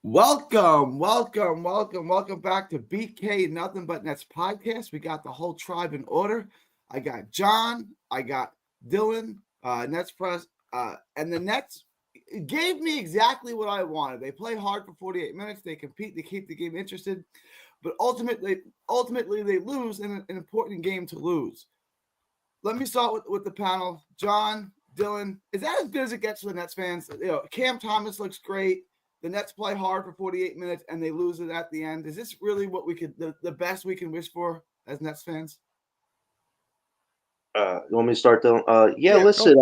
Welcome back to BK Nothing But Nets podcast. We got the whole tribe in order. I got John, I got Dylan, Nets Press, and the Nets gave me exactly what I wanted. They play hard for 48 minutes, they compete, they keep the game interested, but ultimately they lose in an important game to lose. Let me start with the panel. John, Dylan, is that as good as it gets for the Nets fans? Cam Thomas looks great. The Nets play hard for 48 minutes and they lose it at the end. Is this really what we could the best we can wish for as Nets fans? You want me to start though? Yeah, Listen.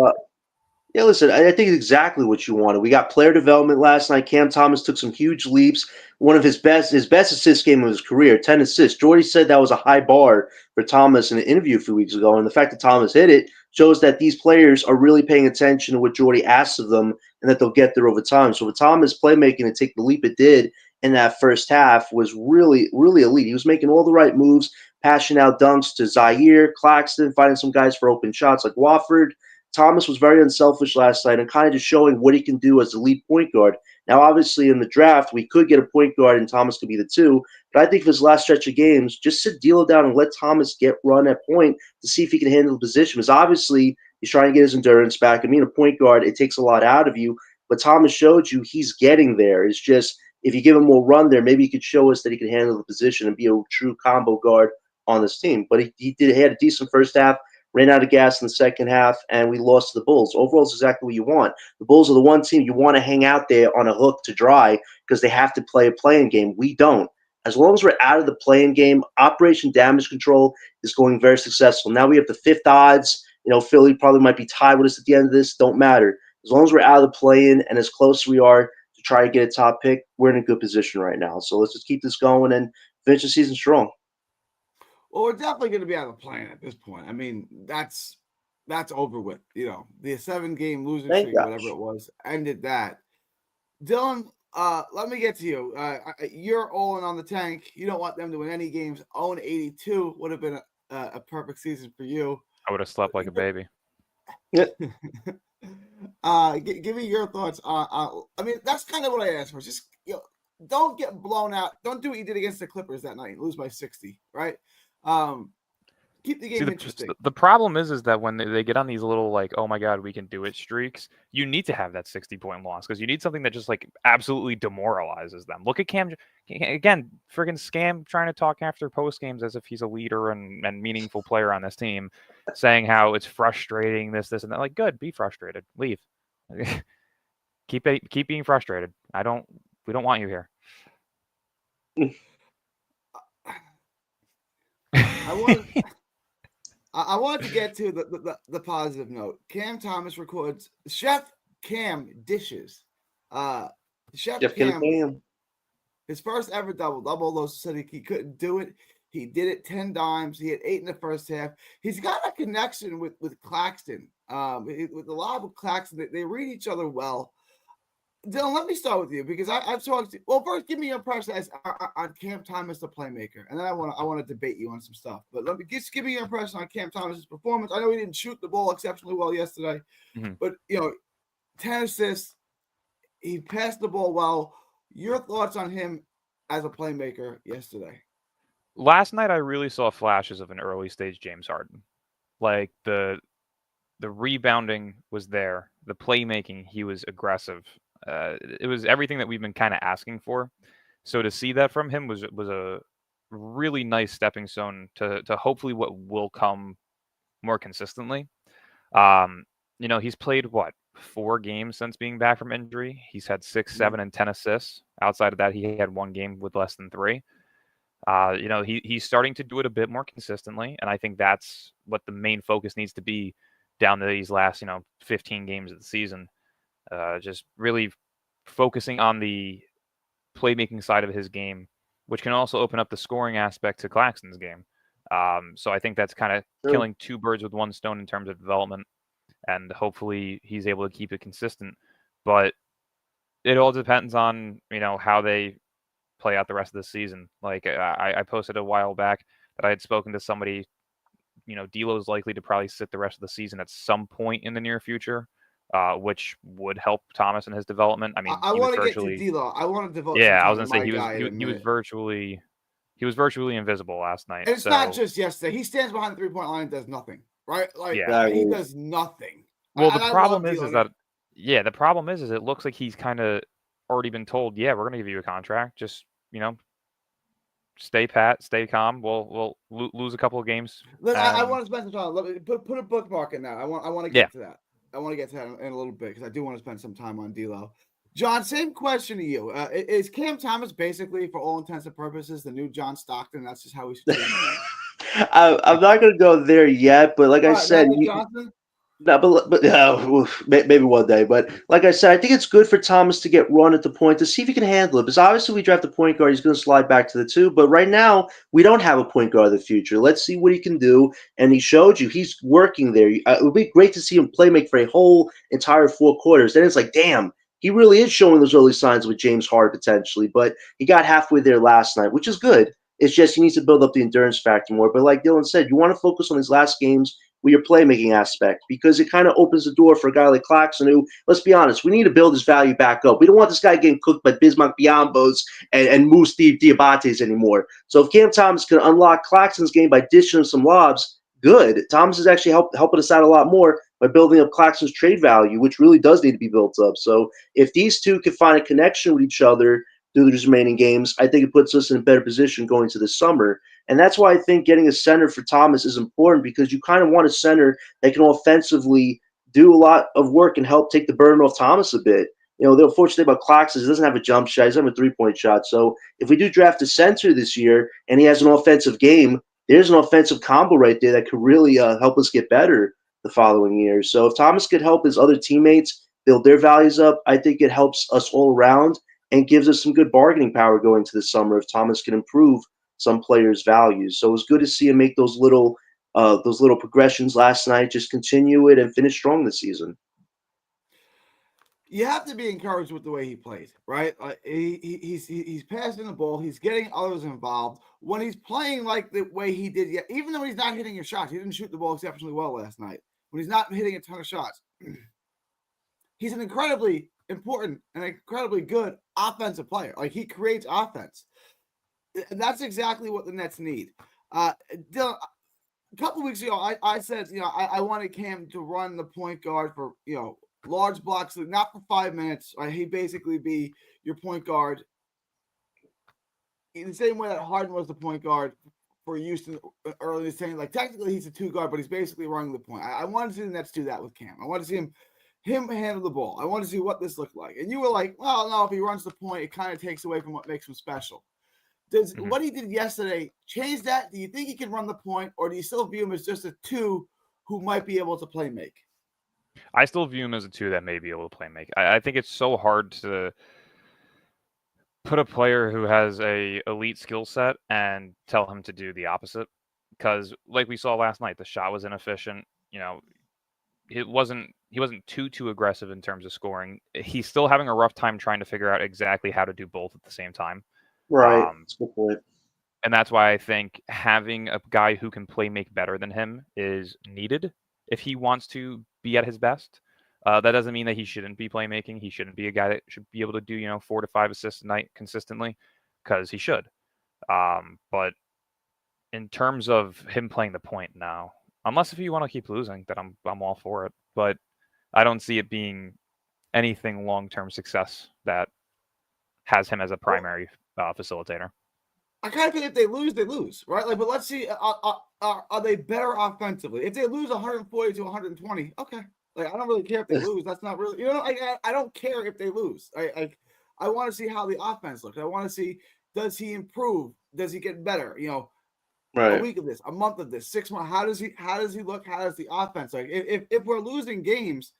I think it's exactly what you wanted. We got player development last night. Cam Thomas took some huge leaps. One of his best assist game of his career, 10 assists. Jordy said that was a high bar for Thomas in an interview a few weeks ago, and the fact that Thomas hit it shows that these players are really paying attention to what Jordy asks of them, and that they'll get there over time. So for Thomas playmaking to take the leap it did in that first half was really, really elite. He was making all the right moves, passing out dunks to Zaire, Claxton, finding some guys for open shots like Wofford. Thomas was very unselfish last night and kind of just showing what he can do as a lead point guard. Now, obviously, in the draft, we could get a point guard and Thomas could be the two. But I think for his last stretch of games, just sit D'Lo down and let Thomas get run at point to see if he can handle the position. Because obviously, he's trying to get his endurance back. I mean, a point guard, it takes a lot out of you. But Thomas showed you he's getting there. It's just if you give him more run there, maybe he could show us that he can handle the position and be a true combo guard on this team. But he had a decent first half, ran out of gas in the second half, and we lost to the Bulls. Overall, it's exactly what you want. The Bulls are the one team you want to hang out there on a hook to dry because they have to play a playing game. We don't. As long as we're out of the playing game, Operation Damage Control is going very successful. Now we have the fifth odds. Philly probably might be tied with us at the end of this. Don't matter. As long as we're out of the play-in and as close as we are to try to get a top pick, we're in a good position right now. So let's just keep this going and finish the season strong. Well, we're definitely going to be out of the plan at this point. I mean, that's over with. The 7-game losing streak, whatever it was, ended that. Dylan, let me get to you. You're all in on the Tank. You don't want them to win any games. 0-82 would have been a perfect season for you. I would have slept like a baby. Yeah. Give me your thoughts on. I mean, that's kind of what I asked for. Just don't get blown out. Don't do what you did against the Clippers that night. Lose by 60, right? Keep the game interesting. The problem is that when they get on these little like, oh my god, we can do it streaks, you need to have that 60-point loss because you need something that just like absolutely demoralizes them. Look at Cam again, friggin' Scam trying to talk after post games as if he's a leader and meaningful player on this team, saying how it's frustrating, this and that. Like, good, be frustrated, leave, keep being frustrated. We don't want you here. I wanted to get to the positive note. Cam Thomas records Chef Cam dishes. Chef Cam, his first ever double. Those said he couldn't do it. He did it 10 times. He had 8 in the first half. He's got a connection with Claxton. With a lot of Claxton, they read each other well. Dylan, let me start with you because I've talked to. Well, first, give me your impression on Cam Thomas, the playmaker, and then I want to debate you on some stuff. But just give me your impression on Cam Thomas's performance. I know he didn't shoot the ball exceptionally well yesterday, but 10 assists, he passed the ball well. Your thoughts on him as a playmaker yesterday? Last night, I really saw flashes of an early stage James Harden. Like the rebounding was there, the playmaking, he was aggressive. It was everything that we've been kind of asking for. So to see that from him was a really nice stepping stone to hopefully what will come more consistently. He's played 4 games since being back from injury. He's had 6, 7, and 10 assists. Outside of that, he had 1 game with less than 3. He's starting to do it a bit more consistently, and I think that's what the main focus needs to be down to these last 15 games of the season. Just really focusing on the playmaking side of his game, which can also open up the scoring aspect to Claxton's game. So I think that's kind of killing 2 birds with 1 stone in terms of development, and hopefully he's able to keep it consistent. But it all depends on how they play out the rest of the season. Like I posted a while back that I had spoken to somebody. D'Lo is likely to probably sit the rest of the season at some point in the near future. which would help Thomas in his development. I mean, I he was want to get to virtually D'Lo. I want to devote some yeah. I time was to gonna say my guy in a he was minute. virtually invisible last night. And it's So not just yesterday. He stands behind the 3-point line and does nothing, right? Like yeah. he does nothing. Well, And the I problem love is D'Lo. that the problem is it looks like he's kind of already been told, yeah, we're gonna give you a contract. Just stay pat, stay calm. We'll lose a couple of games. Look, I And want to spend some time. Let me put a bookmark in that. I want to yeah, get to that. I want to get to that in a little bit because I do want to spend some time on D'Lo. John, same question to you. Is Cam Thomas basically, for all intents and purposes, the new John Stockton? That's just how we should treat him. I'm not going to go there yet, but like I said, Magic Johnson? no, but maybe one day. But like I said, I think it's good for Thomas to get run at the point to see if he can handle it. Because obviously, we draft a point guard, he's going to slide back to the 2. But right now, we don't have a point guard of the future. Let's see what he can do. And he showed you he's working there. It would be great to see him play make for a whole entire 4 quarters. Then it's like, damn, he really is showing those early signs with James Harden potentially. But he got halfway there last night, which is good. It's just he needs to build up the endurance factor more. But like Dylan said, you want to focus on these last games with your playmaking aspect because it kind of opens the door for a guy like Claxton who, let's be honest, we need to build his value back up. We don't want this guy getting cooked by Bismack Biyombo's and Moose Steve Diabates anymore. So if Cam Thomas can unlock Claxton's game by dishing him some lobs, good. Thomas is actually helping us out a lot more by building up Claxton's trade value, which really does need to be built up. So if these two can find a connection with each other through these remaining games, I think it puts us in a better position going to the summer. And that's why I think getting a center for Thomas is important because you kind of want a center that can offensively do a lot of work and help take the burden off Thomas a bit. The unfortunate thing about Clax is he doesn't have a jump shot. He doesn't have a three-point shot. So if we do draft a center this year and he has an offensive game, there's an offensive combo right there that could really help us get better the following year. So if Thomas could help his other teammates build their values up, I think it helps us all around and gives us some good bargaining power going to the summer if Thomas can improve some players' values. So it was good to see him make those little progressions last night. Just continue it and finish strong this season. You have to be encouraged with the way he plays, right? He's passing the ball. He's getting others involved. When he's playing like the way he did, even though he's not hitting his shots, he didn't shoot the ball exceptionally well last night. When he's not hitting a ton of shots, he's an incredibly important and incredibly good offensive player. Like he creates offense. That's exactly what the Nets need. Dylan, a couple of weeks ago, I said, I wanted Cam to run the point guard for, large blocks, not for 5 minutes. He'd basically be your point guard in the same way that Harden was the point guard for Houston early in saying, like, technically he's a 2 guard, but he's basically running the point. I wanted to see the Nets do that with Cam. I wanted to see him handle the ball. I wanted to see what this looked like. And you were like, well, no, if he runs the point, it kind of takes away from what makes him special. Does what he did yesterday change that? Do you think he can run the point, or do you still view him as just a 2 who might be able to play make? I still view him as a 2 that may be able to play make. I think it's so hard to put a player who has a elite skill set and tell him to do the opposite. Because like we saw last night, the shot was inefficient. He wasn't too aggressive in terms of scoring. He's still having a rough time trying to figure out exactly how to do both at the same time. Right. That's a good point. And that's why I think having a guy who can play make better than him is needed if he wants to be at his best. That doesn't mean that he shouldn't be playmaking. He shouldn't be a guy that should be able to do 4 to 5 assists a night consistently, because he should. But in terms of him playing the point now, unless if you want to keep losing, then I'm all for it. But I don't see it being anything long-term success that has him as a primary facilitator. I kind of think if they lose, right? Like, but let's see, are they better offensively? If they lose 140 to 120, okay. Like, I don't really care if they lose. That's not really, I don't care if they lose. I want to see how the offense looks. I want to see, does he improve? Does he get better? Right. A week of this, a month of this, 6 months. How does he look? How does the offense like? If we're losing games,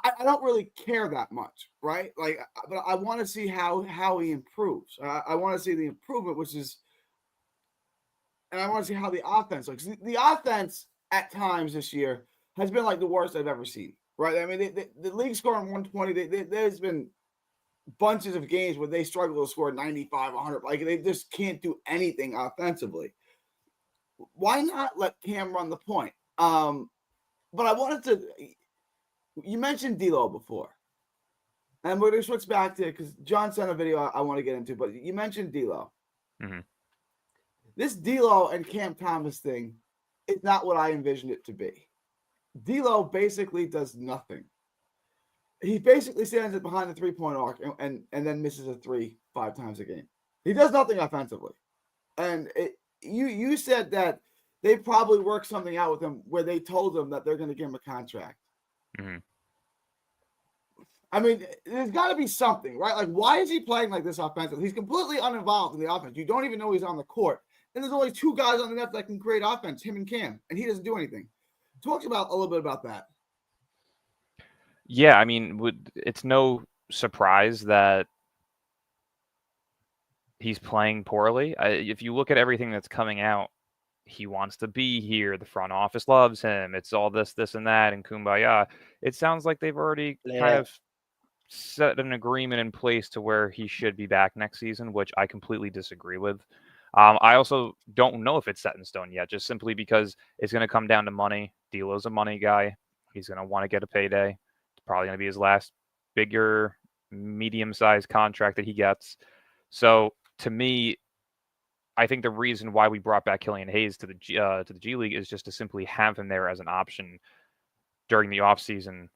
I don't really care that much, right? Like, but I want to see how he improves. I want to see the improvement, and I want to see how the offense looks. The offense at times this year has been like the worst I've ever seen, right? I mean, the league scoring 120. There's been bunches of games where they struggle to score 95, 100. Like, they just can't do anything offensively. Why not let Cam run the point? But I wanted to. You mentioned D'Lo before. And we're going to switch back to it because John sent a video I want to get into, but you mentioned D'Lo. Mm-hmm. This D'Lo and Cam Thomas thing is not what I envisioned it to be. D'Lo basically does nothing. He basically stands behind the three-point arc and then misses a 3 5 times a game. He does nothing offensively. And you said that they probably worked something out with him where they told him that they're going to give him a contract. Mm-hmm. I mean, there's got to be something, right? Like, why is he playing like this offensively? He's completely uninvolved in the offense. You don't even know he's on the court. And there's only 2 guys on the net that can create offense, him and Cam, and he doesn't do anything. Talk about a little bit about that. Yeah, I mean, it's no surprise that he's playing poorly. If you look at everything that's coming out, he wants to be here. The front office loves him. It's all this, and that, and kumbaya. It sounds like they've already kind of set an agreement in place to where he should be back next season, which I completely disagree with. I also don't know if it's set in stone yet, just simply because it's going to come down to money. D'Lo's a money guy. He's going to want to get a payday. It's probably going to be his last bigger, medium-sized contract that he gets. So to me, I think the reason why we brought back Killian Hayes to the G League is just to simply have him there as an option during the offseason,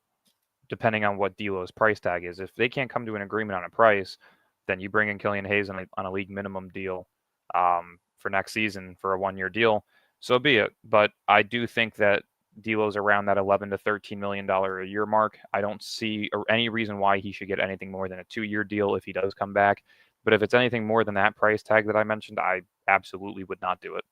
depending on what D'Lo's price tag is. If they can't come to an agreement on a price, then you bring in Killian Hayes on a league minimum deal for next season for a 1-year deal. So be it. But I do think that D'Lo's around that $11 to $13 million a year mark. I don't see any reason why he should get anything more than a 2-year deal if he does come back. But if it's anything more than that price tag that I mentioned, I absolutely would not do it.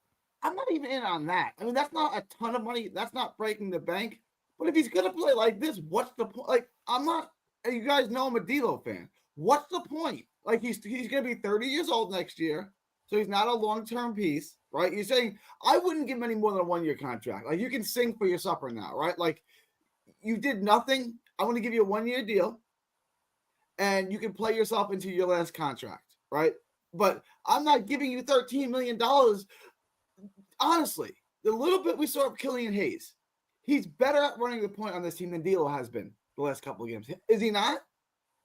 I'm not even in on that. I mean, that's not a ton of money. That's not breaking the bank. But if he's going to play like this, what's the point? Like, I'm not, you guys know I'm a D'Lo fan. What's the point? Like, he's going to be 30 years old next year. So he's not a long-term piece, right? You're saying, I wouldn't give him any more than a 1-year contract. Like, you can sing for your supper now, right? Like, you did nothing. I want to give you a 1-year deal. And you can play yourself into your last contract, right? But I'm not giving you $13 million. Honestly, the little bit we saw of Killian Hayes, he's better at running the point on this team than D'Lo has been the last couple of games. Is he not?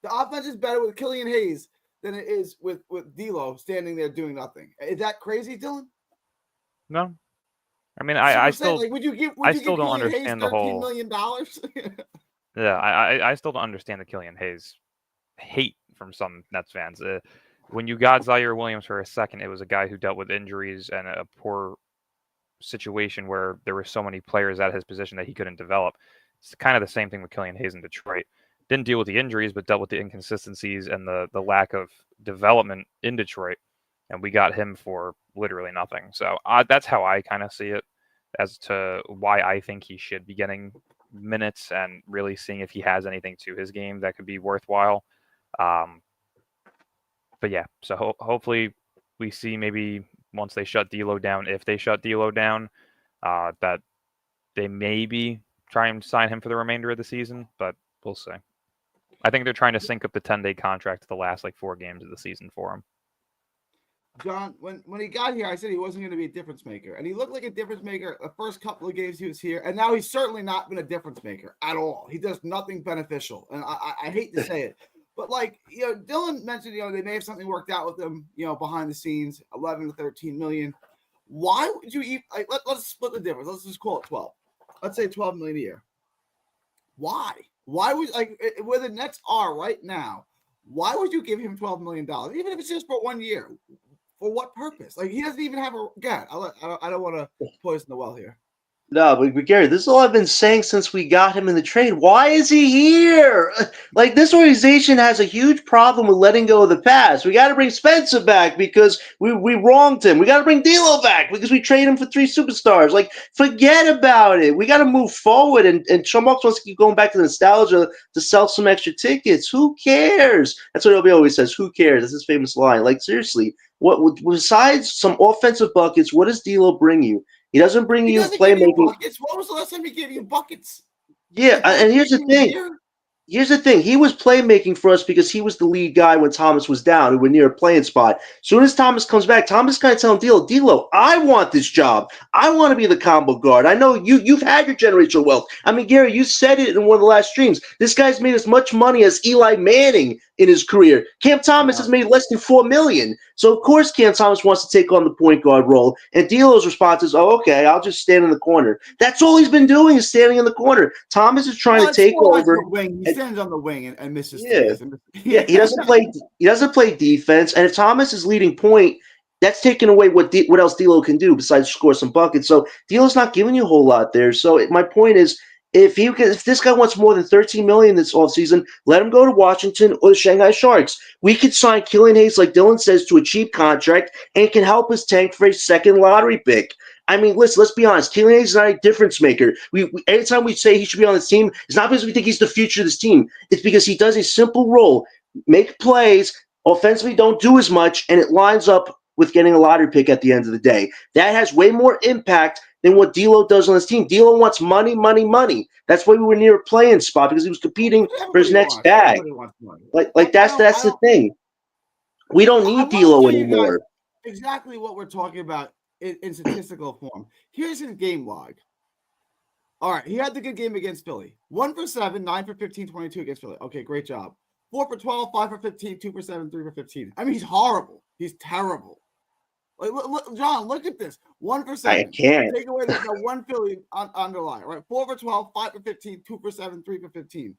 The offense is better with Killian Hayes than it is with D'Lo standing there doing nothing. Is that crazy, Dylan? No. I mean, I still like, would you give don't understand the whole $13 million? Yeah, I still don't understand the Killian Hayes hate from some Nets fans. When you got Zaire Williams for a second, it was a guy who dealt with injuries and a poor situation where there were so many players at his position that he couldn't develop. It's kind of the same thing with Killian Hayes in Detroit. Didn't deal with the injuries, but dealt with the inconsistencies and the lack of development in Detroit. And we got him for literally nothing. So that's how I kind of see it as to why I think he should be getting minutes and really seeing if he has anything to his game that could be worthwhile. But yeah, so hopefully we see maybe once they shut D'Lo down, if they shut D'Lo down, that they maybe try and sign him for the remainder of the season, but we'll see. I think they're trying to sync up the 10-day contract to the last 4 games of the season for him. John, when he got here, I said he wasn't going to be a difference maker, and he looked like a difference maker the first couple of games he was here, and now he's certainly not been a difference maker at all. He does nothing beneficial, and I hate to say it, but Dylan mentioned, they may have something worked out with him, behind the scenes, 11 to 13 million. Why would you even let's split the difference? Let's just call it 12. Let's say 12 million a year. Why? Why would where the Nets are right now? Why would you give him $12 million, even if it's just for 1 year? For what purpose? He doesn't even have a. God, I don't want to poison the well here. No, but Gary, this is all I've been saying since we got him in the trade. Why is he here? This organization has a huge problem with letting go of the past. We got to bring Spencer back because we wronged him. We got to bring D'Lo back because we traded him for 3 superstars. Forget about it. We got to move forward. And Sean Marks wants to keep going back to the nostalgia to sell some extra tickets. Who cares? That's what Obi always says. Who cares? That's his famous line. Seriously, what besides some offensive buckets, what does D'Lo bring you? He doesn't bring you playmaking. When was the last time he gave you buckets? Yeah, and here's the thing. Here's the thing. He was playmaking for us because he was the lead guy when Thomas was down. We were near a playing spot. As soon as Thomas comes back, Thomas kind of telling D'Lo, I want this job. I want to be the combo guard. I know you've had your generational wealth. I mean, Gary, you said it in one of the last streams. This guy's made as much money as Eli Manning in his career. Cam Thomas has made less than $4 million. So, of course, Cam Thomas wants to take on the point guard role. And D'Lo's response is, oh, okay, I'll just stand in the corner. That's all he's been doing is standing in the corner. Thomas is trying to take over. He stands on the wing and misses. Yeah. Yeah, he doesn't play. He doesn't play defense. And if Thomas is leading point, that's taking away what else D'Lo can do besides score some buckets. So D'Lo's not giving you a whole lot there. So my point is, if this guy wants more than $13 million this offseason, let him go to Washington or the Shanghai Sharks. We could sign Killian Hayes, like Dylan says, to a cheap contract and can help us tank for a second lottery pick. I mean, let's be honest. Killian Hayes is not a difference maker. Anytime we say he should be on this team, it's not because we think he's the future of this team. It's because he does a simple role, make plays, offensively don't do as much, and it lines up with getting a lottery pick at the end of the day. That has way more impact than what D'Lo does on his team. D'Lo wants money, money, money. That's why we were near a playing spot, because he was competing for his next bag. Like that's the thing. We don't need D'Lo anymore. Exactly what we're talking about in statistical form. Here's his game log. All right, he had the good game against Philly. 1 for 7, 9 for 15, 22 against Philly. Okay, great job. 4 for 12, 5 for 15, 2 for 7, 3 for 15. I mean, he's horrible. He's terrible. Like, look, John, look at this. 1 for 7. I can't. Take away the one Philly underline, right? 4 for 12, 5 for 15, 2 for 7, 3 for 15.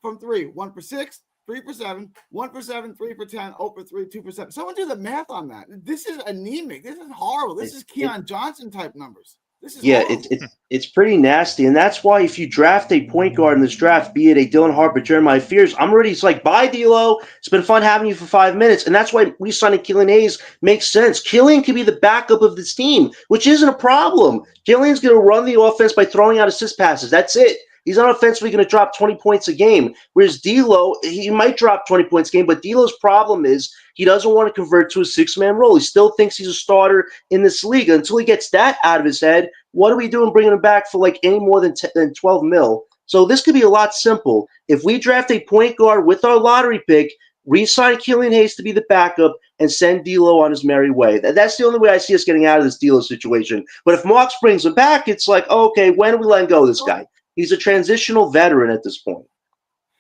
From 3, 1 for 6, 3 for 7, 1 for 7, 3 for 10, 0 for 3, 2 for 7. Someone do the math on that. This is anemic. This is horrible. This is Keon Johnson type numbers. This is horrible. It's pretty nasty, and that's why if you draft a point guard in this draft, be it a Dylan Harper, Jeremiah Fears, it's like, bye, D'Lo. It's been fun having you for 5 minutes, and that's why we signing Killian Hayes makes sense. Killian can be the backup of this team, which isn't a problem. Killian's going to run the offense by throwing out assist passes. That's it. He's not offensively going to drop 20 points a game. Whereas D'Lo, he might drop 20 points a game, but D'Lo's problem is he doesn't want to convert to a six-man role. He still thinks he's a starter in this league. Until he gets that out of his head, what are we doing bringing him back for like any more than 12 mil? So this could be a lot simple. If we draft a point guard with our lottery pick, re-sign Killian Hayes to be the backup, and send D'Lo on his merry way. That's the only way I see us getting out of this D'Lo situation. But if Marks brings him back, it's like, okay, when are we letting go of this guy? He's a transitional veteran at this point.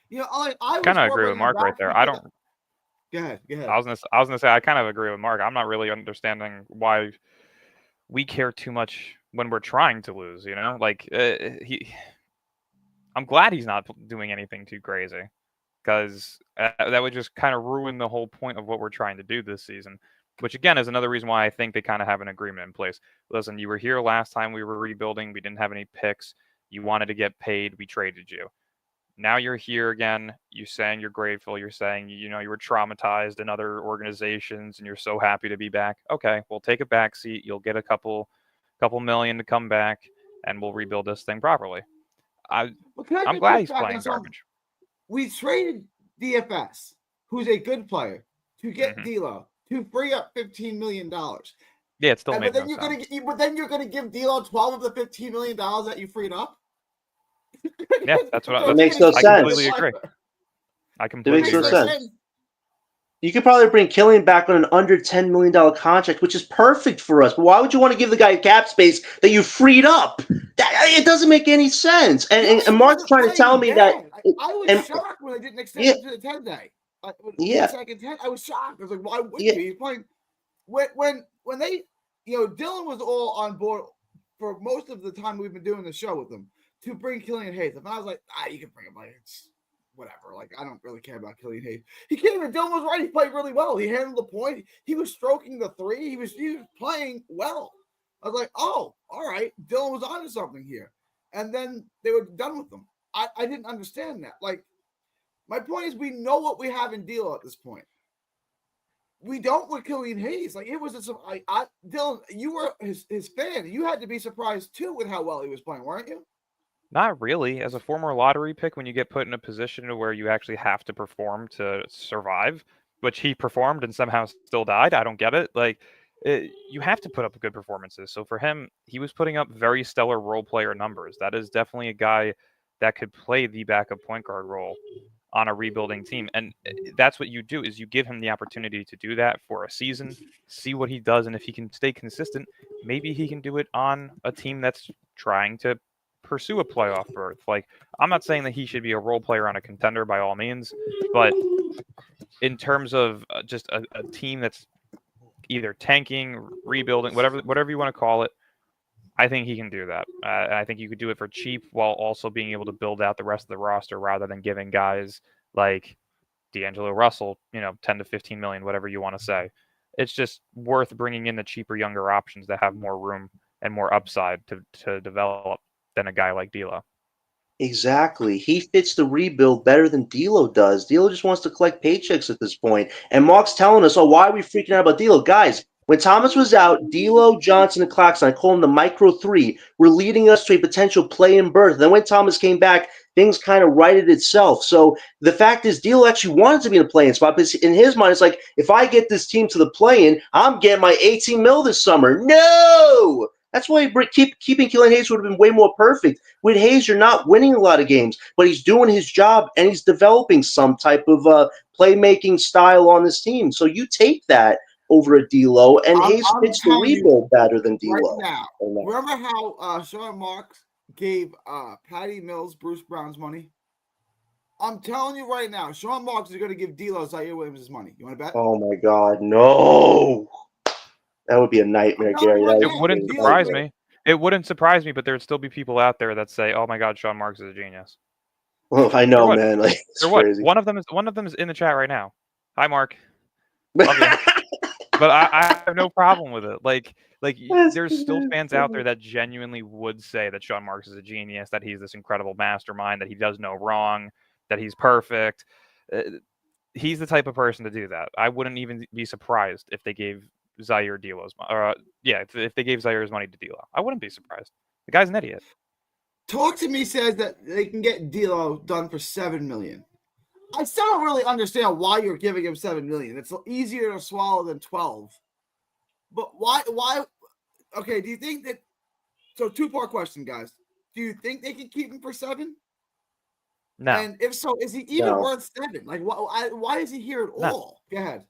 You know, I kind of agree with Mark right there. I don't. Go ahead. I was gonna say I kind of agree with Mark. I'm not really understanding why we care too much when we're trying to lose. You know, like I'm glad he's not doing anything too crazy, because that would just kind of ruin the whole point of what we're trying to do this season. Which again is another reason why I think they kind of have an agreement in place. Listen, you were here last time we were rebuilding. We didn't have any picks. You wanted to get paid. We traded you. Now you're here again. You're saying you're grateful. You're saying, you were traumatized in other organizations and you're so happy to be back. Okay, we'll take a back seat. You'll get a couple million to come back and we'll rebuild this thing properly. I'm glad he's playing garbage. We traded DFS, who's a good player, to get D'Lo to free up $15 million. Yeah, it still makes no sense. But then you're going to give D'Lo 12 of the $15 million that you freed up? Yeah, that's what that makes no sense. I completely agree. It makes no sense. You could probably bring Killian back on an under $10 million contract, which is perfect for us. But why would you want to give the guy cap space that you freed up? It doesn't make any sense. And Mark's trying to tell me that. I was shocked when they didn't extend him to the 10 day. Second 10, I was shocked. I was like, why would you? He's playing. When they, Dylan was all on board for most of the time we've been doing the show with them to bring Killian Hayes up. And I was like, you can bring him. Like, it's whatever. Like, I don't really care about Killian Hayes. He came in. Dylan was right. He played really well. He handled the point. He was stroking the three. He was playing well. I was like, oh, all right. Dylan was onto something here. And then they were done with him. I didn't understand that. Like, my point is we know what we have in D'Lo at this point. We don't with Killian Hayes. Like, it was Dylan, you were his fan. You had to be surprised too with how well he was playing, weren't you? Not really. As a former lottery pick, when you get put in a position where you actually have to perform to survive, which he performed and somehow still died, I don't get it. Like, you have to put up good performances. So for him, he was putting up very stellar role player numbers. That is definitely a guy that could play the backup point guard role. on a rebuilding team. And that's what you do, is you give him the opportunity to do that for a season, see what he does, and if he can stay consistent, maybe he can do it on a team that's trying to pursue a playoff berth. Like, I'm not saying that he should be a role player on a contender by all means, but in terms of just a team that's either tanking, rebuilding, whatever you want to call it, I think he can do that. I think you could do it for cheap while also being able to build out the rest of the roster rather than giving guys like D'Angelo Russell, 10 to 15 million, whatever you want to say. It's just worth bringing in the cheaper, younger options that have more room and more upside to develop than a guy like D'Lo. Exactly. He fits the rebuild better than D'Lo does. D'Lo just wants to collect paychecks at this point. And Mark's telling us, why are we freaking out about D'Lo? Guys, when Thomas was out, D'Lo, Johnson, and Claxton, I call them the micro three, were leading us to a potential play-in berth. Then when Thomas came back, things kind of righted itself. So the fact is, D'Lo actually wanted to be in a play-in spot, but in his mind, it's like, if I get this team to the play-in, I'm getting my 18 mil this summer. No! That's why keeping Killian Hayes would have been way more perfect. With Hayes, you're not winning a lot of games, but he's doing his job and he's developing some type of playmaking style on this team. So you take that over a D'Lo, and Hayes fits the rebuild better than D'Lo. Right now, remember how Sean Marks gave Patty Mills Bruce Brown's money? I'm telling you right now, Sean Marks is going to give D'Lo Zaire Williams his money. You want to bet? Oh my God, no! That would be a nightmare, Gary. It wouldn't surprise me. It wouldn't surprise me, but there'd still be people out there that say, "Oh my God, Sean Marks is a genius." Well, I know, man. Like, it's crazy. One of them is in the chat right now. Hi, Mark. Love you. But I have no problem with it. Like there's still fans out there that genuinely would say that Sean Marks is a genius, that he's this incredible mastermind, that he does no wrong, that he's perfect. He's the type of person to do that. I wouldn't even be surprised if they gave Zaire D'Lo's money. If they gave Zaire's money to D'Lo, I wouldn't be surprised. The guy's an idiot. Talk to Me says that they can get D'Lo done for $7 million. I still don't really understand why you're giving him $7 million. It's easier to swallow than 12. But why? Okay, do you think that? So, two-part question, guys. Do you think they can keep him for 7? No. And if so, is he even worth 7? Like, why is he here at all? Go ahead.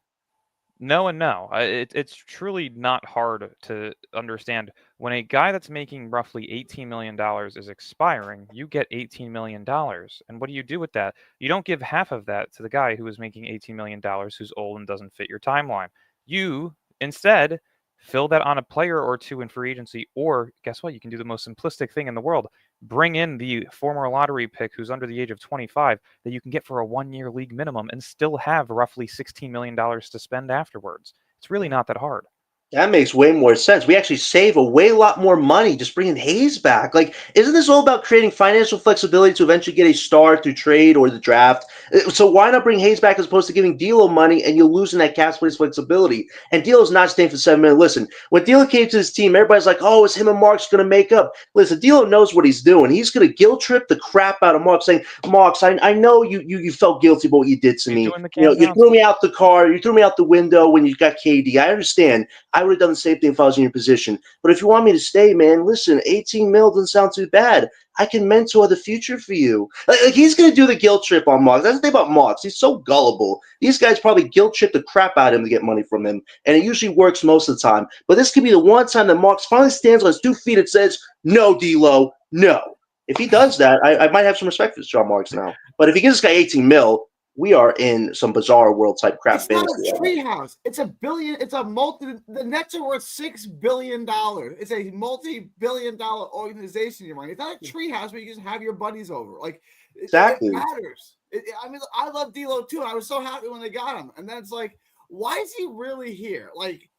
No and no. It's truly not hard to understand. When a guy that's making roughly $18 million is expiring, you get $18 million. And what do you do with that? You don't give half of that to the guy who is making $18 million, who's old and doesn't fit your timeline. You, instead, fill that on a player or two in free agency, or guess what? You can do the most simplistic thing in the world. Bring in the former lottery pick who's under the age of 25 that you can get for a 1-year league minimum and still have roughly $16 million to spend afterwards. It's really not that hard. That makes way more sense. We actually save a lot more money just bringing Hayes back. Like, isn't this all about creating financial flexibility to eventually get a star through trade or the draft? So why not bring Hayes back as opposed to giving D'Lo money and you're losing that cap space flexibility? And D'Lo's not staying for 7 million. Listen, when D'Lo came to this team, everybody's like, "Oh, is him and Marks going to make up?" Listen, D'Lo knows what he's doing. He's going to guilt trip the crap out of Marks, saying, "Marks, I know you felt guilty about what you did to me. You threw me out the car, you threw me out the window when you got KD. I understand. I would have done the same thing if I was in your position. But if you want me to stay, man, listen, 18 mil doesn't sound too bad. I can mentor the future for you." Like he's going to do the guilt trip on Marks. That's the thing about Marks. He's so gullible. These guys probably guilt trip the crap out of him to get money from him. And it usually works most of the time. But this could be the one time that Marks finally stands on his 2 feet and says, "No, D'Lo, no." If he does that, I might have some respect for Sean Marks now. But if he gives this guy 18 mil, we are in some bizarre world type crap. It's not a treehouse. It's $1 billion. It's a the Nets are worth $6 billion. It's a multi-billion-dollar organization you're running. It's not a treehouse where you just have your buddies over. Like exactly. It matters. I mean, I love D'Lo too. I was so happy when they got him, and then it's like, why is he really here? Like,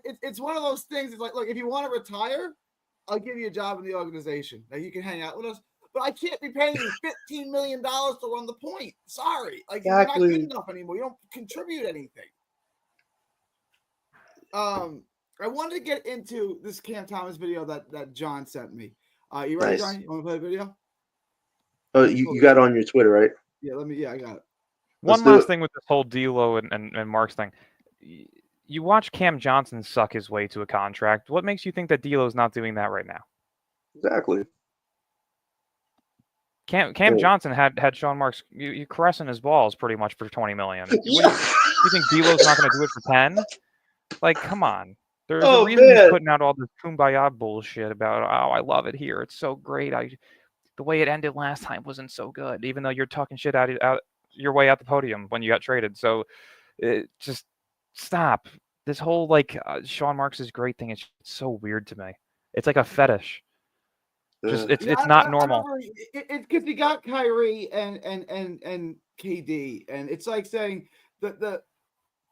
it's one of those things. It's like, look, if you want to retire, I'll give you a job in the organization. Now you can hang out with us. But I can't be paying you $15 million to run the point. Sorry. Like, exactly. You're not good enough anymore. You don't contribute anything. I wanted to get into this Cam Thomas video that John sent me. You ready, John? You want to play the video? Oh, you got it on your Twitter, right? Yeah, I got it. One last thing with this whole D'Lo and Marks thing. You watch Cam Johnson suck his way to a contract. What makes you think that D'Lo's not doing that right now? Exactly. Cam Johnson had Sean Marks you caressing his balls pretty much for $20 million. You think D'Lo's not going to do it for 10? Like, come on. There's a reason he's putting out all this kumbaya bullshit about, oh, I love it here. It's so great. The way it ended last time wasn't so good, even though you're talking shit out your way out the podium when you got traded. So just stop. This whole Sean Marks is great thing. It's so weird to me. It's like a fetish. Just it's not normal. It's because you got Kyrie and KD, and it's like saying that the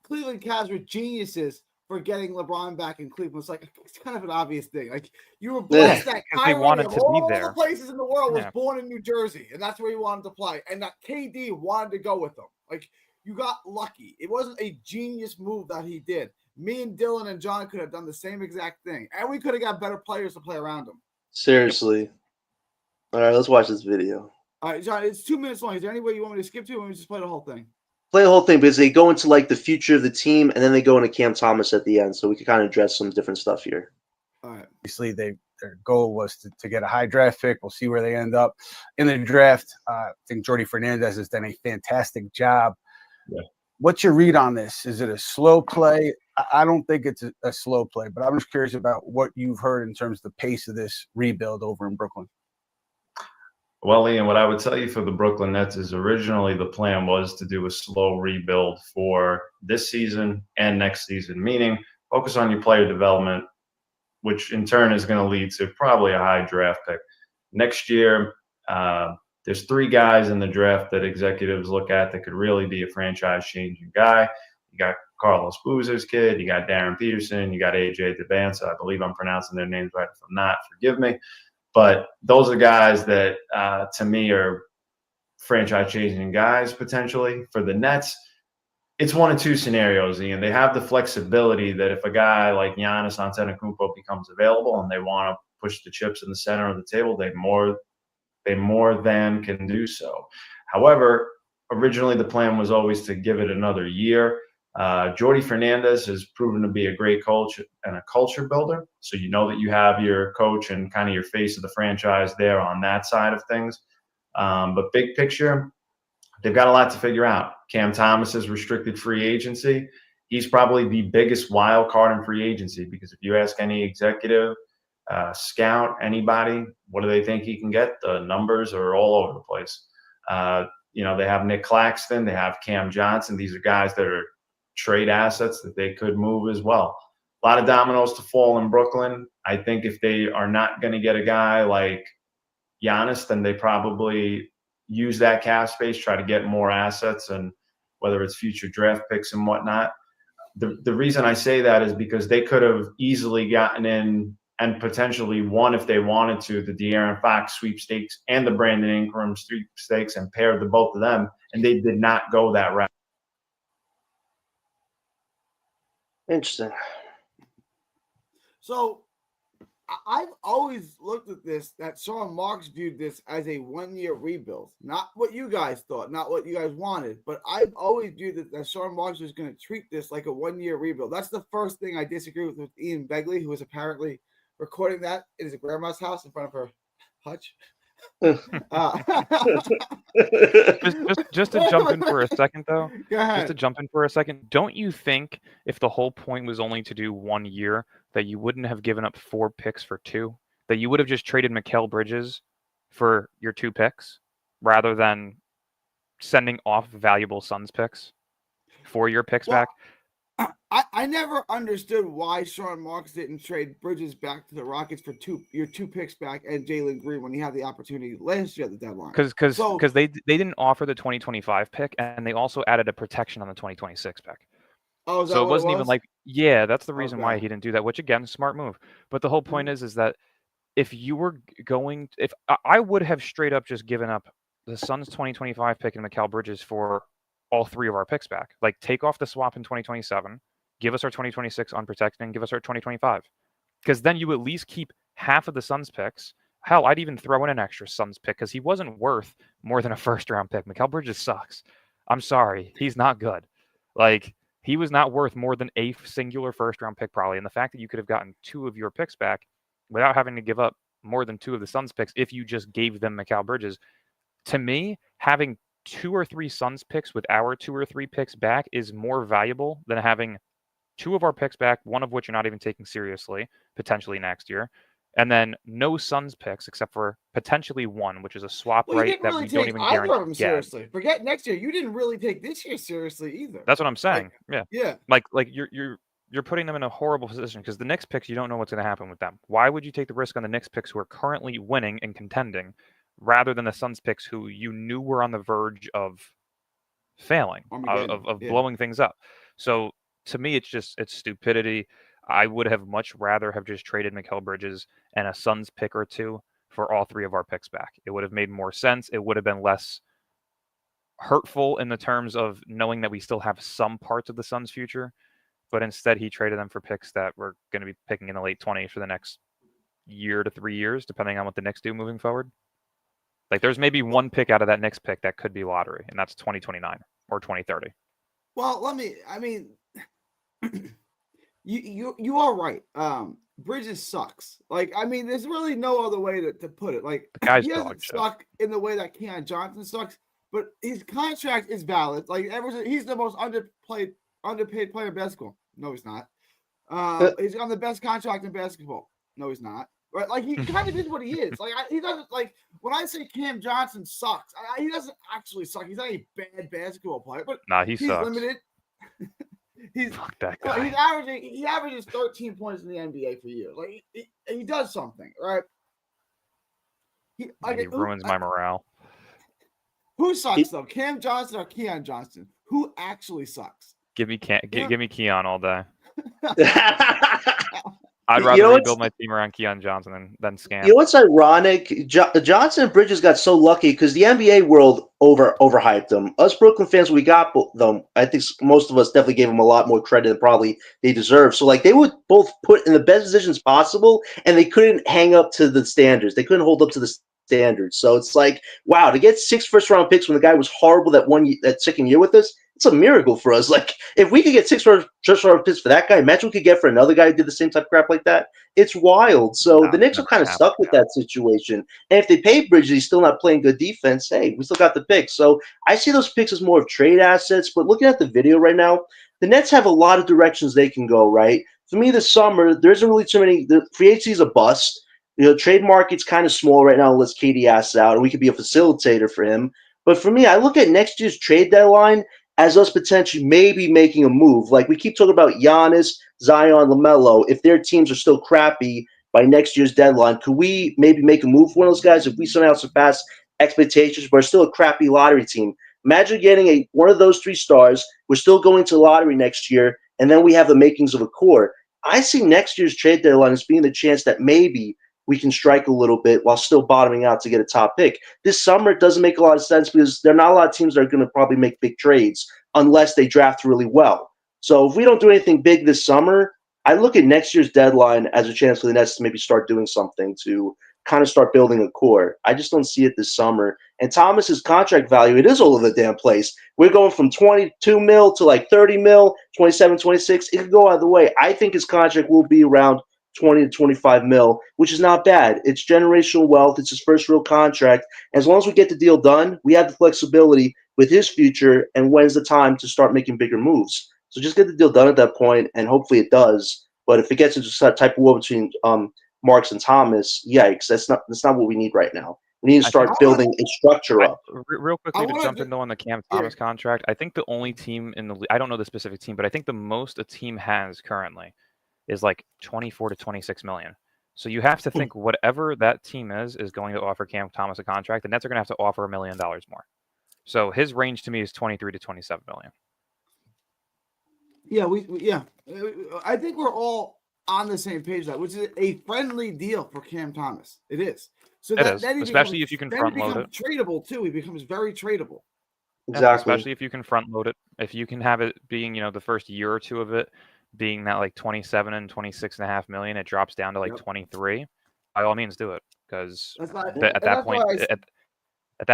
Cleveland Cavs were geniuses for getting LeBron back in Cleveland. It's kind of an obvious thing. Like, you were blessed that Kyrie they wanted of to all be there. the places in the world was born in New Jersey, and that's where he wanted to play, and that KD wanted to go with him. Like, you got lucky. It wasn't a genius move that he did. Me and Dylan and John could have done the same exact thing, and we could have got better players to play around him. Seriously. All right, let's watch this video. All right, John, it's 2 minutes long. Is there any way you want me to skip to, or want me to just play the whole thing? Play the whole thing, because they go into the future of the team, and then they go into Cam Thomas at the end, so we can kind of address some different stuff here. All right. Obviously, their goal was to get a high draft pick. We'll see where they end up in the draft. I think Jordi Fernandez has done a fantastic job. Yeah. What's your read on this? Is it a slow play? I don't think it's a slow play, but I'm just curious about what you've heard in terms of the pace of this rebuild over in Brooklyn. Well, Ian, what I would tell you for the Brooklyn Nets is originally the plan was to do a slow rebuild for this season and next season, meaning focus on your player development, which in turn is going to lead to probably a high draft pick. Next year, there's 3 guys in the draft that executives look at that could really be a franchise-changing guy. You got Carlos Boozer's kid, you got Darren Peterson, you got AJ Debance. I believe I'm pronouncing their names right. If I'm not, forgive me. But those are guys that, to me, are franchise-changing guys potentially. For the Nets, it's one of 2 scenarios, Ian. They have the flexibility that if a guy like Giannis Antetokounmpo becomes available and they want to push the chips in the center of the table, they more than can do so. However, originally the plan was always to give it another year. Jordi Fernandez has proven to be a great coach and a culture builder. So you know that you have your coach and kind of your face of the franchise there on that side of things. But big picture, they've got a lot to figure out. Cam Thomas is restricted free agency. He's probably the biggest wild card in free agency, because if you ask any executive, scout, anybody, what do they think he can get? The numbers are all over the place. They have Nick Claxton, they have Cam Johnson. These are guys that are trade assets that they could move as well. A lot of dominoes to fall in Brooklyn. I think if they are not going to get a guy like Giannis, then they probably use that cap space, try to get more assets, and whether it's future draft picks and whatnot. The reason I say that is because they could have easily gotten in and potentially won, if they wanted to, the De'Aaron Fox sweepstakes and the Brandon Ingram sweepstakes and paired the both of them, and they did not go that route. Interesting. So I've always looked at this, that Sean Marks viewed this as a 1-year rebuild. Not what you guys thought, not what you guys wanted, but I've always viewed it that Sean Marks was going to treat this like a 1-year rebuild. That's the first thing I disagree with Ian Begley, who was apparently recording that in his grandma's house in front of her hutch. Just to jump in for a second, though. Go ahead. Just to jump in for a second. Don't you think if the whole point was only to do 1 year, that you wouldn't have given up 4 picks for 2? That you would have just traded Mikal Bridges for your 2 picks rather than sending off valuable Suns picks for your picks back? I never understood why Sean Marks didn't trade Bridges back to the Rockets for your 2 picks back and Jalen Green when he had the opportunity last year at the deadline. Because they didn't offer the 2025 pick, and they also added a protection on the 2026 pick. Oh, is that so what it wasn't was? even that's the reason why he didn't do that. Which again, smart move. But the whole point is that if you were if I would have straight up just given up the Suns 2025 pick and Mikal Bridges for all 3 of our picks back. Like, take off the swap in 2027, give us our 2026 unprotected, and give us our 2025. Because then you at least keep half of the Suns picks. Hell, I'd even throw in an extra Suns pick because he wasn't worth more than a first-round pick. Mikal Bridges sucks. I'm sorry. He's not good. Like, he was not worth more than a singular first-round pick probably. And the fact that you could have gotten 2 of your picks back without having to give up more than 2 of the Suns picks if you just gave them Mikal Bridges, to me, having 2 or 3 Suns picks with our 2 or 3 picks back is more valuable than having 2 of our picks back, one of which you're not even taking seriously, potentially next year, and then no Suns picks except for potentially one, which is a swap Well, you right didn't that really we don't take even either of guarantee. them seriously. Forget next year. You didn't really take this year seriously either. That's what I'm saying. Yeah. Like you're putting them in a horrible position because the Knicks picks, you don't know what's going to happen with them. Why would you take the risk on the Knicks picks who are currently winning and contending rather than the Suns picks who you knew were on the verge of failing, of blowing things up? So to me, it's stupidity. I would have much rather have just traded Mikal Bridges and a Suns pick or 2 for all 3 of our picks back. It would have made more sense. It would have been less hurtful in the terms of knowing that we still have some parts of the Suns' future. But instead, he traded them for picks that we're going to be picking in the late 20s for the next year to 3 years, depending on what the Knicks do moving forward. Like, there's maybe one pick out of that Knicks pick that could be lottery, and that's 2029 or 2030. Well, you are right. Bridges sucks. Like, I mean, there's really no other way to put it. Like, he doesn't suck in the way that Keon Johnson sucks, but his contract is valid. Like, he's the most underpaid player in basketball. No, he's not. He's on the best contract in basketball. No, he's not. Right? Like, he kind of is what he is. Like, he doesn't, like, when I say Cam Johnson sucks, he doesn't actually suck. He's not a bad basketball player, but he's sucks. Limited. Fuck that guy. He averages 13 points in the NBA for years. Like, he does something, right? He ruins my morale. Who sucks though? Cam Johnson or Keon Johnson? Who actually sucks? Give me Keon all day. I'd rather rebuild my team around Keon Johnson than Scam. You know what's ironic? Johnson and Bridges got so lucky because the NBA world overhyped them. Us Brooklyn fans, we got them. I think most of us definitely gave them a lot more credit than probably they deserve. So, like, they were both put in the best positions possible, and they couldn't hang up to the standards. They couldn't hold up to the standards. So it's like, wow, to get 6 first-round picks when the guy was horrible that second year with us, it's a miracle for us. Like, if we could get 6 first-round picks for that guy, imagine we could get for another guy who did the same type of crap like that. It's wild. So the Knicks are kind of stuck with that situation. And if they pay Bridges, he's still not playing good defense. Hey, we still got the picks. So I see those picks as more of trade assets. But looking at the video right now, the Nets have a lot of directions they can go, right? For me, this summer, there isn't really too many. The free agency is a bust. Trade market's kind of small right now unless KD asks out, and we could be a facilitator for him. But for me, I look at next year's trade deadline as us potentially maybe making a move. Like, we keep talking about Giannis, Zion, LaMelo. If their teams are still crappy by next year's deadline, could we maybe make a move for one of those guys if we somehow surpass expectations but are still a crappy lottery team? Imagine getting one of those 3 stars. We're still going to the lottery next year, and then we have the makings of a core. I see next year's trade deadline as being the chance that maybe we can strike a little bit while still bottoming out to get a top pick. This summer, it doesn't make a lot of sense because there are not a lot of teams that are going to probably make big trades unless they draft really well. So if we don't do anything big this summer, I look at next year's deadline as a chance for the Nets to maybe start doing something to kind of start building a core. I just don't see it this summer. And Thomas's contract value, it is all over the damn place. We're going from 22 mil to like 30 mil, 27, 26. It could go either way. I think his contract will be around 20 to 25 mil, which is not bad. It's generational wealth. It's his first real contract. As long as we get the deal done, we have the flexibility with his future and when's the time to start making bigger moves. So just get the deal done at that point, and hopefully it does. But if it gets into that type of war between Marks and Thomas, yikes, that's not what we need right now. We need to start building a structure up. Real quickly to jump in though on the Cam Thomas contract, I think the only team in the league, I don't know the specific team, but I think the most a team has currently is like 24 to 26 million. So you have to think whatever that team is going to offer Cam Thomas a contract, the Nets are going to have to offer $1 million more. So his range to me is 23 to 27 million. Yeah, I think we're all on the same page, which is a friendly deal for Cam Thomas. It is. So especially if you can front load it. Tradable too. He becomes very tradable. Exactly. Especially if you can front load it. If you can have it being, the first year or two of it being that like 27 and 26.5 million, it drops down to like 23. By all means, do it because at that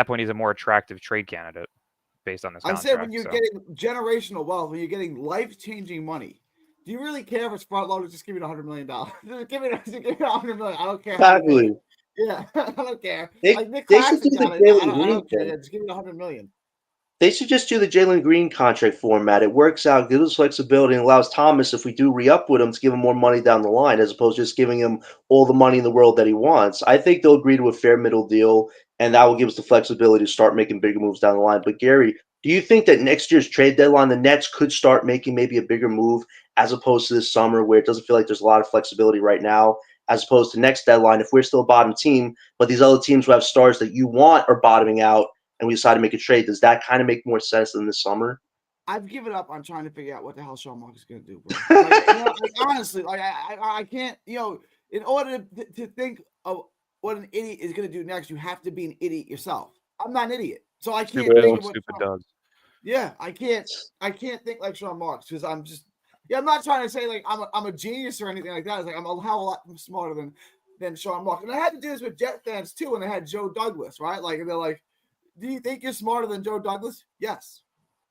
point, he's a more attractive trade candidate based on this contract. I said when you're getting generational wealth, when you're getting life-changing money, do you really care if it's front loaded? Just give me $100 million. Just give me $100 million. I don't care. Exactly. Yeah, I don't care. They- Like Nick they should Claxton do the got it. I Jalen don't Green care. thing. Just give me $100 million. They should just do the Jalen Green contract format. It works out, gives us flexibility, and allows Thomas, if we do re-up with him, to give him more money down the line, as opposed to just giving him all the money in the world that he wants. I think they'll agree to a fair middle deal, and that will give us the flexibility to start making bigger moves down the line. But Gary, do you think that next year's trade deadline, the Nets could start making maybe a bigger move as opposed to this summer, where it doesn't feel like there's a lot of flexibility right now, as opposed to next deadline, if we're still a bottom team, but these other teams who have stars that you want are bottoming out, and we decide to make a trade, does that kind of make more sense than this summer? I've given up on trying to figure out what the hell Sean Marks is going to do, bro. Like, honestly, like I can't. In order to think of what an idiot is going to do next, you have to be an idiot yourself. I'm not an idiot, so I can't think of what stupid does. Yeah, I can't think like Sean Marks because I'm just. Yeah, I'm not trying to say like I'm a genius or anything like that. It's like I'm a hell of a lot smarter than Sean Marks, and I had to do this with Jet fans too when they had Joe Douglas, right? Like, and they're like, do you think you're smarter than Joe Douglas? Yes,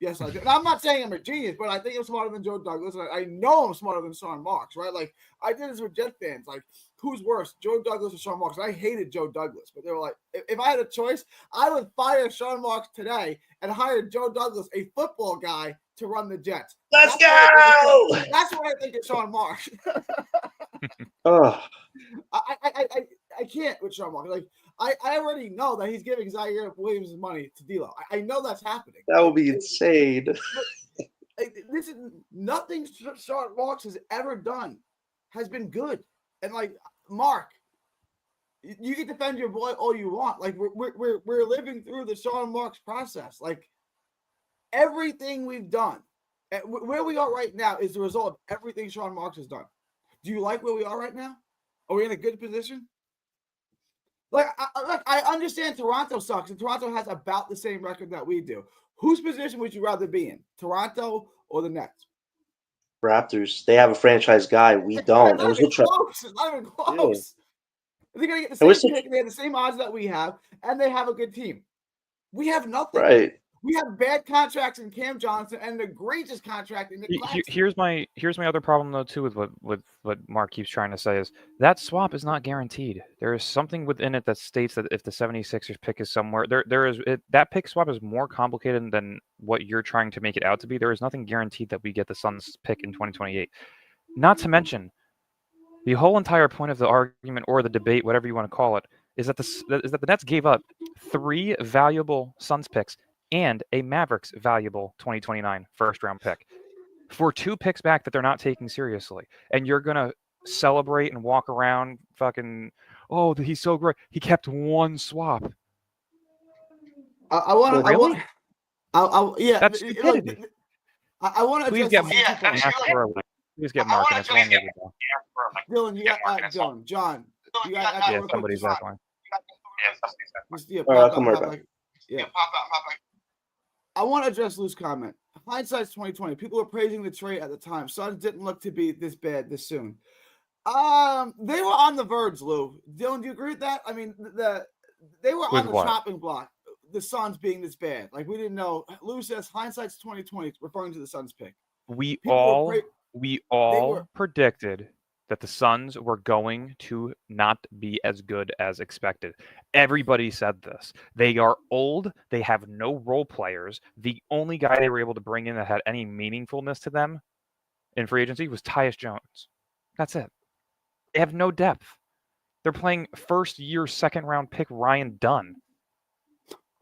I do. And I'm not saying I'm a genius, but I think I'm smarter than Joe Douglas. And I know I'm smarter than Sean Marks, right? Like, I did this with Jet fans. Like, who's worse, Joe Douglas or Sean Marks? And I hated Joe Douglas, but they were like, if I had a choice, I would fire Sean Marks today and hire Joe Douglas, a football guy, to run the Jets. Let's go! That's what I think of Sean Marks. Oh, I can't with Sean Marks. Like, I already know that he's giving Zaire Williams money to D'Lo. I know that's happening. that would be insane. This is nothing Sean Marks has ever done has been good. And like Mark, you can defend your boy all you want. Like we're living through the Sean Marks process. Like everything we've done, where we are right now is the result of everything Sean Marks has done. Do you like where we are right now? Are we in a good position? Like, I understand Toronto sucks, and Toronto has about the same record that we do. Whose position would you rather be in, Toronto or the Nets? Raptors, they have a franchise guy. We don't. It's not even close. Yeah. They're going to get the same pick. They have the same odds that we have, and they have a good team. We have nothing. Right. We have bad contracts in Cam Johnson and an egregious contract in Nick Claxton. Here's my other problem though too with what Mark keeps trying to say is that swap is not guaranteed. There is something within it that states that if the 76ers pick is somewhere that pick swap is more complicated than what you're trying to make it out to be. There is nothing guaranteed that we get the Suns pick in 2028. Not to mention the whole entire point of the argument or the debate, whatever you want to call it, is that the Nets gave up 3 valuable Suns picks and a Mavericks valuable 2029 first-round pick for 2 picks back that they're not taking seriously. And you're going to celebrate and walk around fucking, oh, he's so great. He kept 1 swap. I want to, yeah. That's stupidity. I want to please get Mark Please get Mark. Dylan, you got Dylan. John, you got yeah, somebody's echoing. Yeah, All right, I'll come right back. Yeah. I want to address Lou's comment. Hindsight's 2020. People were praising the trade at the time. Suns didn't look to be this bad this soon. They were on the verge, Lou. Dylan, do you agree with that? I mean, they were on the chopping block. The Suns being this bad. Like, we didn't know. Lou says hindsight's 2020, referring to the Suns pick. We all predicted that the Suns were going to not be as good as expected. Everybody said this. They are old. They have no role players. The only guy they were able to bring in that had any meaningfulness to them in free agency was Tyus Jones. That's it. They have no depth. They're playing first-year, second-round pick Ryan Dunn.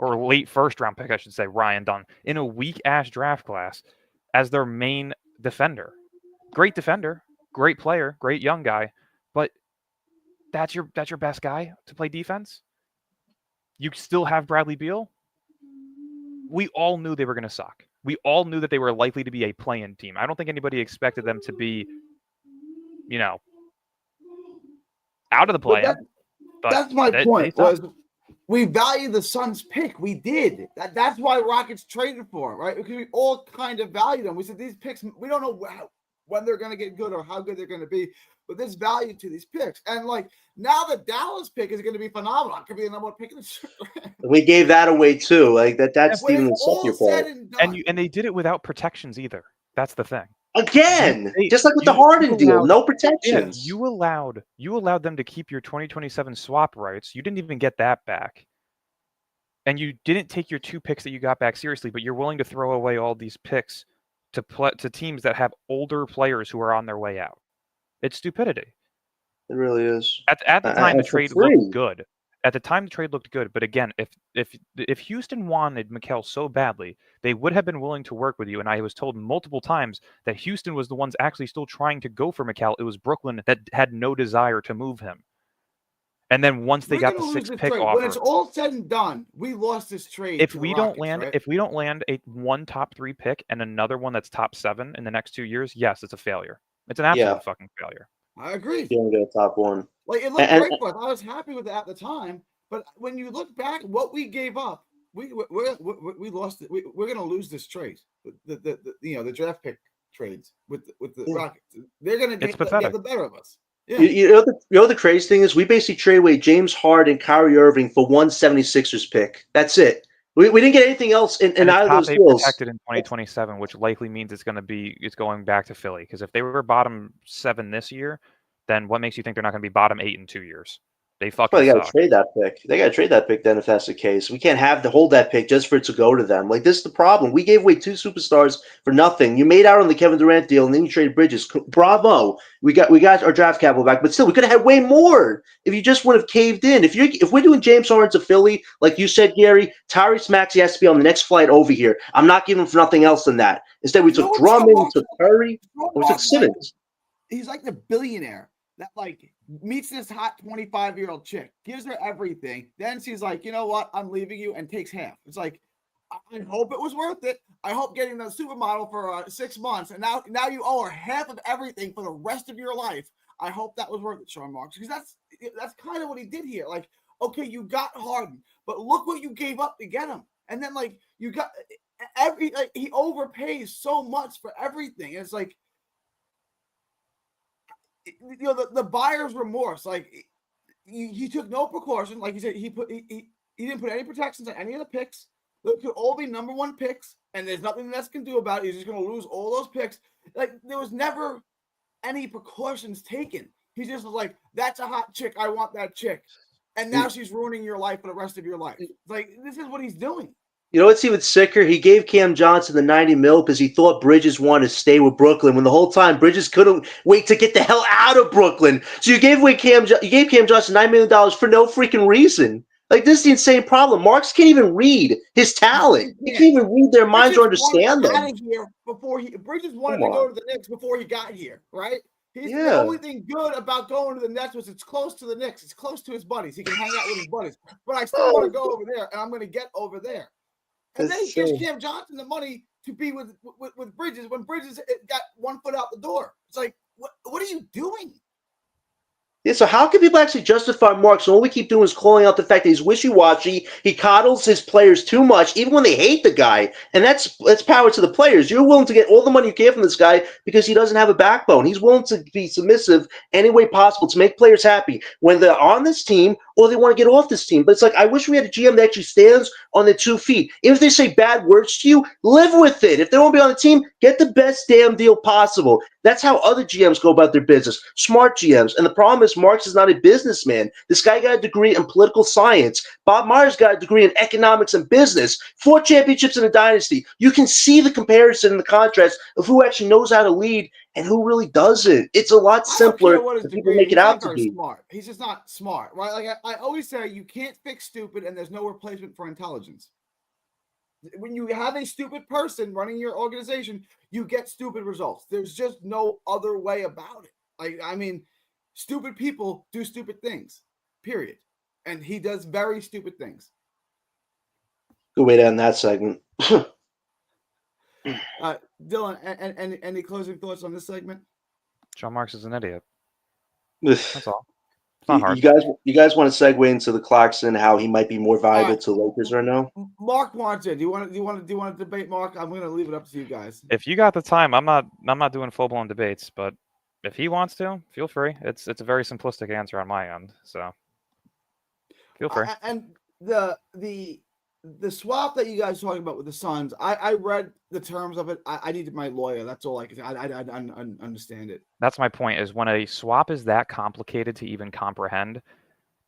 Or late first-round pick, I should say, Ryan Dunn, in a weak-ass draft class as their main defender. Great defender. Great player, great young guy, but that's your best guy to play defense? You still have Bradley Beal? We all knew they were going to suck. We all knew that they were likely to be a play-in team. I don't think anybody expected them to be, out of the play-in. That's my point. We value the Suns pick. We did. That's why Rockets traded for him, right? Because we all kind of valued them. We said these picks, we don't know when they're going to get good or how good they're going to be, but there's value to these picks. And like now the Dallas pick is going to be phenomenal. It could be the number 1 pick in the We gave that away too. Like that's even the second part. And they did it without protections either. That's the thing. Again, They- just like with the you Harden deal, allowed- no Yeah, protections. you allowed them to keep your 2027 swap rights. You didn't even get that back. And you didn't take your 2 picks that you got back seriously, but you're willing to throw away all these picks to teams that have older players who are on their way out. It's stupidity. It really is. At the time, the for trade free. looked good. At the time, the trade looked good. But again, if Houston wanted Mikal so badly, they would have been willing to work with you. And I was told multiple times that Houston was the ones actually still trying to go for Mikal. It was Brooklyn that had no desire to move him. And then once they got the 6th pick offer, when it's all said and done, we lost this trade. if to the we don't Rockets, land, right? if we don't land one top 3 pick and another one that's top 7 in the next 2 years, yes, it's a failure. It's an absolute fucking failure. I agree. You don't get a top one. Like it looked great for us. I was happy with it at the time, but when you look back, what we gave up, we lost it. We're going to lose this trade. The draft pick trades with the Rockets. They're going to get the better of us. Yeah. You know the crazy thing is we basically trade away James Harden, Kyrie Irving for one 76ers pick. That's it. We didn't get anything else in either of those deals. Protected in 2027, which likely means it's going back to Philly. Because if they were bottom 7 this year, then what makes you think they're not going to be bottom 8 in 2 years? They fucking Well, they got to suck. trade that pick. They got to trade that pick then if that's the case. We can't have to hold that pick just for it to go to them. Like, this is the problem. We gave away 2 superstars for nothing. You made out on the Kevin Durant deal, and then you traded Bridges. Bravo. We got our draft capital back, but still, we could have had way more if you just would have caved in. If we're doing James Harden to Philly, like you said, Gary, Tyrese Maxey has to be on the next flight over here. I'm not giving him for nothing else than that. Instead, we took Drummond, we took Curry, and we took Simmons. He's like the billionaire that meets this hot 25-year-old chick, gives her everything. Then she's like, you know what? I'm leaving you, and takes half. It's like, I hope it was worth it. I hope getting the supermodel for 6 months, and now you owe her half of everything for the rest of your life. I hope that was worth it, Sean Marks, because that's kind of what he did here. Like, okay, you got Harden, but look what you gave up to get him. And then you got he overpays so much for everything. And it's like, the buyer's remorse. Like, he took no precaution. Like you said, he didn't put any protections on any of the picks. They could all be number 1 picks, and there's nothing the Nets can do about it. He's just going to lose all those picks. Like, there was never any precautions taken. He just was like, that's a hot chick. I want that chick. And now she's ruining your life for the rest of your life. Like, this is what he's doing. You know what's even sicker? He gave Cam Johnson the $90 million because he thought Bridges wanted to stay with Brooklyn. When the whole time Bridges couldn't wait to get the hell out of Brooklyn. So you gave Cam Johnson $9 million for no freaking reason. Like, this is the insane problem. Marks can't even read his talent. He can't even read their minds or understand them. Bridges wanted to go to the Knicks before he got here, right? The only thing good about going to the Nets was it's close to the Knicks. It's close to his buddies. He can hang out with his buddies. But I still want to go over there, and I'm going to get over there. And then he gives Cam Johnson the money to be with Bridges when Bridges got 1 foot out the door. It's like, what are you doing? Yeah, so how can people actually justify Marks? All we keep doing is calling out the fact that he's wishy-washy. He coddles his players too much, even when they hate the guy. And that's power to the players. You're willing to get all the money you can from this guy because he doesn't have a backbone. He's willing to be submissive any way possible to make players happy when they're on this team or they want to get off this team. But it's like, I wish we had a GM that actually stands on their 2 feet. Even if they say bad words to you, live with it. If they won't be on the team, get the best damn deal possible. That's how other GMs go about their business. Smart GMs. And the problem is Marks is not a businessman. This guy got a degree in political science. Bob Myers got a degree in economics and business. 4 championships in a dynasty. You can see the comparison and the contrast of who actually knows how to lead and who really doesn't. It's a lot simpler than people make it out to be. Smart. He's just not smart, right? Like I always say, you can't fix stupid, and there's no replacement for intelligence. When you have a stupid person running your organization, you get stupid results. There's just no other way about it. Like, I mean, stupid people do stupid things, period. And he does very stupid things. Good way to end that segment. Dylan, and any closing thoughts on this segment? Sean Marks is an idiot. That's all. It's not hard. You guys want to segue into the Clarkson, how he might be more valuable to Lakers right now? Mark wants it. Do you want to debate, Mark? I'm going to leave it up to you guys. If you got the time, I'm not doing full blown debates, but if he wants to, feel free. It's a very simplistic answer on my end, so feel free. And the the swap that you guys talking about with the Suns, I read the terms of it. I needed my lawyer. That's all I could. I understand it. That's my point. Is when a swap is that complicated to even comprehend,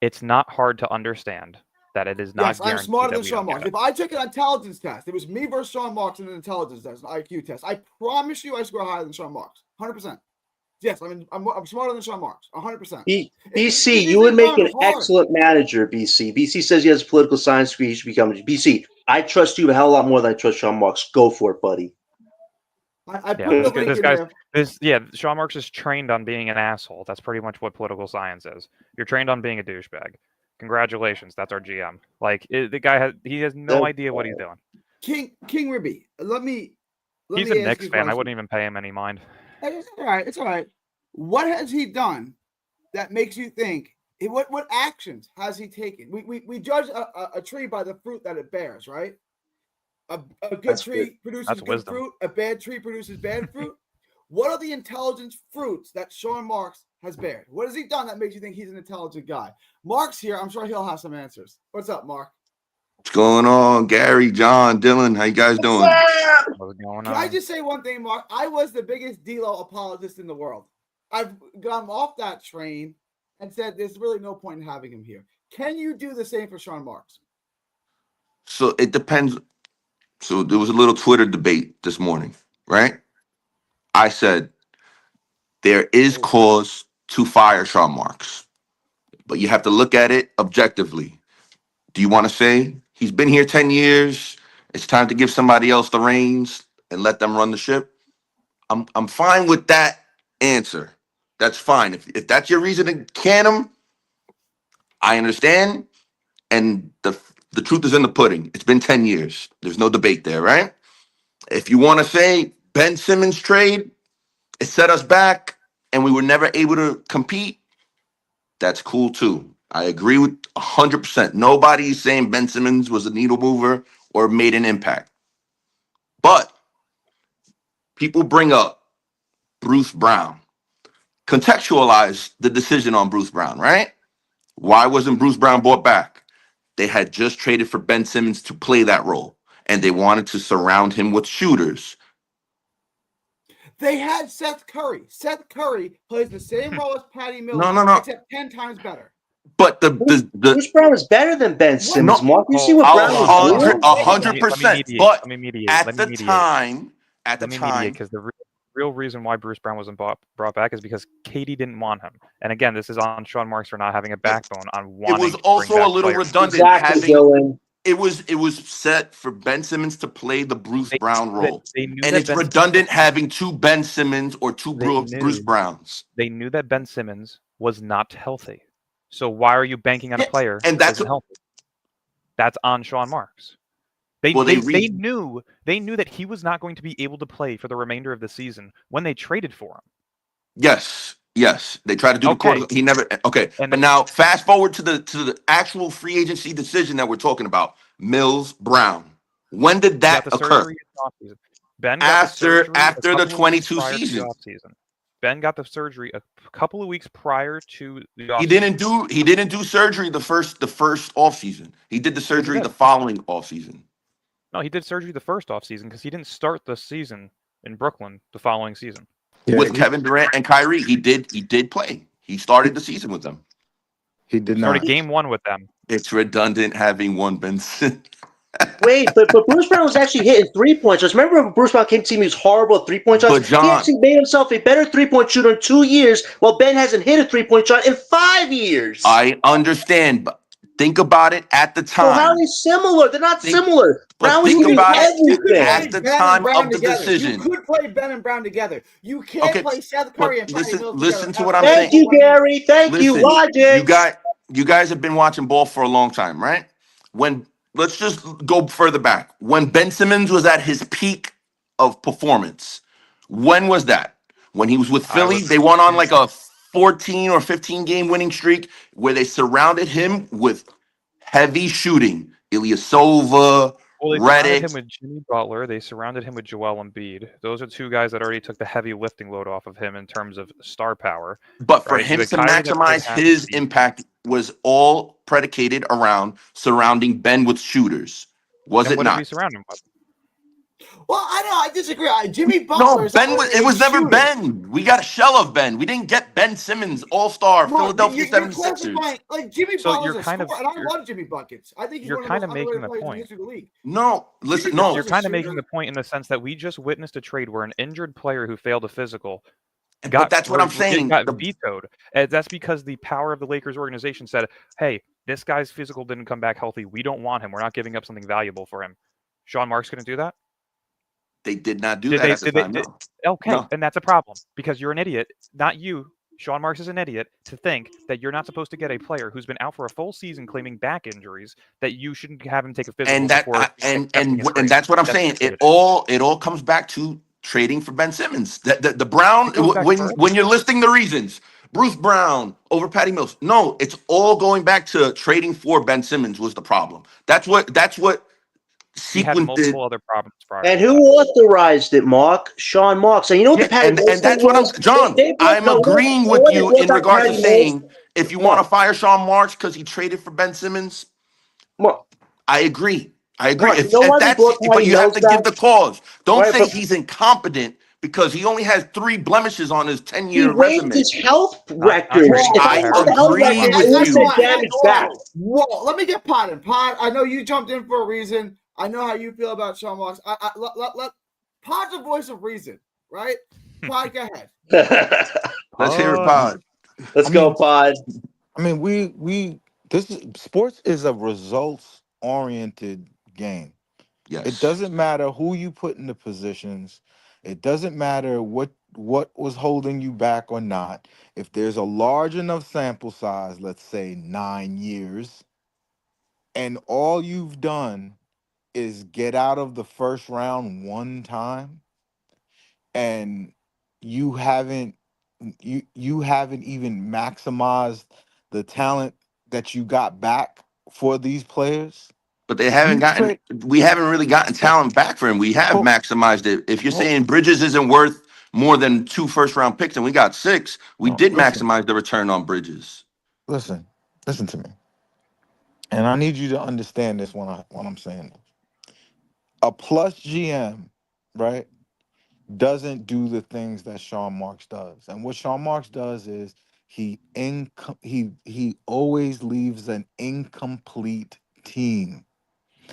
it's not hard to understand that it is not. Yes, I'm guaranteed smarter that than we Sean don't Marks. get If it. I took an intelligence test, it was me versus Sean Marks in an intelligence test, an IQ test. I promise you, I score higher than Sean Marks, 100%. Yes, I mean I'm smarter than Sean Marks, 100%. BC, you would make an excellent manager. BC says he has a political science degree. He should become BC. I trust you a hell of a lot more than I trust Sean Marks. Go for it, buddy. I put the link in there. Sean Marks is trained on being an asshole. That's pretty much what political science is. You're trained on being a douchebag. Congratulations, that's our GM. Like the guy has no idea what he's doing. King Ribby, He's a Knicks fan. I wouldn't even pay him any mind. It's all right. It's all right. What has he done that makes you think? What actions has he taken? We judge a tree by the fruit that it bears, right? A good tree produces good fruit. A bad tree produces bad fruit. What are the intelligent fruits that Sean Marks has bared? What has he done that makes you think he's an intelligent guy? Mark's here. I'm sure he'll have some answers. What's up, Mark? What's going on, Gary, John, Dylan? How you guys doing? What's going on? Can I just say one thing, Mark? I was the biggest D'Lo apologist in the world. I've gone off that train and said there's really no point in having him here. Can you do the same for Sean Marks? So it depends. So there was a little Twitter debate this morning, right? I said there is cause to fire Sean Marks, but you have to look at it objectively. Do you want to say he's been here 10 years? It's time to give somebody else the reins and let them run the ship? I'm fine with that answer. That's fine. If that's your reason to can him, I understand. And the truth is in the pudding. It's been 10 years. There's no debate there, right? If you want to say Ben Simmons trade, it set us back and we were never able to compete, that's cool too. I agree with 100%. Nobody's saying Ben Simmons was a needle mover or made an impact. But people bring up Bruce Brown. Contextualize the decision on Bruce Brown, right? Why wasn't Bruce Brown brought back? They had just traded for Ben Simmons to play that role, and they wanted to surround him with shooters. They had Seth Curry. Seth Curry plays the same role as Patty Mills, No. except 10 times better. But Bruce Brown is better than Ben Simmons. Mark, you see what Brown was doing? 100%. But at the time, because the real reason why Bruce Brown wasn't brought back is because Katie didn't want him. And again, this is on Sean Marks for not having a backbone on wanting. It was also a little redundant. Exactly, it was set for Ben Simmons to play the Bruce Brown role, and it's redundant having two Ben Simmons or two Bruce Browns. They knew that Ben Simmons was not healthy, so why are you banking on a player and that's healthy? That's on Sean Marks. They knew that he was not going to be able to play for the remainder of the season when they traded for him. Yes, they tried to do the quarter. He never. Okay, but now fast forward to the actual free agency decision that we're talking about. Mills Brown. When did that occur? Ben got after the 22 season. Ben got the surgery a couple of weeks prior to the offseason. He didn't do surgery the first offseason. He did the surgery the following offseason. No, he did surgery the first offseason because he didn't start the season in Brooklyn the following season. With Kevin Durant and Kyrie, he did play. He started the season with them. He did not. Started game one with them. It's redundant having one Benson. Wait, but Bruce Brown was actually hitting 3-point shots. Remember when Bruce Brown came to see me, he was horrible at 3-point shots? He actually made himself a better 3-point shooter in 2 years, while Ben hasn't hit a 3-point shot in 5 years. I understand, but think about it at the time. So how are they similar? They're not similar. Brown was doing everything at the time of the decision. You could play Ben and Brown together. You can't play Seth Curry and Patty Mills listen together. To what I'm saying. Thank you, Gary. Thank you. Logic. You guys have been watching ball for a long time, right? Let's just go further back. When Ben Simmons was at his peak of performance, when was that? When he was with Philly, they went on like a 14 or 15 game winning streak where they surrounded him with heavy shooting. Ilyasova, Well, they Redick. surrounded him with Jimmy Butler. They surrounded him with Joel Embiid. Those are two guys that already took the heavy lifting load off of him in terms of star power. But for him to maximize his impact was all predicated around surrounding Ben with shooters. Was And it what did not? we surround him with? Well, I disagree. Jimmy No, Butler. Ben was. It was never Ben. We got a shell of Ben. We didn't get Ben Simmons, All-Star, Philadelphia You're 76ers. classifying like Jimmy So Butler's you're a kind of scorer, and I love Jimmy buckets. I think he's you're one of the kind most of making underrated the players in the point. history of the league. No, listen, Jimmy no. Butler's You're a kind of shooter. making the point in the sense that we just witnessed a trade where an injured player who failed a physical But that's what I'm saying. got vetoed. And that's because the power of the Lakers organization said, "Hey, this guy's physical didn't come back healthy. We don't want him. We're not giving up something valuable for him." Sean Marks going to do that? They did not do that at the time. No. Okay, No. and that's a problem because you're an idiot. Not you. Sean Marks is an idiot to think that you're not supposed to get a player who's been out for a full season claiming back injuries that you shouldn't have him take a physical. And that before and that's what I'm saying. It all comes back to trading for Ben Simmons. The Brown, when you're listing the reasons, Bruce Brown over Patty Mills. No, it's all going back to trading for Ben Simmons was the problem. That's what he had sequenced multiple other problems prior. And to who that. authorized it, Mark? Sean Marks. And you know what the Patty and Mills that's thing what I'm was? John. I'm agreeing with you in regards to saying if you want to fire Sean Marks because he traded for Ben Simmons, I agree. Mark, If you know why they that's brought but Patty you have Mills to give back? the cause. Don't Right, say but- he's incompetent because he only has 3 blemishes on his He 10-year raised resume. his health records. I agree with He you. said damage back. Whoa, let me get Pod in. Pod, I know you jumped in for a reason. I know how you feel about Sean Marks. Let Pod's a voice of reason, right? Pod, go ahead. Let's hear it, Pod. Let's go, Pod. I mean, sports is a results-oriented game. Yes. It doesn't matter who you put in the positions. It doesn't matter what was holding you back or not. If there's a large enough sample size, let's say 9 years, and all you've done is get out of the first round one time, and you haven't even maximized the talent that you got back for these players. But we haven't really gotten talent back for him. We have maximized it. If you're saying Bridges isn't worth more than 2 first-round picks and we got 6, we did maximize the return on Bridges. Listen to me. And I need you to understand this when I'm saying this. A plus GM, right, doesn't do the things that Sean Marks does. And what Sean Marks does is he always leaves an incomplete team.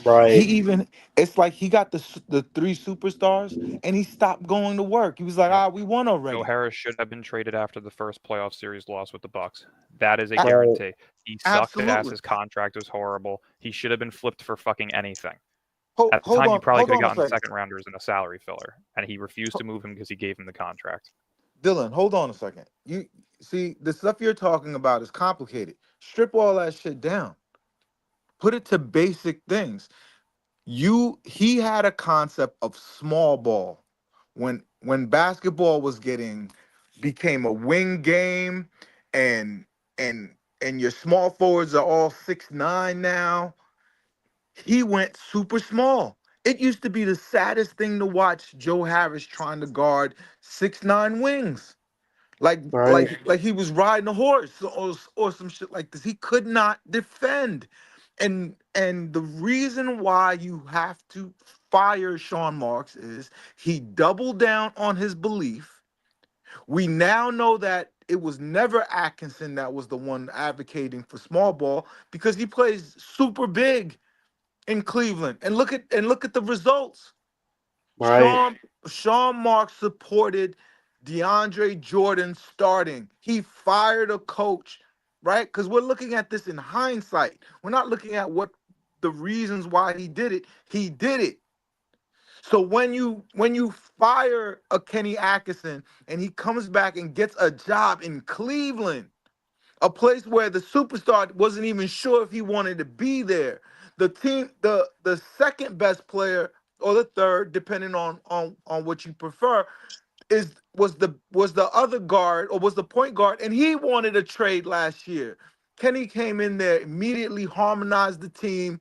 Right. It's like he got the 3 superstars and he stopped going to work. He was like, we won already. Joe Harris should have been traded after the first playoff series loss with the Bucks. That is a guarantee. He sucked ass. His contract was horrible. He should have been flipped for fucking anything. At the time, you probably could have gotten second rounders and a salary filler, and he refused to move him because he gave him the contract. Dylan, hold on a second. You see, the stuff you're talking about is complicated. Strip all that shit down. Put it to basic things. He had a concept of small ball when basketball became a wing game, and your small forwards are all 6'9" now. He went super small. It used to be the saddest thing to watch Joe Harris trying to guard 6'9" wings. Like he was riding a horse or some shit like this. He could not defend. And the reason why you have to fire Sean Marks is he doubled down on his belief. We now know that it was never Atkinson that was the one advocating for small ball because he plays super big in Cleveland. And look at the results. Right. Sean Marks supported DeAndre Jordan starting. He fired a coach, right? Because we're looking at this in hindsight. We're not looking at what the reasons why he did it. He did it. So when you fire a Kenny Atkinson and he comes back and gets a job in Cleveland, a place where the superstar wasn't even sure if he wanted to be there, the team, the second best player or the third, depending on what you prefer, was the other guard or was the point guard, and he wanted a trade last year. Kenny came in there, immediately harmonized the team,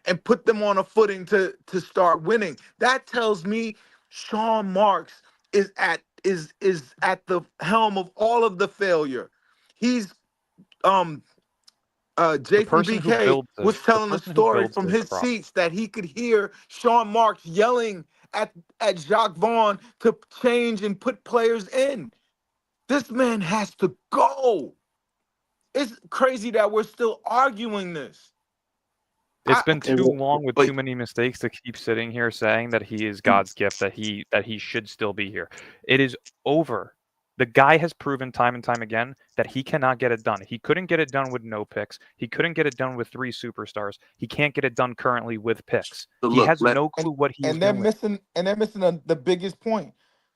and put them on a footing to start winning. That tells me Sean Marks is at the helm of all of the failure. He's person who JCBK builds was this- the telling a person who story builds from this his problem. seats that he could hear Sean Marks yelling at Jacques Vaughn to change and put players in. This man has to go. It's crazy that we're still arguing this. It's I- been too long with But- too many mistakes to keep sitting here saying that he is God's gift, that he should still be here. It is over. The guy has proven time and time again that he cannot get it done. He couldn't get it done with no picks. He couldn't get it done with 3 superstars. He can't get it done currently with picks. So He look, has let- no clue what he's and they're doing. missing the biggest point.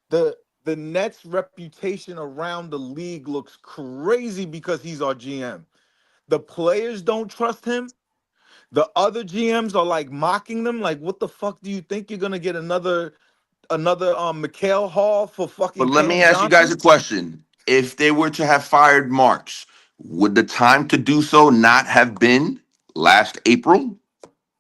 The Nets' reputation around the league looks crazy because he's our GM. The players don't trust him. The other GMs are like mocking them. Like, what the fuck do you think you're gonna get another Mikhail Hall for fucking? But let me Cam ask you guys a Johnson? question. If they were to have fired Marks, would the time to do so not have been last April?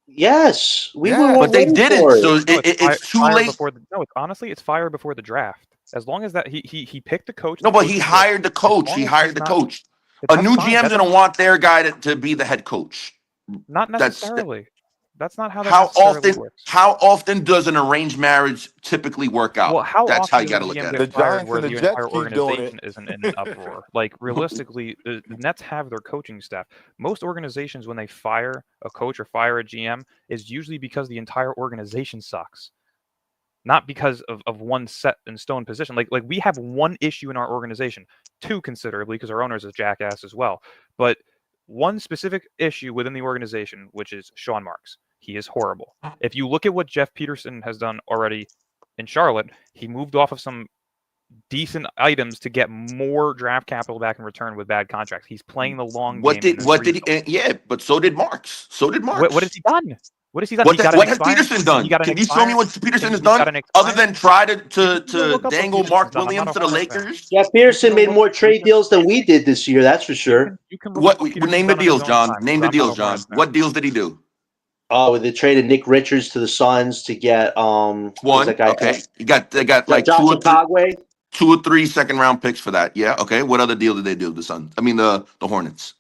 Yes, we Yeah. were all But they ready didn't. for it. So No, it's too fire late. before the, no, it's honestly it's fire before the draft. As long as that he picked the coach. No, the but coach he is good. hired the As coach. long He as hired he's the not- coach. A that's new fine. GM's That's gonna want their guy to be the head coach. not that's- necessarily. That's not how that How necessarily often? works. How often does an arranged marriage typically work out? Well, how That's often how you does got to a look GM at get it. The fired Giants where and the the Jets entire keep doing organization isn't in an uproar? Like realistically, the Nets have their coaching staff. Most organizations, when they fire a coach or fire a GM, is usually because the entire organization sucks, not because of one set in stone position. Like we have one issue in our organization, 2 considerably because our owner is a jackass as well, but one specific issue within the organization, which is Sean Marks. He is horrible. If you look at what Jeff Peterson has done already in Charlotte, he moved off of some decent items to get more draft capital back in return with bad contracts. He's playing the long What game. did yeah? But so did Marks. So did Marks. What has he done? What has he done? What, He got what an has expiring- Peterson done? he got an Can you show me expiring- what Peterson has he's got done an other expiring- than try You can go to look up what dangle Peterson's Mark done. I'm not Williams a to the Hornets fan. Lakers? Yeah, Pearson made more trade can- deals than we did this year. That's for sure. You can look What up Peterson's name the done in his deals, own John? time, Name but the I'm not deals, a John. Hornets fan. What deals did he do? Oh, they traded Nick Richards to the Suns to get who's One. that guy? Okay. They got like Josh Okogwe. 2 or 3 second round picks for that. Yeah. Okay. What other deal did they do? The Suns. I mean the Hornets.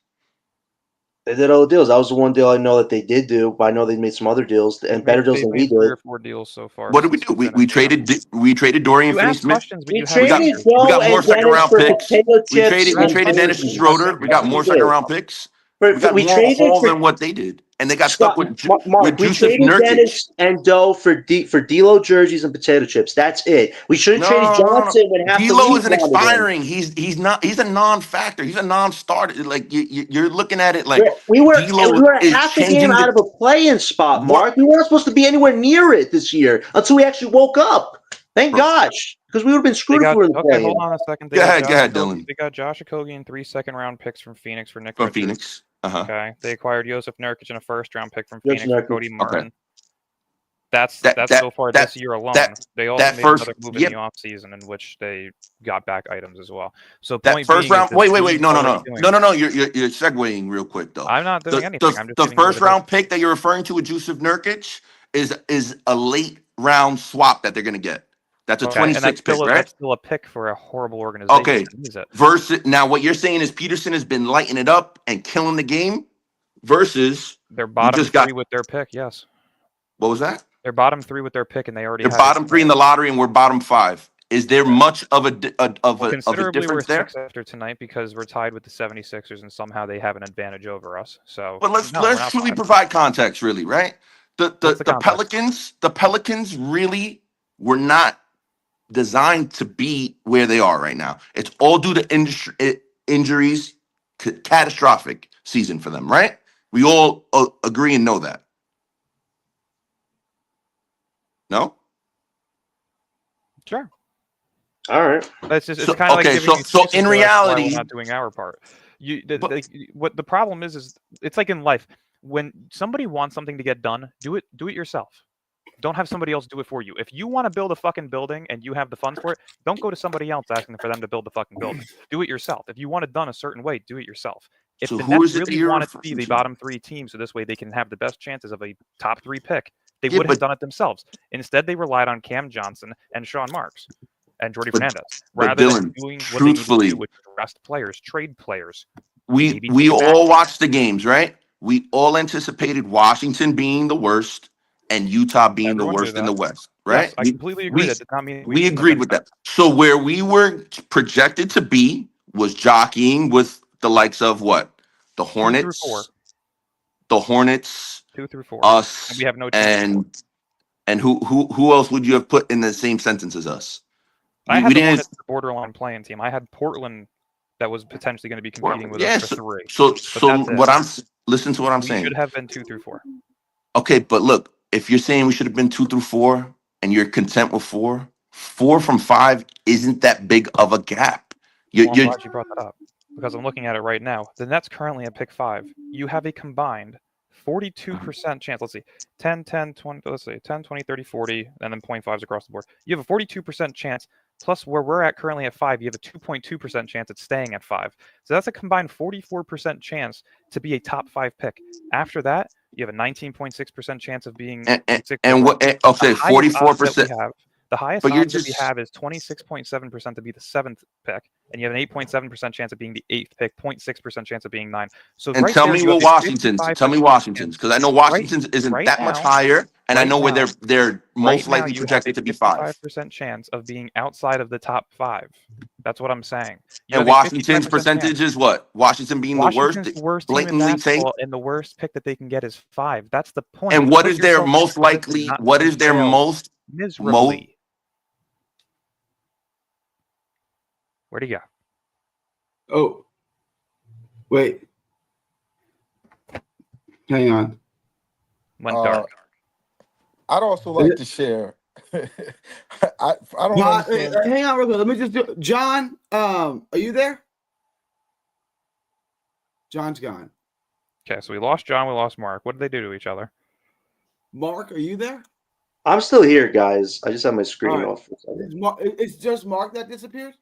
They did other deals. That was the one deal I know that they did do, but I know they made some other deals and better deals They've than we made 3 did. or 4 deals so far. What did we since do? We finished. traded Dorian You Finney ask Smith. questions, but We you have traded answers. Joe We got more and second Dennis round for picks. potato We chips. traded and Dennis jerseys. Schroeder. We got more We did. second round picks. For- We got we more traded hauls for than what they did, and they got Scott, stuck with Mark, we Jusuf traded Nurkic. Dennis and Doe for D'Lo jerseys and potato chips. That's it. We should have traded Johnson when half the D'Lo league isn't wanted him. expiring. He's not. He's a non-factor. He's a non-starter. Like you're looking at it like We were D'Lo is half a changing game out of a play-in spot, Mark. We weren't supposed to be anywhere near it this year until we actually woke up. Thank gosh, because we would have been They screwed got, if we were in the okay, play-in. hold on a second. Go ahead, Josh Dylan. They got Josh Okogie and 3 second-round picks from Phoenix for Nick from Richards. Phoenix. Okay, they acquired Jusuf Nurkic and a first-round pick from Jusuf Phoenix for Nurkic. Cody Okay. Martin. That's That- so far that- this year alone. that- They also that made first- another move yep. in the offseason in which they got back items as well. So That point first being round. is Wait. this team's No. already doing it. No. You're segueing real quick though. I'm not doing anything. I'm just The giving you what first it is. round pick that you're referring to with Jusuf Nurkic is a late round swap that they're gonna get. That's a Okay, and 26 pick, right? That's still a pick for a horrible organization. Okay. that needs it. Versus now, what you're saying is Peterson has been lighting it up and killing the game. Versus They're bottom just got- 3 with their pick. Yes, what was that? they're bottom 3 with their pick, and they already They're have bottom 3 in the lottery, and we're bottom 5. Is there much of a Considerably difference we're there? 6 after tonight because we're tied with the 76ers, and somehow they have an advantage over us. So, But let's no, we're let's not truly five. provide context, really, right? The What's the context? Pelicans really were not designed to be where they are right now. It's all due to injuries, catastrophic season for them, right? We all agree and know that. No? Sure. All right. That's just it's So- kind of okay, like giving so excuses in for that's why reality- we're not doing our part. But- What the problem is it's like in life when somebody wants something to get done, do it yourself. Don't have somebody else do it for you. If you want to build a fucking building and you have the funds for it, don't go to somebody else asking for them to build the fucking building. Do it yourself. If you want it done a certain way, do it yourself. If So the who Nets is it that really you're wanted to be referring the to? bottom 3 team, so this way they can have the best chances of a top 3 pick, they Yeah, would have but- done it themselves. Instead, they relied on Cam Johnson and Sean Marks and Jordy But- Fernandez but rather than Dylan, doing what they need to truthfully- do, which is rest players, trade players, we maybe we take it back. all watched the games, right? We all anticipated Washington being the worst and Utah being the Everyone knew worst in the that. West, right? Yes, I completely agree. That did not mean We shouldn't have agreed been with better. that. So where we were projected to be was jockeying with the likes of what? The 2 through 4. Hornets, the Hornets, 2 through 4. us, And we have no chance. and who else would you have put in the same sentence as us? I had We the didn't. Hornets as a borderline playing team. I had Portland that was potentially going to be competing with Yeah. us for 3. So that's it. what I'm listen to what I'm We saying. should have been 2 through 4. Okay, but look, if you're saying we should have been 2 through 4 and you're content with 4 from 5 isn't that big of a gap. Well, I'm glad you brought that up because I'm looking at it right now. The Nets currently at pick 5. You have a combined 42% chance. Let's see, 10, 10, 20, let's see, 10, 20, 30, 40, and then 0.5s across the board. You have a 42% chance, plus where we're at currently at 5, you have a 2.2% chance at staying at 5. So that's a combined 44% chance to be a top 5 pick. After that, you have a 19.6% chance of being and what? Okay, 44%. The highest But you're odds that we just- have is 26.7% to be the 7th pick, and you have an 8.7% chance of being the 8th pick, 0.6% chance of being 9. So And right tell there, me you what have a Washington's. Tell me 55% Washington's, because I know Washington's isn't right that much now- higher, and I right know where now- they're most right now likely you have projected a to be 5. 55% chance of being outside of the top 5. That's what I'm saying. You And have a Washington's 55% percentage chance. is what? Washington being Washington's the the worst team in blatantly basketball, tank. and the worst pick that they can get is 5. That's the point. And what Put is their yourself in most a position likely? not What to is their fail most? miserably? Where'd he go? Oh, wait. Hang on. Went dark. I'd also like to share. I don't understand. Hang on real quick. Let me just do John. Are you there? John's gone. Okay, so we lost John, we lost Mark. What did they do to each other? Mark, are you there? I'm still here, guys. I just have my screen All right. off. For a second. It's just Mark that disappeared?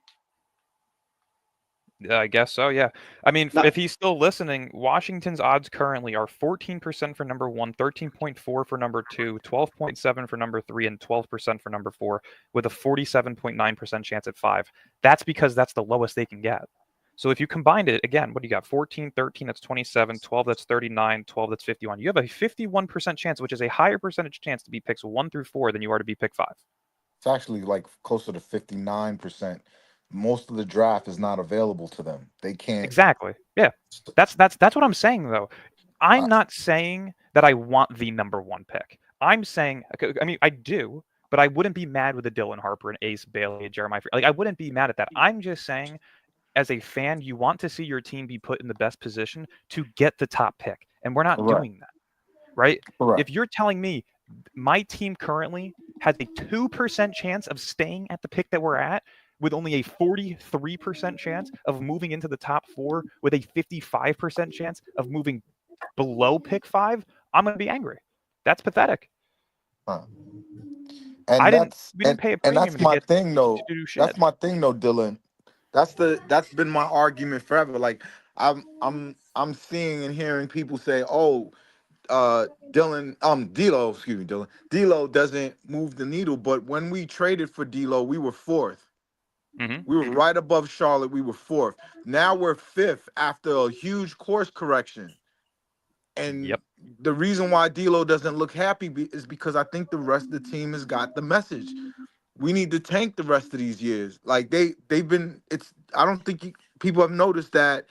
I guess so, yeah. I mean, No. if he's still listening, Washington's odds currently are 14% for number 1, 13.4 for number 2, 12.7 for number 3, and 12% for number 4, with a 47.9% chance at 5. That's because that's the lowest they can get. So if you combined it, again, what do you got? 14, 13, that's 27, 12, that's 39, 12, that's 51. You have a 51% chance, which is a higher percentage chance to be picks 1 through 4 than you are to be pick 5. It's actually like closer to 59%. Most of the draft is not available to them. They can't. Exactly. Yeah. That's what I'm saying, though. I'm not saying that I want the number 1 pick. I'm saying, I mean, I do, but I wouldn't be mad with a Dylan Harper, an Ace Bailey, a Jeremiah. Like, I wouldn't be mad at that. I'm just saying, as a fan, you want to see your team be put in the best position to get the top pick, and we're not doing that, right? Correct. If you're telling me my team currently has a 2% chance of staying at the pick that we're at, with only a 43% chance of moving into the top 4, with a 55% chance of moving below pick 5, I'm going to be angry. That's pathetic. And We didn't pay a and premium that's to my get thing, though. to do shit. That's my thing, though, Dylan. That's been my argument forever. Like I'm seeing and hearing people say, "Oh, D'Lo, excuse me, Dylan. D'Lo doesn't move the needle." But when we traded for D'Lo, we were 4th. Mm-hmm. We were right above Charlotte. We were 4th. Now we're 5th after a huge course correction. And the reason why D'Lo doesn't look happy is because I think the rest of the team has got the message. We need to tank the rest of these years. Like they've been. I don't think people have noticed that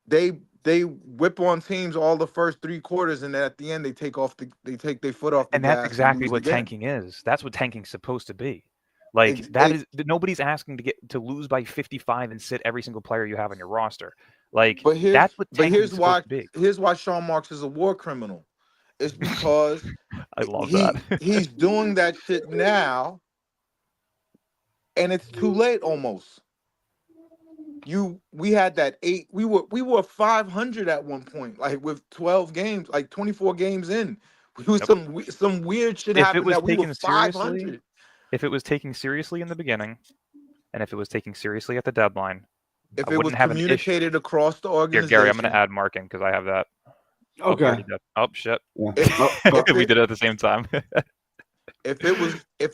they whip on teams all the first 3 quarters, and then at the end they take their foot off the gas. And that's exactly lose what the game. tanking is. That's what tanking's supposed to be. Like that is nobody's asking to lose by 55 and sit every single player you have on your roster. Like that's what tanking's supposed to be. Here's why Sean Marks is a war criminal. It's because I love that. He's doing that shit now, and it's too late almost. We had that 8. We were 500 at one point, like with 12 games, like 24 games in. We was some weird shit happened that we were 500. If it was taken seriously in the beginning, and if it was taken seriously at the deadline, if it was communicated across the organization. Here, Gary, I'm going to add Mark in because I have that. Okay. Oh shit. Yeah. We did it at the same time. If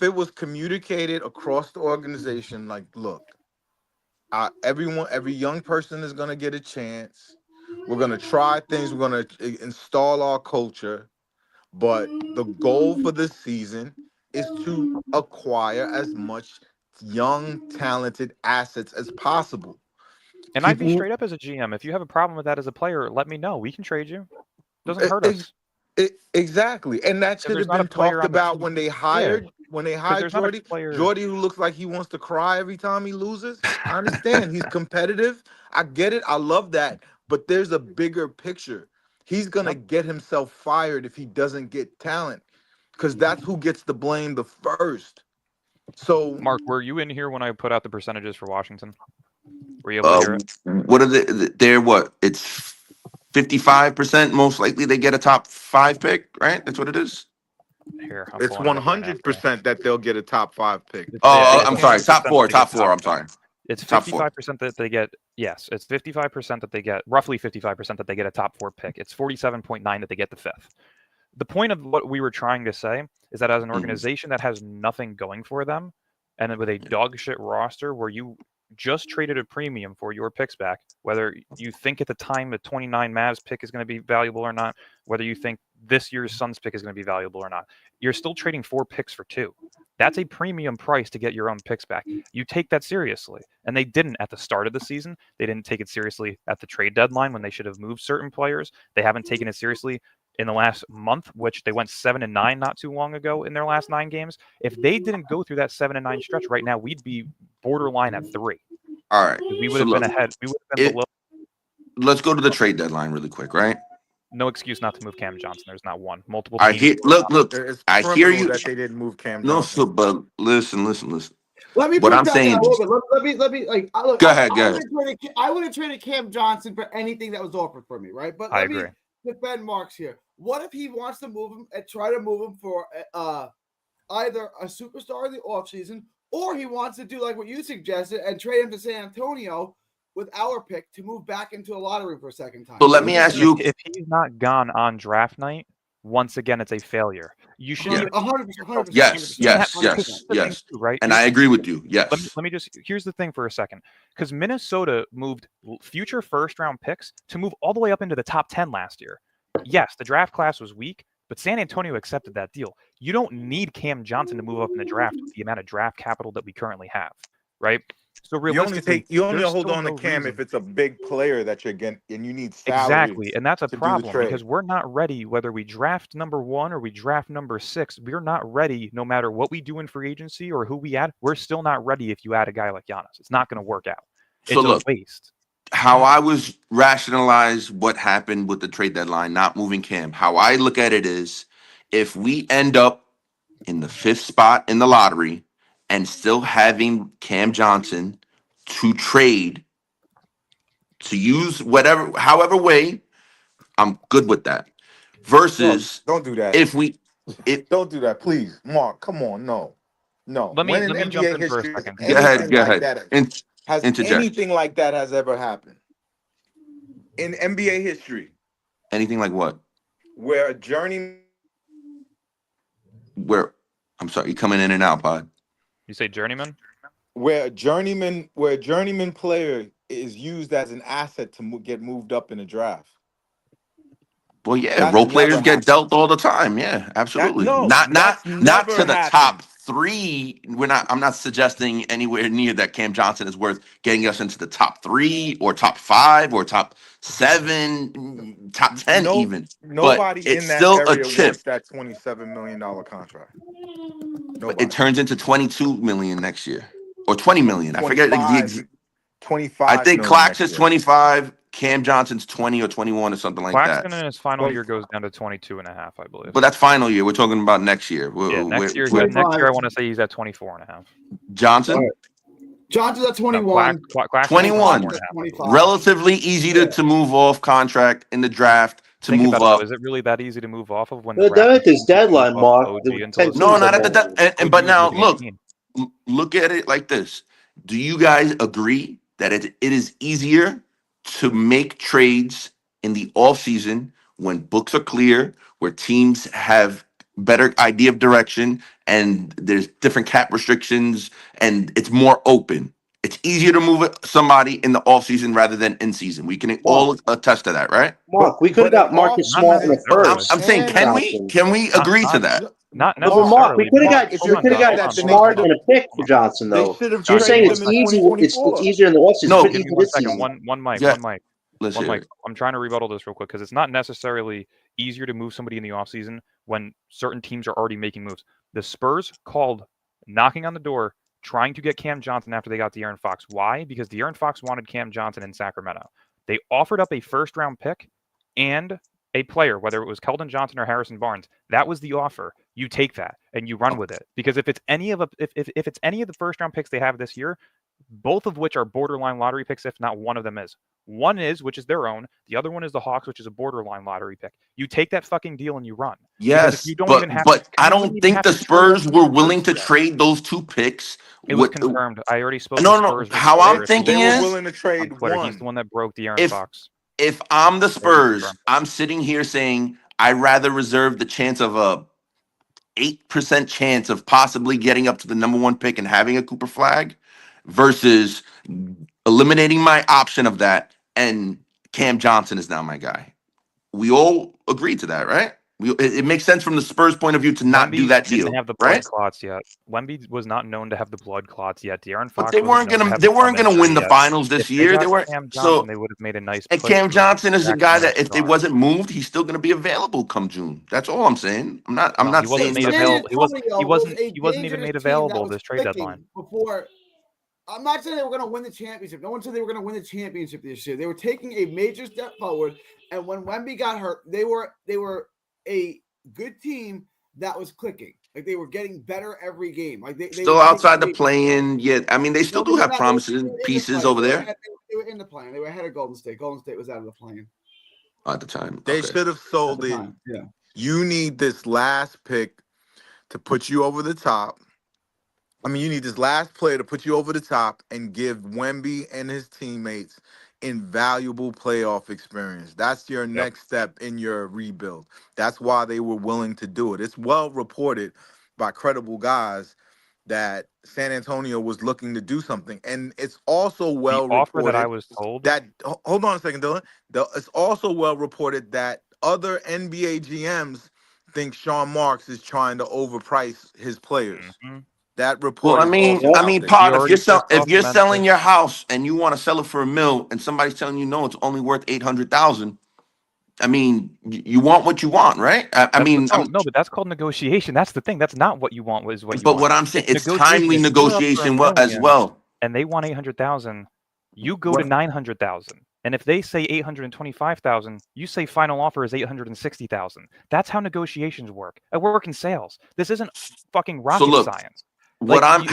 it was communicated across the organization, like, look, Every young person is gonna get a chance. We're gonna try things. We're gonna install our culture. But the goal for this season is to acquire as much young, talented assets as possible. And I'd be straight up as a GM. If you have a problem with that as a player, let me know. We can trade you. Doesn't hurt us. Exactly, and that should have been talked about when they hired Jordy. Jordy, who looks like he wants to cry every time he loses. I understand he's competitive. I get it. I love that. But there's a bigger picture. He's gonna get himself fired if he doesn't get talent, because that's who gets the blame the first. So, Mark, were you in here when I put out the percentages for Washington? Were you able to hear it? What are they're what? It's 55% most likely they get a top 5 pick, right? That's what it is. Here, it's 100% that they'll get a top 5 pick. Oh, I'm sorry, top 4. I'm sorry. It's 55% that they get. Yes, it's 55% that they get. Roughly 55% that they get a top 4 pick. It's 47.9 that they get the 5th. The point of what we were trying to say is that as an organization that has nothing going for them, and with a dog shit roster where you just traded a premium for your picks back, whether you think at the time the 29 Mavs pick is going to be valuable or not, whether you think this year's Suns pick is going to be valuable or not, you're still trading 4 picks for 2. That's a premium price to get your own picks back. You take that seriously. And they didn't at the start of the season. They didn't take it seriously at the trade deadline when they should have moved certain players. They haven't taken it seriously in the last month, which they went 7-9 not too long ago in their last 9 games. If they didn't go through that 7-9 stretch right now, we'd be borderline at 3. All right. We would have been ahead. We would have been below. Let's go to the trade deadline really quick, right? No excuse not to move Cam Johnson. There's not one. Multiple. I hear. Look. I hear you. That they didn't move Cam Johnson. No, so but listen. Let me. What I'm saying. Let me. Like, look, go ahead. I would have traded Cam Johnson for anything that was offered for me, right? But I agree. Defend Marks here. What if he wants to move him and try to move him for either a superstar in the offseason, or he wants to do like what you suggested and trade him to San Antonio with our pick to move back into a lottery for a second time? So let me ask you: if he's not gone on draft night, once again, it's a failure. You should 100%. Yes. Right. And I agree with you. Yes. Let me just. Here's the thing for a second, because Minnesota moved future first-round picks to move all the way up into the top 10 last year. Yes, the draft class was weak, but San Antonio accepted that deal. You don't need Cam Johnson to move up in the draft with the amount of draft capital that we currently have, right? So realistically, you only hold on to Cam if it's a big player that you're getting, and you need salary. Exactly, and that's a problem because we're not ready. Whether we draft number 1 or we draft number 6, we're not ready. No matter what we do in free agency or who we add, we're still not ready. If you add a guy like Giannis, it's not going to work out. It's a waste. How I was rationalize what happened with the trade deadline, not moving Cam. How I look at it is, if we end up in the 5th spot in the lottery and still having Cam Johnson to trade, to use however way, I'm good with that. Versus, don't do that. Don't do that, please, Mark. Come on, no. Let me jump in for a second. Go ahead. Has anything like that has ever happened in NBA history? Anything like what? Where a journeyman. I'm sorry, you coming in and out, Pod. You say journeyman? Where a journeyman player is used as an asset to get moved up in a draft. Well, yeah, role players get dealt all the time. Yeah, absolutely. Not to the top 3. I'm not suggesting anywhere near that Cam Johnson is worth getting us into the top 3 or top 5 or top 7, top 10 even. Nobody but it's in that still area a chip. wants that $27 million contract. But it turns into $22 million next year or $20 million. I forget. 25. I think Clax is 25. Cam Johnson's 20 or 21 or something like that. Claxton in his final year goes down to 22.5, I believe. But that's final year. We're talking about next year. Next year, I want to say he's at 24.5. Johnson? Johnson's at 21. 21. Relatively easy to move off contract in the draft to move up. Is it really that easy to move off of when they're at this deadline, Mark? No, not at the deadline. But now, look at it like this. Do you guys agree that it is easier to make trades in the offseason when books are clear, where teams have better idea of direction and there's different cap restrictions and it's more open? It's easier to move somebody in the offseason rather than in season. We can all attest to that, right? Mark, we could have got Marcus Not Smart in the necessarily. first. I'm saying, can we Not- agree not- to that? Not But Mark, necessarily. we could have got If we you're could have thinking got that, then Smart they and a pick for Johnson They though. should have You're saying traded it's him in easy. It's 2024. easier in the offseason. No. But Give easy me one this second. season. One mic. Yeah. One mic. Let's One hear mic. it. I'm trying to rebuttal this real quick because it's not necessarily easier to move somebody in the offseason when certain teams are already making moves. The Spurs called knocking on the door, trying to get Cam Johnson after they got De'Aaron Fox. Why? Because De'Aaron Fox wanted Cam Johnson in Sacramento. They offered up a first-round pick and a player, whether it was Keldon Johnson or Harrison Barnes. That was the offer. You take that and you run with it. Because if it's any of the first-round picks they have this year, both of which are borderline lottery picks, if not one of them is. One is, which is their own. The other one is the Hawks, which is a borderline lottery pick. You take that fucking deal and you run. Yes, you don't but even have but to, I you don't wouldn't even think have the to trade up Spurs for were the willing to first yet. trade those 2 picks. It was with- confirmed. I already spoke No, to no. Spurs. How I'm thinking They were is, willing to trade on Twitter. He's one. the one that broke De'Aaron If- Fox. if I'm the Already Spurs, confirmed. I'm sitting here saying I'd rather reserve the chance of a 8% chance of possibly getting up to the number 1 pick and having a Cooper Flag versus eliminating my option of that, and Cam Johnson is now my guy. We all agreed to that, right? It makes sense from the Spurs' point of view to not do Wemby that deal, didn't have the blood right? clots yet. Wemby was not known to have the blood clots yet. De'Aaron Fox But they wasn't weren't known to gonna have they the weren't thumb gonna win injury the yet. finals this If they year. got They weren't. Cam Johnson, So they would have made a nice and push Cam for Johnson is a Jackson guy or that if they Star. wasn't moved, he's still gonna be available come June. That's all I'm saying. I'm not No, he wasn't saying made San available. He Antonio was a He wasn't even dangerous made team that available was this trade clicking deadline. Before, I'm not saying they were going to win the championship. No one said they were going to win the championship this year. They were taking a major step forward, and when Wemby got hurt, they were a good team that was clicking. Like they were getting better every game. Like they still were outside the taking play-in yet. I mean, they still do have promises they were in the pieces play. over They were there ahead- They were in the play. They were ahead of Golden State. Golden State was out of the play at the time. They Okay. should have at sold the it. time. Yeah. You need this last pick to put you over the top. I mean, you need this last player to put you over the top and give Wemby and his teammates invaluable playoff experience. That's your next step in your rebuild. That's why they were willing to do it. It's well reported by credible guys that San Antonio was looking to do something. And it's also well The offer reported that I was told that, hold on a second, Dylan. It's also well reported that other NBA GMs think Sean Marks is trying to overprice his players. Mhm. That report. Well, is also out there. Pod, He already if pissed off you're Memphis. selling your house and you want to sell it for $1 million, and somebody's telling you no, it's only worth 800,000. I mean, you want what you want, right? No, but that's called negotiation. That's the thing. That's not what you want. Is what you but want. what I'm saying, it's Negotiation. timely If you're up for negotiation $1 as million well. and they want 800,000, you go to 900,000. And if they say 825,000, you say final offer is 860,000. That's how negotiations work. I work in sales. This isn't fucking rocket science. Literally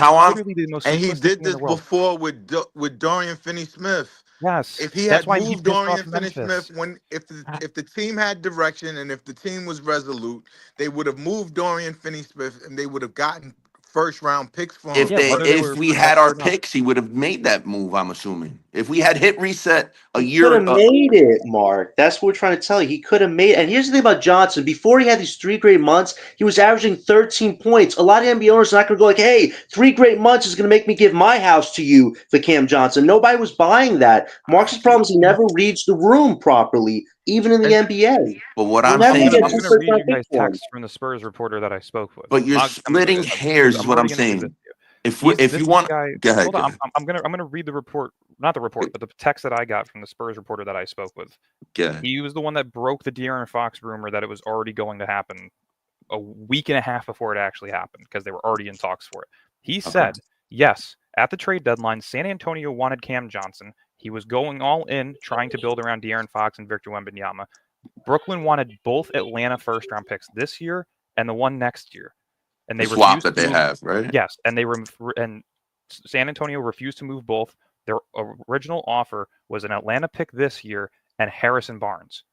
the most And he simplistic did thing in this the world. before with Dorian Finney-Smith. Yes, If he that's had why he moved pissed off Dorian Memphis. Finney-Smith, if the team had direction and if the team was resolute, they would have moved Dorian Finney-Smith and they would have gotten first-round picks for him. If we had our picks, he would have made that move. I'm assuming if we had hit reset a He year, could have made it, Mark. That's what we're trying to tell you. He could have made it. And here's the thing about Johnson. Before he had these 3 great months, he was averaging 13 points. A lot of NBA owners are not going to go like, hey, 3 great months is going to make me give my house to you for Cam Johnson. Nobody was buying that. Mark's problem is he never reads the room properly, even in the NBA. But what I'm I'm saying going is, to read you guys text from the Spurs reporter that I spoke with. But you're splitting hairs, is what I'm saying. If you want, go ahead. Hold on, I'm gonna read the report, not the report, but the text that I got from the Spurs reporter that I spoke with. Yeah. He was the one that broke the De'Aaron Fox rumor that it was already going to happen a week and a half before it actually happened because they were already in talks for it. He said, yes, at the trade deadline, San Antonio wanted Cam Johnson. He was going all in, trying to build around De'Aaron Fox and Victor Wembanyama. Brooklyn wanted both Atlanta first-round picks this year and the one next year. And they swap that they have, right? Yes, and and San Antonio refused to move both. Their original offer was an Atlanta pick this year and Harrison Barnes.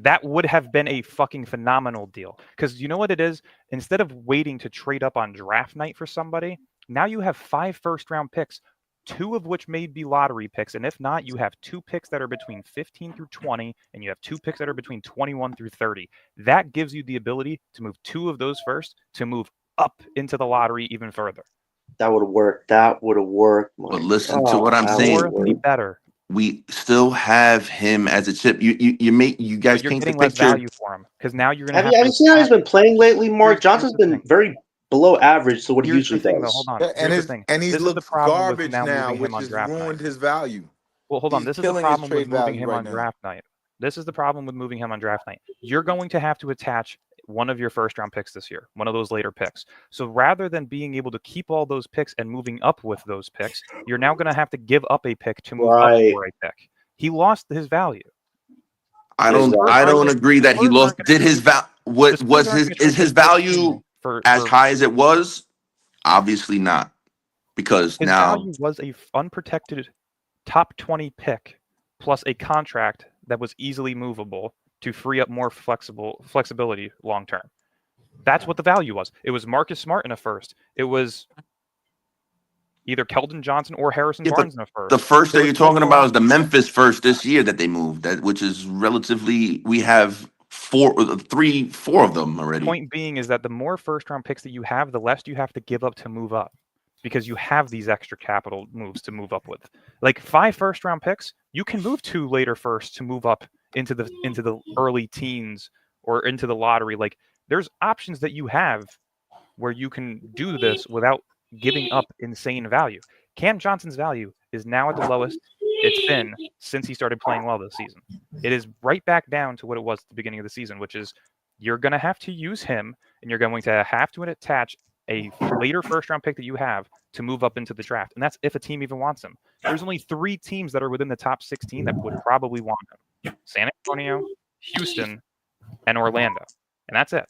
That would have been a fucking phenomenal deal. Because you know what it is? Instead of waiting to trade up on draft night for somebody, now you have 5 first-round picks, 2 of which may be lottery picks. And if not, you have 2 picks that are between 15 through 20, and you have 2 picks that are between 21 through 30. That gives you the ability to move 2 of those first to move up into the lottery even further. That would have worked. That would have worked. But listen to what I'm that saying. would've More be worked. better. We still have him as a chip. You But guys you're paint the getting less picture. value for him because now you're going to Have you seen how he's attach- been playing lately, Mark? Here's Johnson's the been thing. very below average to what he Here's the usually thing, though. does. Hold on. And Here's the thing. he's This is the looks problem with garbage now now, moving which him on has draft night. ruined his value. Well, hold on. He's This is the killing his problem with trade moving value him right on now. draft night. This is the problem with moving him on draft night. You're going to have to attach one of your first round picks this year, one of those later picks. So rather than being able to keep all those picks and moving up with those picks, you're now going to have to give up a pick to move up for a pick. He lost his value. I don't agree that he lost. Did his what was his value as high as it was? Obviously not, because his now value was a unprotected top 20 pick plus a contract that was easily movable to free up more flexibility long term. That's what the value was. It was Marcus Smart in a first. It was either Keldon Johnson or Harrison Barnes in a first. The first that you're talking about is the Memphis first this year that they moved, which is relatively. We have 4 of them already. Point being is that the more first round picks that you have, the less you have to give up to move up, because you have these extra capital moves to move up with. Like 5 first round picks, you can move 2 later first to move up into the early teens or into the lottery. Like there's options that you have where you can do this without giving up insane value. Cam Johnson's value is now at the lowest it's been since he started playing well this season. It is right back down to what it was at the beginning of the season, which is you're going to have to use him and you're going to have to attach a later first round pick that you have to move up into the draft. And that's if a team even wants him. There's only 3 teams that are within the top 16 that would probably want him: San Antonio, Houston, and Orlando. And that's it.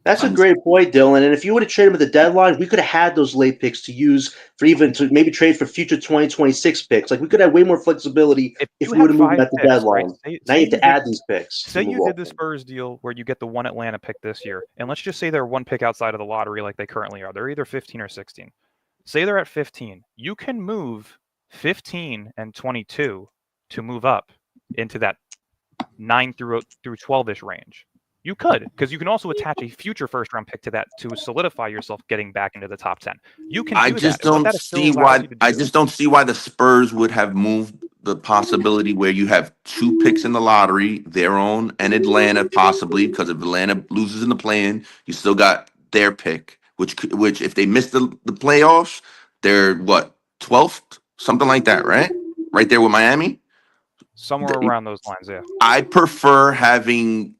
That's a great point, Dylan. And if you would have traded him at the deadline, we could have had those late picks to use for even to maybe trade for future 2026 picks. Like we could have way more flexibility if we would have moved him at the deadline. Right? Now you have to add these picks. Say you did the Spurs deal where you get the 1 Atlanta pick this year, and let's just say they're 1 pick outside of the lottery like they currently are. They're either 15 or 16. Say they're at 15. You can move 15 and 22 to move up into that 9 through 12-ish range. You could, because you can also attach a future first round pick to that to solidify yourself getting back into the top 10. You can. I just don't see why. I just don't see why the Spurs would have moved the possibility where you have 2 picks in the lottery, their own, and Atlanta possibly, because if Atlanta loses in the play-in, you still got their pick, which if they miss the playoffs, they're what, 12th, something like that, right? Right there with Miami. Somewhere around those lines, yeah. I prefer having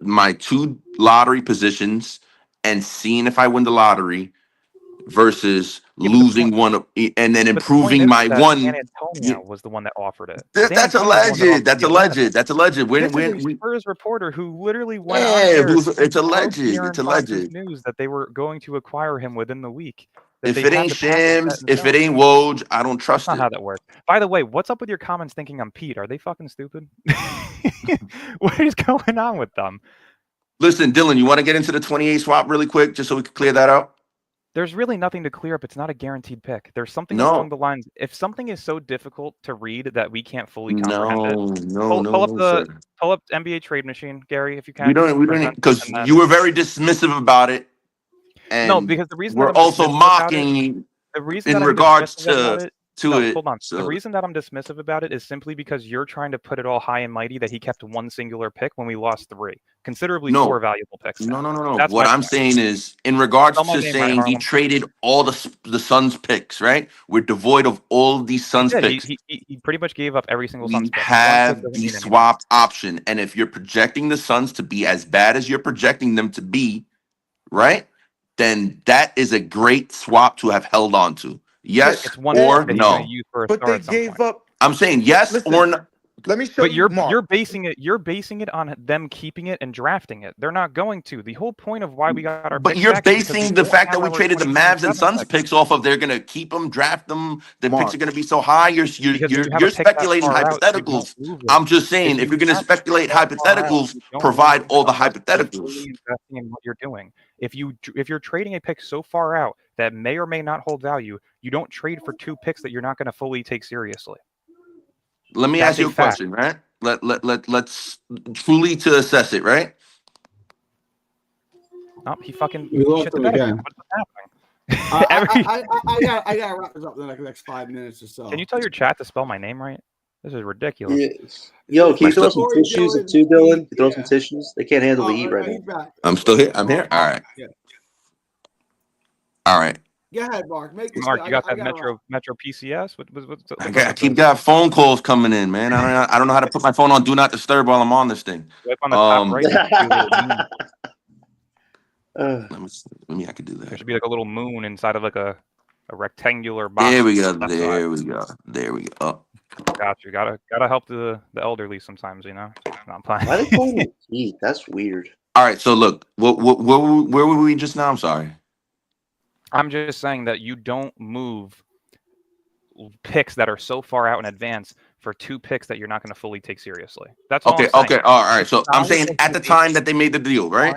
my 2 lottery positions and seeing if I win the lottery versus losing one and then improving my one. San Antonio was the one that offered it. That's alleged. That's alleged. That's alleged. This is a Spurs reporter who literally went on there. It's alleged. It's alleged. News that they were going to acquire him within the week. If it ain't Shams, if it ain't Woj, I don't trust it. That's not how that works. By the way, what's up with your comments thinking I'm Pete? Are they fucking stupid? What is going on with them? Listen, Dylan, you want to get into the 28 swap really quick just so we can clear that out? There's really nothing to clear up. It's not a guaranteed pick. There's something along the lines. If something is so difficult to read that we can't fully comprehend it, pull up NBA Trade Machine, Gary, if you can. We don't, because you were very dismissive about it. And no, because the reason we're also mocking in regards to it. Hold on. So. The reason that I'm dismissive about it is simply because you're trying to put it all high and mighty that he kept 1 singular pick when we lost 3, considerably 4 valuable picks. No. What I'm saying is, in regards to saying he traded all the Suns picks, right? We're devoid of all these Suns picks. He pretty much gave up every single Suns pick. We have the swap option, and if you're projecting the Suns to be as bad as you're projecting them to be, right? Then that is a great swap to have held on to. Yes or no? But they gave up. I'm saying yes or no. Let me show but you. You're basing it on them keeping it and drafting it. They're not going to. The whole point of why we got our. But you're basing the fact that we traded the Mavs and Suns picks off of they're gonna keep them, draft them. The picks are gonna be so high. You're speculating hypotheticals. I'm just saying if you're gonna speculate hypotheticals, provide all the hypotheticals. Investing in what you're doing. If you're trading a pick so far out that may or may not hold value, you don't trade for 2 picks that you're not going to fully take seriously. Let me ask you a question, right? Let's truly to assess it, right? Oh, he fucking we lost him again. What's happening? I gotta wrap this up in the next 5 minutes or so. Can you tell your chat to spell my name right? This is ridiculous. Yes. Yo, can you throw some Corey tissues Dillon, too, Dylan? he- Throw yeah. some tissues. They can't handle the heat right he's now. back. I'm still here. I'm here. All right. Yeah. All right. Go ahead, Mark. Make this. Mark, good. you got I that Metro PCS? I keep got phone calls coming in, man. I don't know how to put my phone on Do Not Disturb while I'm on this thing. Swipe on the top right. There should be a little moon. Maybe I could do There that. should be like a little moon inside of like a rectangular box. There we go. That's There we go. There we go. Oh. Got you. Gotta help the elderly sometimes, you know. No, I'm playing. Why are they calling it heat? That's weird. All right. So look, where were we just now? I'm sorry. I'm just saying that you don't move picks that are so far out in advance for 2 picks that you're not going to fully take seriously. That's all I'm saying. Okay. All right. So I'm saying at the time that they made the deal, right?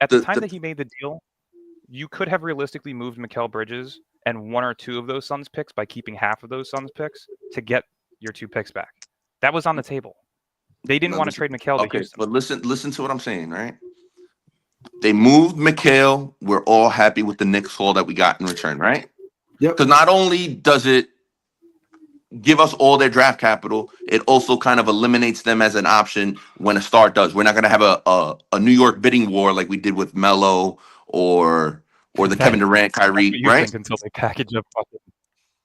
At the time that he made the deal, you could have realistically moved Mikal Bridges and 1 or 2 of those Suns picks by keeping half of those Suns picks to get your 2 picks back. That was on the table. They didn't want to trade Mikal to Houston. But listen to what I'm saying, right? They moved Mikal. We're all happy with the Knicks haul that we got in return, right? Yep. Because not only does it give us all their draft capital, it also kind of eliminates them as an option when a star does. We're not going to have a New York bidding war like we did with Melo or the Kevin Durant, Kyrie, right? Until they package up.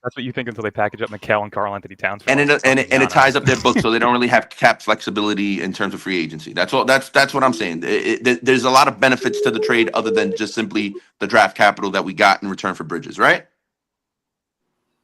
That's what you think until they package up Mikal and Karl Anthony Towns. And it ties up their books, so they don't really have cap flexibility in terms of free agency. That's all. That's what I'm saying. There's a lot of benefits to the trade other than just simply the draft capital that we got in return for Bridges, right?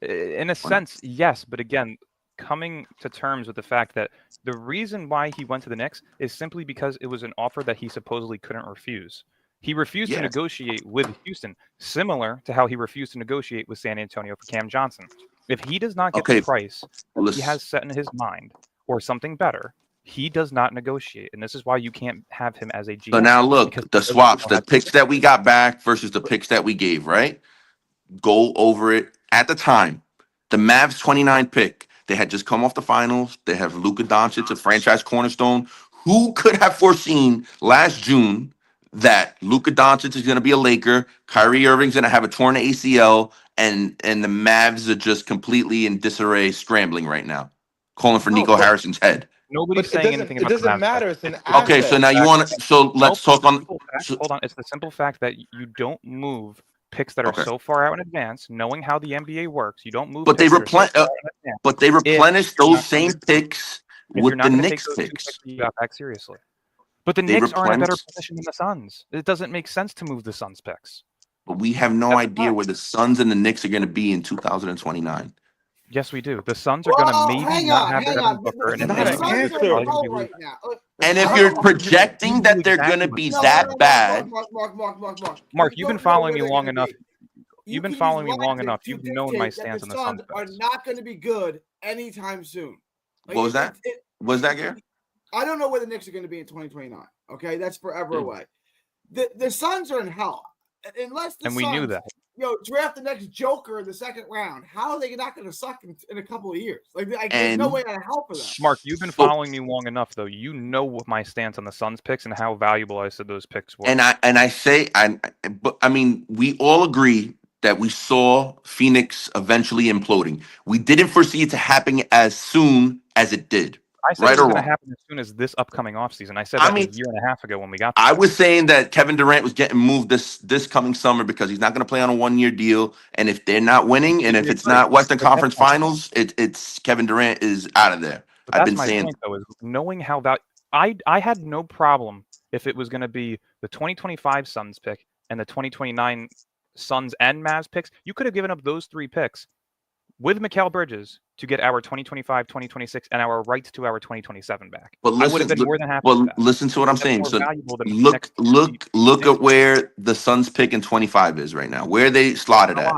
In a sense, yes, but again, coming to terms with the fact that the reason why he went to the Knicks is simply because it was an offer that he supposedly couldn't refuse. He refused to negotiate with Houston, similar to how he refused to negotiate with San Antonio for Cam Johnson. If he does not get the price he has set in his mind or something better, he does not negotiate. And this is why you can't have him as a GM. So now look, the swaps, the picks that we got back versus the picks that we gave, right? Go over it. At the time, the Mavs 29 pick, they had just come off the finals. They have Luka Doncic, a franchise cornerstone. Who could have foreseen last June that Luka Doncic is going to be a Laker, Kyrie Irving's going to have a torn ACL, and the Mavs are just completely in disarray, scrambling right now, calling for Nico Harrison's head. Nobody's saying anything about it. It doesn't matter. It's an asset. Okay, so now you want to. So let's talk on. Hold on. It's the simple fact that you don't move picks that are so far out in advance, knowing how the NBA works. You don't move. But they replenish those same picks with the Knicks picks. You got back seriously. But the Knicks are in a better position than the Suns. It doesn't make sense to move the Suns picks. But we have no idea where the Suns and the Knicks are going to be in 2029. Yes, we do. The Suns are going to maybe not have Devin Booker. And if you're projecting that they're going to be that bad. Mark, you've been following me long enough. You've been following me long enough. You've known my stance on the Suns. Are not going to be good anytime soon. What was that? What was that, Gary? I don't know where the Knicks are going to be in 2029. Okay, that's forever away. The Suns are in hell. Unless the Suns, we knew that. Draft the next Joker in the second round. How are they not going to suck in a couple of years? There's no way to help for that. Mark, you've been following me long enough, though. You know what my stance on the Suns picks and how valuable I said those picks were. And I mean, we all agree that we saw Phoenix eventually imploding. We didn't foresee it to happen as soon as it did. I said it was going to happen as soon as this upcoming offseason. I said that a year and a half ago when we got there. I was saying that Kevin Durant was getting moved this coming summer because he's not going to play on a 1-year deal. And if they're not winning, and if it's not Western Conference Finals, it's Kevin Durant is out of there. I've been saying, point, though, is knowing how I had no problem if it was going to be the 2025 Suns pick and the 2029 Suns and Mavs picks. You could have given up those 3 picks with Mikal Bridges to get our 2025, 2026, and our rights to our 2027 back. But listen, I would have been more than happy. Well, listen to what I'm saying. So look at where the Suns pick in 25 is right now. Where they slotted at.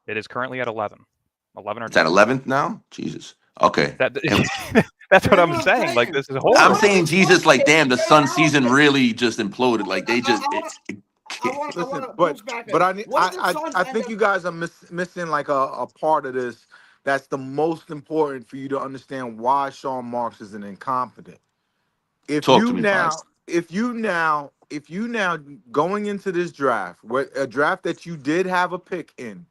It is currently at 11. 11 or it's at 11th now? Jesus. Okay. That's what I'm saying. Like, this is horrible. I'm saying Jesus, like, damn, the Suns season really just imploded. Like, they just I think you guys are missing like a part of this that's the most important for you to understand why Sean Marks is an incompetent. If you now if you now going into this draft, a draft that you did have a pick in,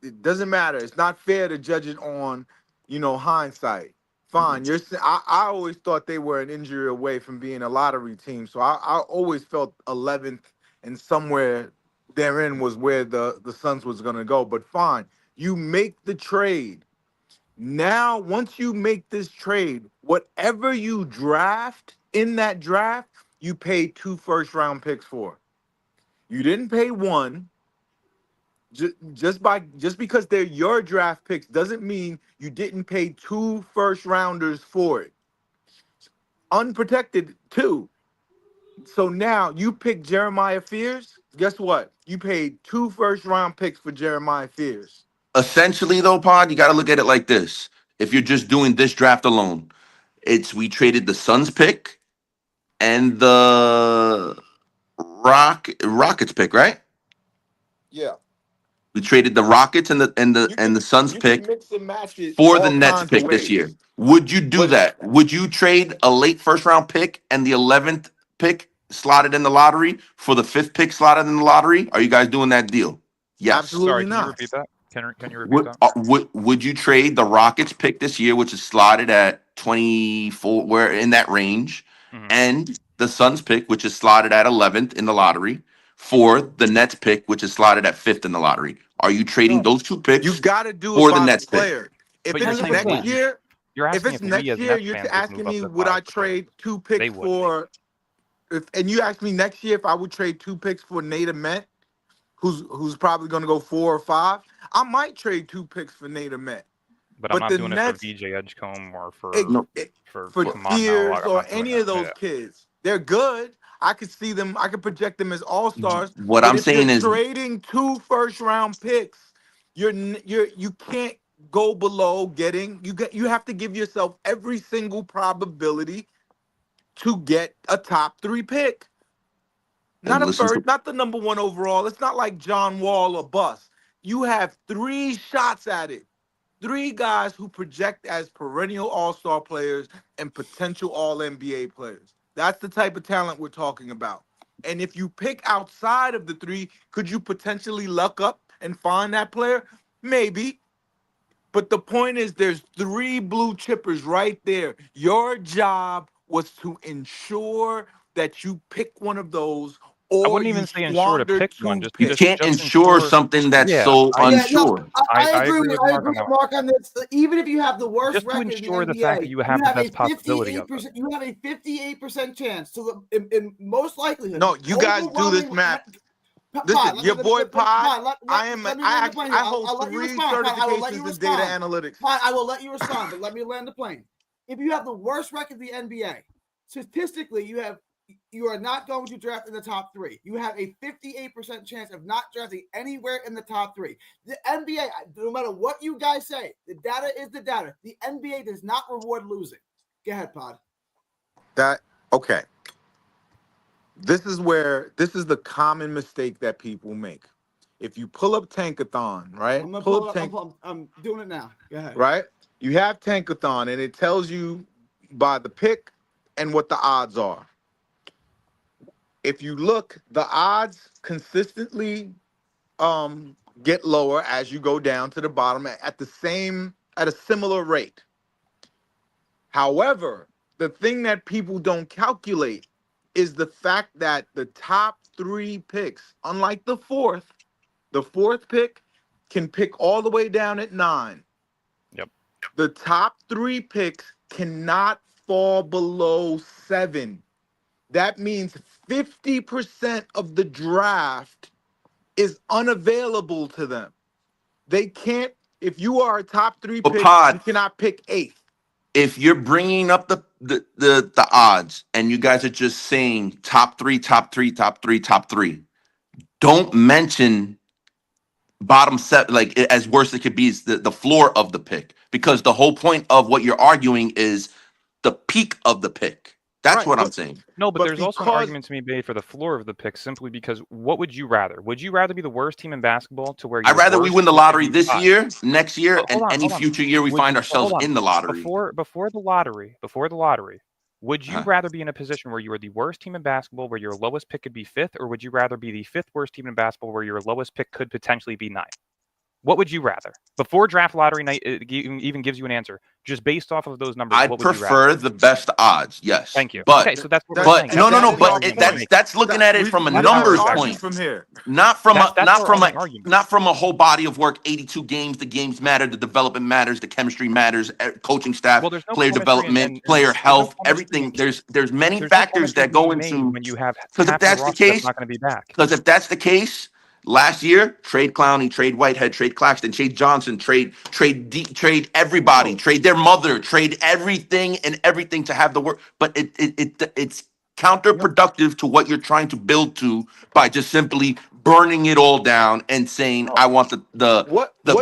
it doesn't matter. It's not fair to judge it on, hindsight. Fine. I always thought they were an injury away from being a lottery team. So I always felt 11th and somewhere therein was where the Suns was going to go. But fine, you make the trade. Now, once you make this trade, whatever you draft in that draft, you pay 2 first-round picks for. You didn't pay 1. Just because they're your draft picks doesn't mean you didn't pay 2 first-rounders for it. Unprotected 2. So now you pick Jeremiah Fears. Guess what? You paid 2 first-round picks for Jeremiah Fears. Essentially, though, Pod, you got to look at it like this. If you're just doing this draft alone, we traded the Suns pick and the Rockets pick, right? Yeah. We traded the Rockets and the Suns pick for the Nets pick this year. Would you do that? Would you trade a late first round pick and the 11th pick slotted in the lottery for the 5th pick slotted in the lottery? Are you guys doing that deal? Yes. Absolutely Sorry, not. can you repeat that? Can you repeat that? Would you trade the Rockets pick this year, which is slotted at 24, where in that range, and the Suns pick, which is slotted at 11th in the lottery, for the Nets pick, which is slotted at 5th in the lottery? Are you trading those 2 picks? You got to do it for by the Nets player. If But it's you're next saying year, You're if asking it's we next as year, Nets you're fans would asking move up me to would I 5 to trade 2 They picks would. for? And you asked me next year if I would trade 2 picks for Nate Ahmet, who's probably going to go 4 or 5. I might trade 2 picks for Nate Ahmet. But I'm not the doing Nets, it for VJ Edgecombe or for for come on now, Fears I'm or not doing any that. of those kids. They're good. I could see them. I could project them as all-stars. What But I'm if saying you're is, trading 2 first-round picks, you can't go below getting. You have to give yourself every single probability to get a top 3 pick. Not and a listen to first, not the number 1 overall. It's not like John Wall or bust. You have 3 shots at it. 3 guys who project as perennial all-star players and potential all-NBA players. That's the type of talent we're talking about. And if you pick outside of the 3, could you potentially luck up and find that player? Maybe. But the point is there's 3 blue chippers right there. Your job was to ensure that you pick one of those, I or wouldn't you even say ensure to squander pick 2 one. Just you picks. can't ensure something that's so unsure. I agree agree with with Mark on that. Mark on this. Even if you have the worst Just to record in the ensure the NBA, fact that you have the best possibility of it. You have a 58% chance to, in most likely. No, you guys do this math. Listen, your boy Pod, I hold 3 certifications in data analytics. Pod, I will let you respond, but let me land the plane. If you have the worst record in the NBA, statistically, you are not going to draft in the top 3. You have a 58% chance of not drafting anywhere in the top 3. The NBA, no matter what you guys say, the data is the data. The NBA does not reward losing. Go ahead, Pod. Okay. This is the common mistake that people make. If you pull up Tankathon, right? I'm doing it now. Go ahead. Right? You have Tankathon, and it tells you by the pick and what the odds are. If you look, the odds consistently get lower as you go down to the bottom at a similar rate. However, the thing that people don't calculate is the fact that the top 3 picks, unlike the fourth pick can pick all the way down at 9. Yep. The top 3 picks cannot fall below 7. That means 50% of the draft is unavailable to them. They can't, if you are a top 3 pick, you cannot pick 8th. If you're bringing up the odds and you guys are just saying top 3, top 3, top 3, top 3, don't mention bottom 7, like as worse it could be is the floor of the pick, because the whole point of what you're arguing is the peak of the pick. That's what I'm saying. No, but there's also an argument to be made for the floor of the pick, simply because what would you rather? Would you rather be the worst team in basketball to where I'd rather we win the lottery this year, next year, and any future year we find ourselves in the lottery? Before the lottery, Would you rather be in a position where you are the worst team in basketball, where your lowest pick could be 5th, or would you rather be the 5th worst team in basketball, where your lowest pick could potentially be 9th? What would you rather? Before draft lottery night even gives you an answer, just based off of those numbers, I'd what would you rather? prefer the best odds. Yes. Thank you. But Okay, so that's what we're but saying. no, That's but that's looking at it from a numbers point, from here. not from That's not our from only a argument. not from a whole body of work. 82 games. The games matter. The development matters. The chemistry matters. Coaching staff, Well, there's no player chemistry development, and player there's no health, chemistry everything. There's many There's no factors chemistry that go being made into. when you have Because if half the that's the roster that's case, not going to be back. because if that's the case, last year, trade Clowney, trade Whitehead, trade Claxton, trade Johnson, trade everybody, trade their mother, trade everything to have the work. But it's counterproductive to what you're trying to build to by just simply burning it all down and saying, I want the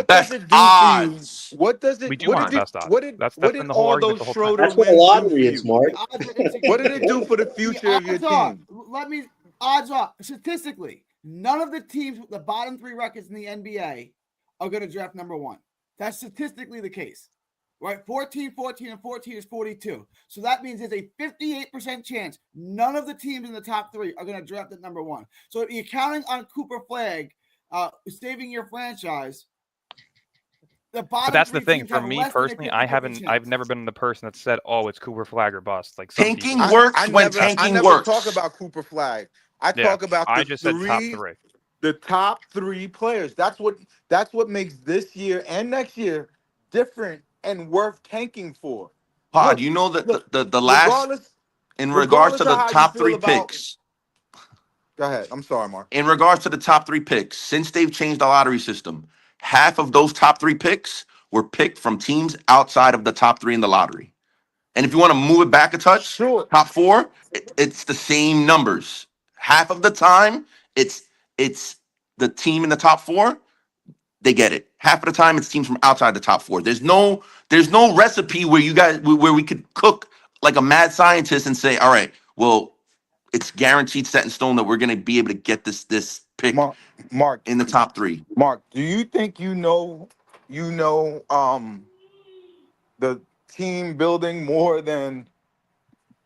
best odds. What does it? We do want best odds. That's What been did the whole all argument those the whole time. Schroeder That's what a wins do lottery for is, you? Mark. What did it do for the future of your team? Odds are statistically, none of the teams with the bottom 3 records in the NBA are going to draft number 1. That's statistically the case, right? 14, 14, and 14 is 42. So that means there's a 58% chance none of the teams in the top 3 are going to draft at number 1. So if you're counting on Cooper Flag saving your franchise, the bottom. But that's 3 the thing. teams For have me less than a personally, 50% I've never been the person that said, "Oh, it's Cooper Flag or bust." Like some Tanking people. works when I tanking never works. talk about Cooper Flag. I Yeah, talk about I the just said top 3. the top 3 players. That's what makes this year and next year different and worth tanking for. Pod, Look, you know that look, the last in regards to regardless the of how you top feel 3 about- picks. Go ahead. I'm sorry, Mark. In regards to the top 3 picks, since they've changed the lottery system, half of those top 3 picks were picked from teams outside of the top 3 in the lottery. And if you want to move it back a touch, Sure. top 4, it's the same numbers. Half of the time, it's the team in the top 4, they get it. Half of the time, it's teams from outside the top 4. There's no recipe where we could cook like a mad scientist and say, all right, well, it's guaranteed set in stone that we're going to be able to get this pick Mark, in the top 3. Mark, do you think you know the team building more than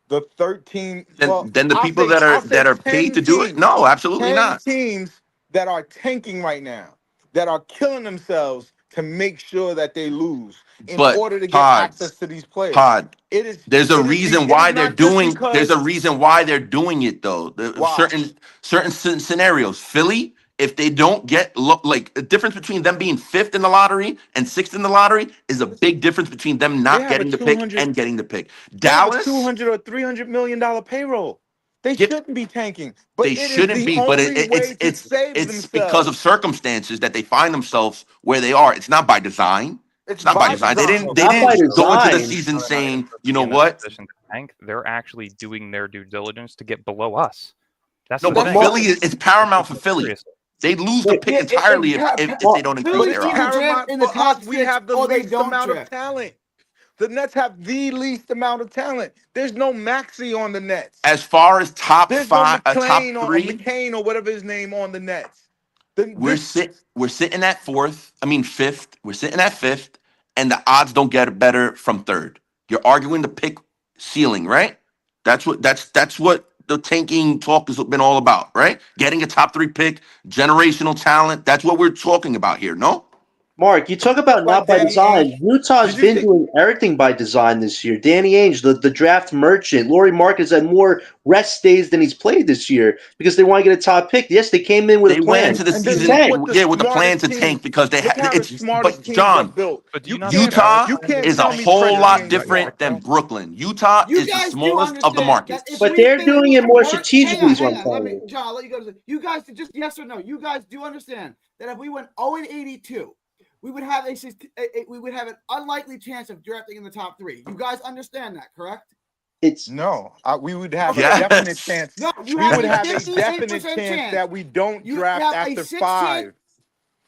the 13 Then the I'll people say- that I'll say are 10 paid to do it? teams. No, absolutely 10 not. teams that are tanking right now, that are killing themselves to make sure that they lose in But, order to get Pod, access to these players. Pod, there's a it is reason it why is they're not just doing. because- There's a reason why they're doing it though. Why? Certain scenarios. Philly, if they don't get like the difference between them being 5th in the lottery and 6th in the lottery is a big difference between them They not have getting a the pick 200 and getting the pick. They have a Dallas, $200 or $300 million payroll. They Yep. shouldn't be tanking, but they it is shouldn't the be, but only way to save it's themselves. because of circumstances that they find themselves where they are. It's not by design. It's not by design. They didn't Not by go into the design. season They're not saying, supposed you to be know in this what? position to tank. They're actually doing their due diligence to get below us. That's No, the but thing. Philly it's paramount for Philly. Seriously. They lose the pick entirely if they don't include Philly's their either odds. draft in the For top us, we 6 have the or they least don't amount draft. of talent. The Nets have the least amount of talent. There's no Maxey on the Nets. As far as top There's 5, no top McClain or 3, McCain or whatever his name on the Nets. we're sitting at 4th. I mean 5th. We're sitting at 5th, and the odds don't get better from 3rd. You're arguing the pick ceiling, right? That's what the tanking talk has been all about, right? Getting a top 3 pick, generational talent. That's what we're talking about here, no? Mark, you talk about not by Danny design. Ainge. Utah's Did you been see- doing everything by design this year. Danny Ainge, the draft merchant. Laurie Marcus had more rest days than he's played this year because they want to get a top pick. Yes, they came in with They a plan. went into the And then season, look what with the plan to smartest tank because they Look had. how the smartest But teams John, are built. But do you not Utah you can't is a tell me whole Fred lot Van different Vliet. than Brooklyn. Utah You is the guys do smallest of the understand markets. that if But we they're think doing we it more weren't- strategically, is what I'm Let telling me, you. John, I'll let you go. You guys just yes or no. You guys do understand that if we went 0-82, we would have an unlikely chance of drafting in the top 3. You guys understand that, correct? It's No, we would have Yes. a definite chance. No, you We have would a have a 58% definite chance that we don't You draft have a after 6 5.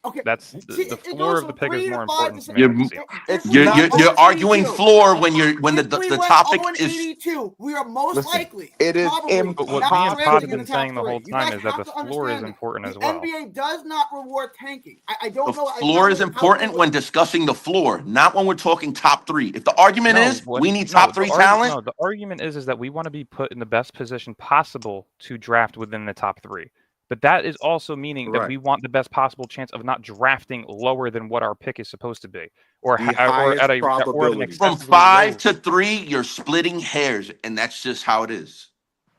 Okay. That's See, the it floor goes of the from pick 3 is to more 5 important to to me. You're than the If ceiling. we you're went you're 0 and arguing 82, floor when if the we the went topic 0 and is 82, we are most Listen, likely it is probably But what not me and Pod have finishing in been the top saying the 3. whole You time guys is that have the to floor is understand that. important The as well. NBA does not reward tanking. I the don't know. floor is important when discussing the floor, not when we're talking top 3. If the argument is we need top 3 talent, the argument is that we want to be put in the best position possible to draft within the top 3. But that is also meaning that Right. we want the best possible chance of not drafting lower than what our pick is supposed to be, or The or at highest an probability. from excessively 5 low. to 3, you're splitting hairs, and that's just how it is.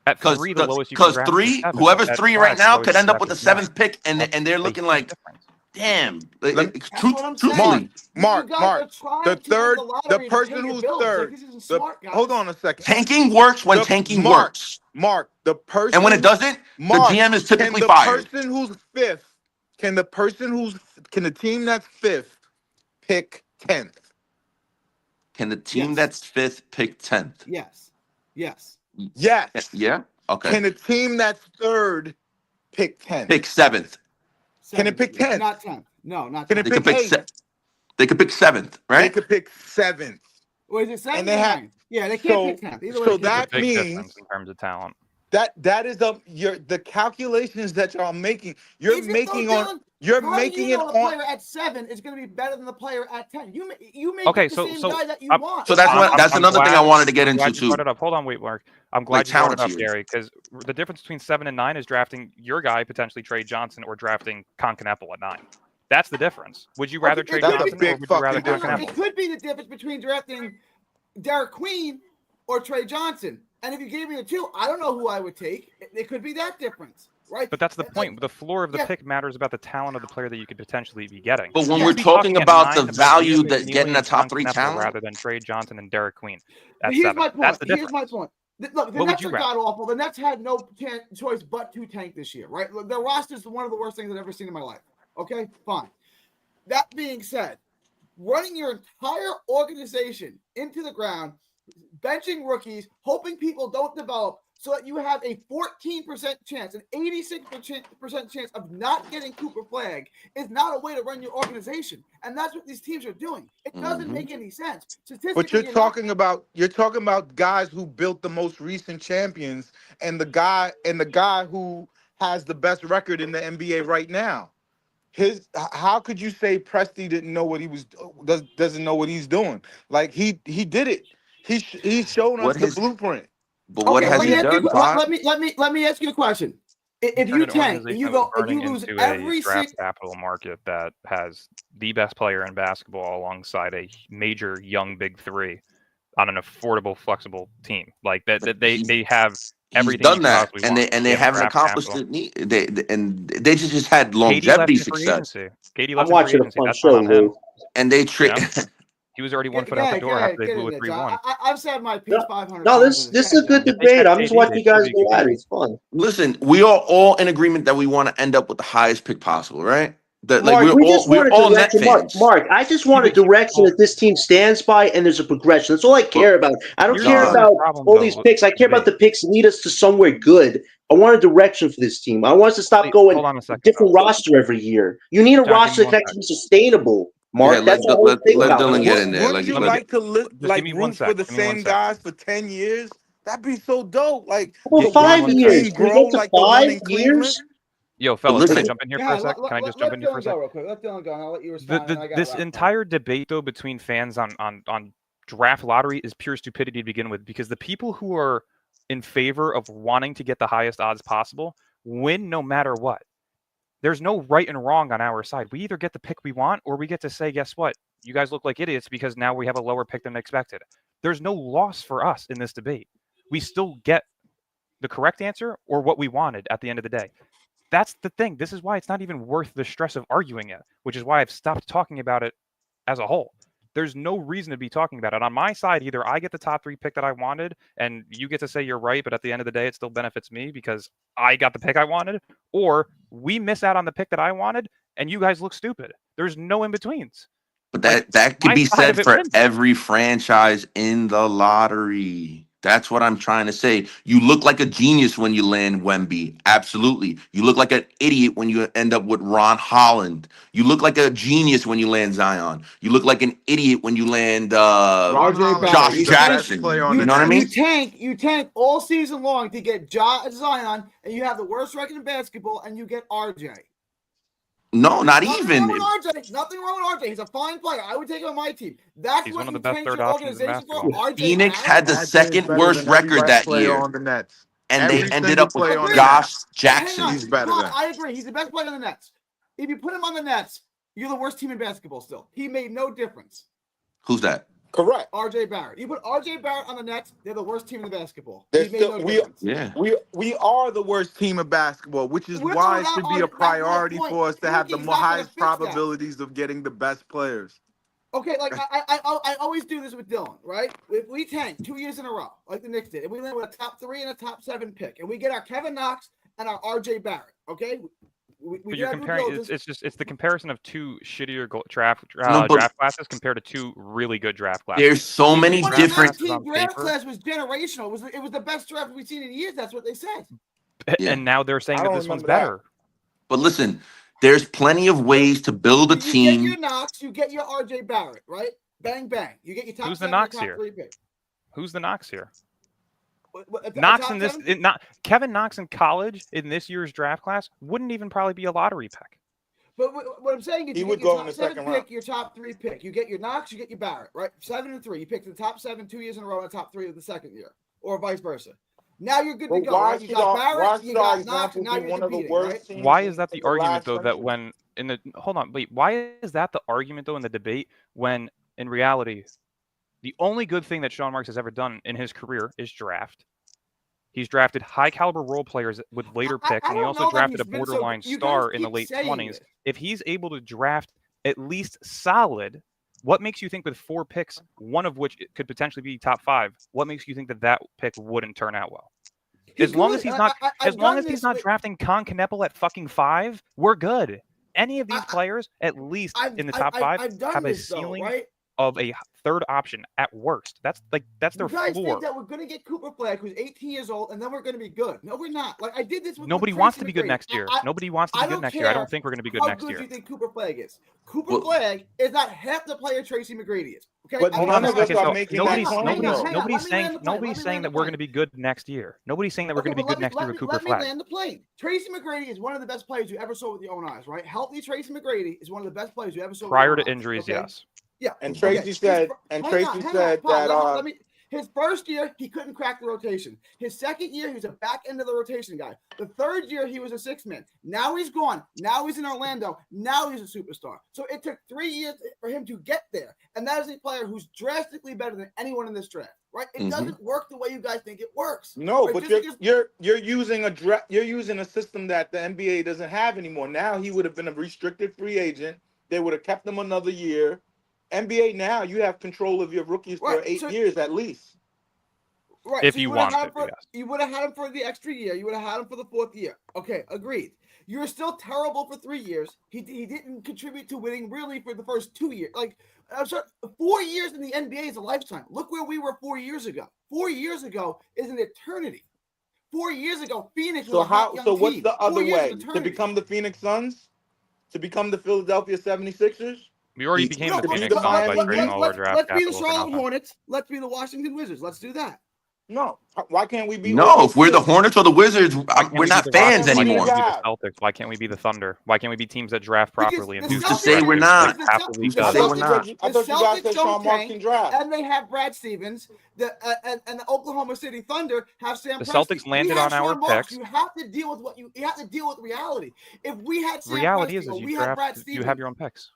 At Because 3, the lowest you can draft is 3, 7. whoever's At 3 5, right the now lowest could you end can up with the draft is 7th pick, and That's they're a looking huge like, difference. damn. Let me- That's what I'm saying. Truthfully, Mark, You guys Mark, are trying the to win third, the the lottery to person pay your who's bills. Like, third. this isn't The, smart, guys. hold on a second. tanking works when The- tanking Mark, works, Mark, the person, and when it doesn't, Mark, the GM is typically can the fired. person who's 5th, can the team that's 5th pick 10th? Can the team Yes. that's 5th pick 10th? Yes. Yes. Yes. Yeah. Okay. Can the team that's 3rd pick 10th? Pick 7th. Can it pick 10th? Not 10th. No, not 10th. Can it They could pick pick. 8th? They could pick 7th, They right? could pick 7th. Wait, is it 7th And they or have- 9th? Yeah, they can't pick 10th. Either way, so they can't It's a that big means difference in terms of talent. that is the calculations that y'all making. You're Is it making though, on Dylan? you're How making do you it know the on. player at 7 is going to be better than the player at 10? You make Okay, the so- same so guy that you I'm- want. So that's I'm- what. That's I'm another thing I glad- wanted to get I'm into glad you too. brought it up. Hold on, wait, Mark. I'm glad you brought it up, talented. Gary, because the difference between 7 and 9 is drafting your guy, potentially Trey Johnson, or drafting Concanapple at 9. That's the difference. Would you rather Trey That's a Johnson, or big would you rather fucking difference. It Concanapple? could be the difference between drafting Derek Queen or Trey Johnson. And if you gave me the 2, I don't know who I would take. It could be that difference, right? But that's the point. The floor of the Yeah. pick matters about the talent of the player that you could potentially be getting. But when You we're could be talking at about 9 the about value David that Neely getting a and top 3 Concanapple talent, rather than Trey Johnson and Derek Queen at But here's 7. my point. That's the Here's difference. my point. Look, the What would Nets you are rather? god awful. The Nets had no choice but to tank this year, right? Their roster is one of the worst things I've ever seen in my life. Okay, fine. That being said, running your entire organization into the ground, benching rookies, hoping people don't develop, so that you have a 14% chance, an 86% chance of not getting Cooper Flagg is not a way to run your organization. And that's what these teams are doing. It doesn't make any sense. But you're talking about guys who built the most recent champions and the guy who has the best record in the NBA right now. How could you say Presti didn't know what he was doesn't know what he's doing? Like he did it. He's shown us What the his- blueprint. but what has he done? Bob? Let me ask you a question. If you An tank and organization you that's go and you burning lose into every a draft single capital market that has the best player in basketball alongside a major young big 3 on an affordable, flexible team like that, they have He's everything done you could that, possibly and want. they have haven't draft accomplished capital. it. They just had KD left longevity in free success, agency. KD I'm left in free watching a agency. fun That's show, not on him. Lou. and they You trade. know? He was already 1 foot out the door after they blew a 3-1. I've said my piece No, 500 No, times. this is a good If they debate. kept I'm just KD, watching they'd you guys still be go at it. competing. It's fun. Listen, we are all in agreement that we want to end up with the highest pick possible, right? That like Mark, we just we're want a all net direction. fans. Mark, I just want a but you- direction that this team stands by, and there's a progression. That's all I care about. I don't Here's care the about problem, all though, these with picks. I care about the picks that lead us to somewhere good. I want a direction for this team. I want us to stop going Hold on a second. different though. roster every year. You need a John, roster give that me can one actually be sustainable. Mark, Yeah, that's the whole thing let about Dylan it. get in there. Wouldn't Like, you let- like to Just give me one root for sec. the Give me one same sec. guys for 10 years? That'd be so dope. Like Well, to give me watch 5 one the sec. years. team Can we grow get to like the one 5 in Cleveland. years? Yo, fellas, can I listen- jump in here for Yeah, a sec? Can I just jump in here for a Dylan sec? go real quick. Let Dylan go, and I'll let you respond. and I gotta This wrap up. entire debate, though, between fans on draft lottery is pure stupidity to begin with, because the people who are in favor of wanting to get the highest odds possible win no matter what. There's no right and wrong on our side. We either get the pick we want, or we get to say, guess what? You guys look like idiots because now we have a lower pick than expected. There's no loss for us in this debate. We still get the correct answer or what we wanted at the end of the day. That's the thing. This is why it's not even worth the stress of arguing it, which is why I've stopped talking about it as a whole. There's no reason to be talking about it. On my side, either I get the top 3 pick that I wanted and you get to say you're right, but at the end of the day, it still benefits me because I got the pick I wanted, or we miss out on the pick that I wanted and you guys look stupid. There's no in-betweens. But Like, that could my be side said of it for wins. every franchise in the lottery. That's what I'm trying to say. You look like a genius when you land Wemby. Absolutely. You look like an idiot when you end up with Ron Holland. You look like a genius when you land Zion. You look like an idiot when you land Ron RJ Holland Barrett. is Josh the best Jackson. player on You the know what I Nets. mean? You tank all season long to get Zion, and you have the worst record in basketball, and you get RJ. No, not Nothing even. wrong with RJ. Nothing wrong with RJ. He's a fine player. I would take him on my team. That's He's what one of the you best change third your options in organization for. basketball. RJ Phoenix Barrett. had the RJ is second better worst than every record best that player year, on the Nets. and they Every ended single up with player on the Josh Nets. Jackson. Hang on. He's better Come on, than. I agree. He's the best player on the Nets. If you put him on the Nets, you're the worst team in basketball still. He made no difference. Who's that? Correct. RJ Barrett. You put RJ Barrett on the Nets, they're the worst team in the basketball. They're He made still, no difference. Yeah. we are the worst team in basketball, which is We're why it not should on- be a that's my priority point. for us to have the Tanking's not gonna highest fix that. probabilities of getting the best players. Okay, like I always do this with Dylan, right? If we tank 2 years in a row, like the Knicks did, and we land with a top 3 and a top 7 pick, and we get our Kevin Knox and our RJ Barrett, okay? We But you're gotta do comparing. diligence. It's the comparison of two shittier draft but- draft classes compared to two really good draft classes. There's so many Draft different. classes on 2019 draft paper. class was generational. It was the best draft we've seen in years. That's what they said. Yeah. And now they're saying I that don't this one's remember that. better. But listen, there's plenty of ways to build a You get team. your Knox, you get your RJ Barrett, right? Bang bang. You get your top Who's the 7, Knox your top here? 3 pick. Who's the Knox here? A Knox top in this, 7? Kevin Knox in college in this year's draft class wouldn't even probably be a lottery pick. But what I'm saying is, He you would get your go top in the 7 second pick, round. your top 3 pick. You get your Knox, you get your Barrett, right? 7 and 3. You pick the top 7 2 years in a row and the top 3 of the second year, or vice versa. Now you're good to But go. why Right? You should got our, Barrett, you should our got Knox, example and now be you're one of the competing, worst right? teams Why in- is that the in last argument though? That century? when in the hold on, wait, why is that the argument though in the debate when in reality, the only good thing that Sean Marks has ever done in his career is draft. He's drafted high caliber role players with later I picks, and he don't also know that drafted he's a been so borderline good. You star guys in the keep late saying 20s. this. If he's able to draft at least solid, what makes you think with 4 picks, one of which could potentially be top 5, what makes you think that that pick wouldn't turn out well? As long as he's not, as long as he's not drafting Con Kneppel at fucking 5, we're good. Any of these players, at least in the top 5, have a ceiling right? of a third option at worst. That's their You guys floor. think that we're going to get Cooper Flag, who's 18 years old, and then we're going to be good. No, we're not. Like I did this with Nobody with wants Tracy to be good McGrady. next year. I- Nobody wants to I be good don't next year. I don't care think we're going to be good How next good year. do you think Cooper Flag is? Cooper Well- Flag is not half the player Tracy McGrady is. Okay, But Hold none on a of us second. are So making that nobody's claim, nobody's though. nobody's Let me saying land the plane. nobody's Let me saying land that the we're plane. going to be good next year. Nobody's saying that we're going to be good next year with Cooper Let me Flag. land the plane. Tracy McGrady is one of the best players you ever saw with your own eyes, right? Healthy Tracy McGrady is one of the best players you ever saw. Prior with to your own eyes, injuries, okay? yes. Yeah. And okay. Tracy said, and Hang Tracy on, said Paul, that let me his first year he couldn't crack the rotation. His second year he was a back end of the rotation guy. The third year he was a 6-man. Now he's gone. Now he's in Orlando. Now he's a superstar. So it took 3 years for him to get there, and that is a player who's drastically better than anyone in this draft. Right? It doesn't work the way you guys think it works. no, right? but Just because- you're using you're using a system that the NBA doesn't have anymore. Now he would have been a restricted free agent. They would have kept him another year. NBA now you have control of your rookies for Right, 8 so- years at least. Right. If so you would have want had to, him for, yes. you would have had him for the extra year. You would have had him for the 4th year. Okay, agreed. You were still terrible for 3 years. He didn't contribute to winning really for the first 2 years. Like I'm sorry, 4 years in the NBA is a lifetime. Look where we were 4 years ago. 4 years ago is an eternity. 4 years ago, Phoenix was So a hot young so what's team. the 4 other years is way? To eternity. become the Phoenix Suns? To become the Philadelphia 76ers? We already He- became No, the but Phoenix the Suns by Miami trading Heat- all our draft let's be the capital for Charlotte nothing. Hornets. Let's be the Washington Wizards. Let's do that. No. Why can't we be No, if we're the Hornets or the Wizards, Why can't we're we not be the fans Rockets? Why anymore. can't we be the Celtics? Why can't we be the Thunder? Why can't we be teams that draft Because properly? the Who's to Celtics- say we're Like not? half the league Who's to does. say we're not? I thought you guys said Sean Marks can draft. And they have Brad Stevens. And the Oklahoma City Thunder have Sam. The Presti. Celtics We landed have on our Sean Marks. picks. You have to deal with what you have to deal with reality. If we had Sam Reality Presti, is or you we had Brad draft, Stevens, you have your own picks.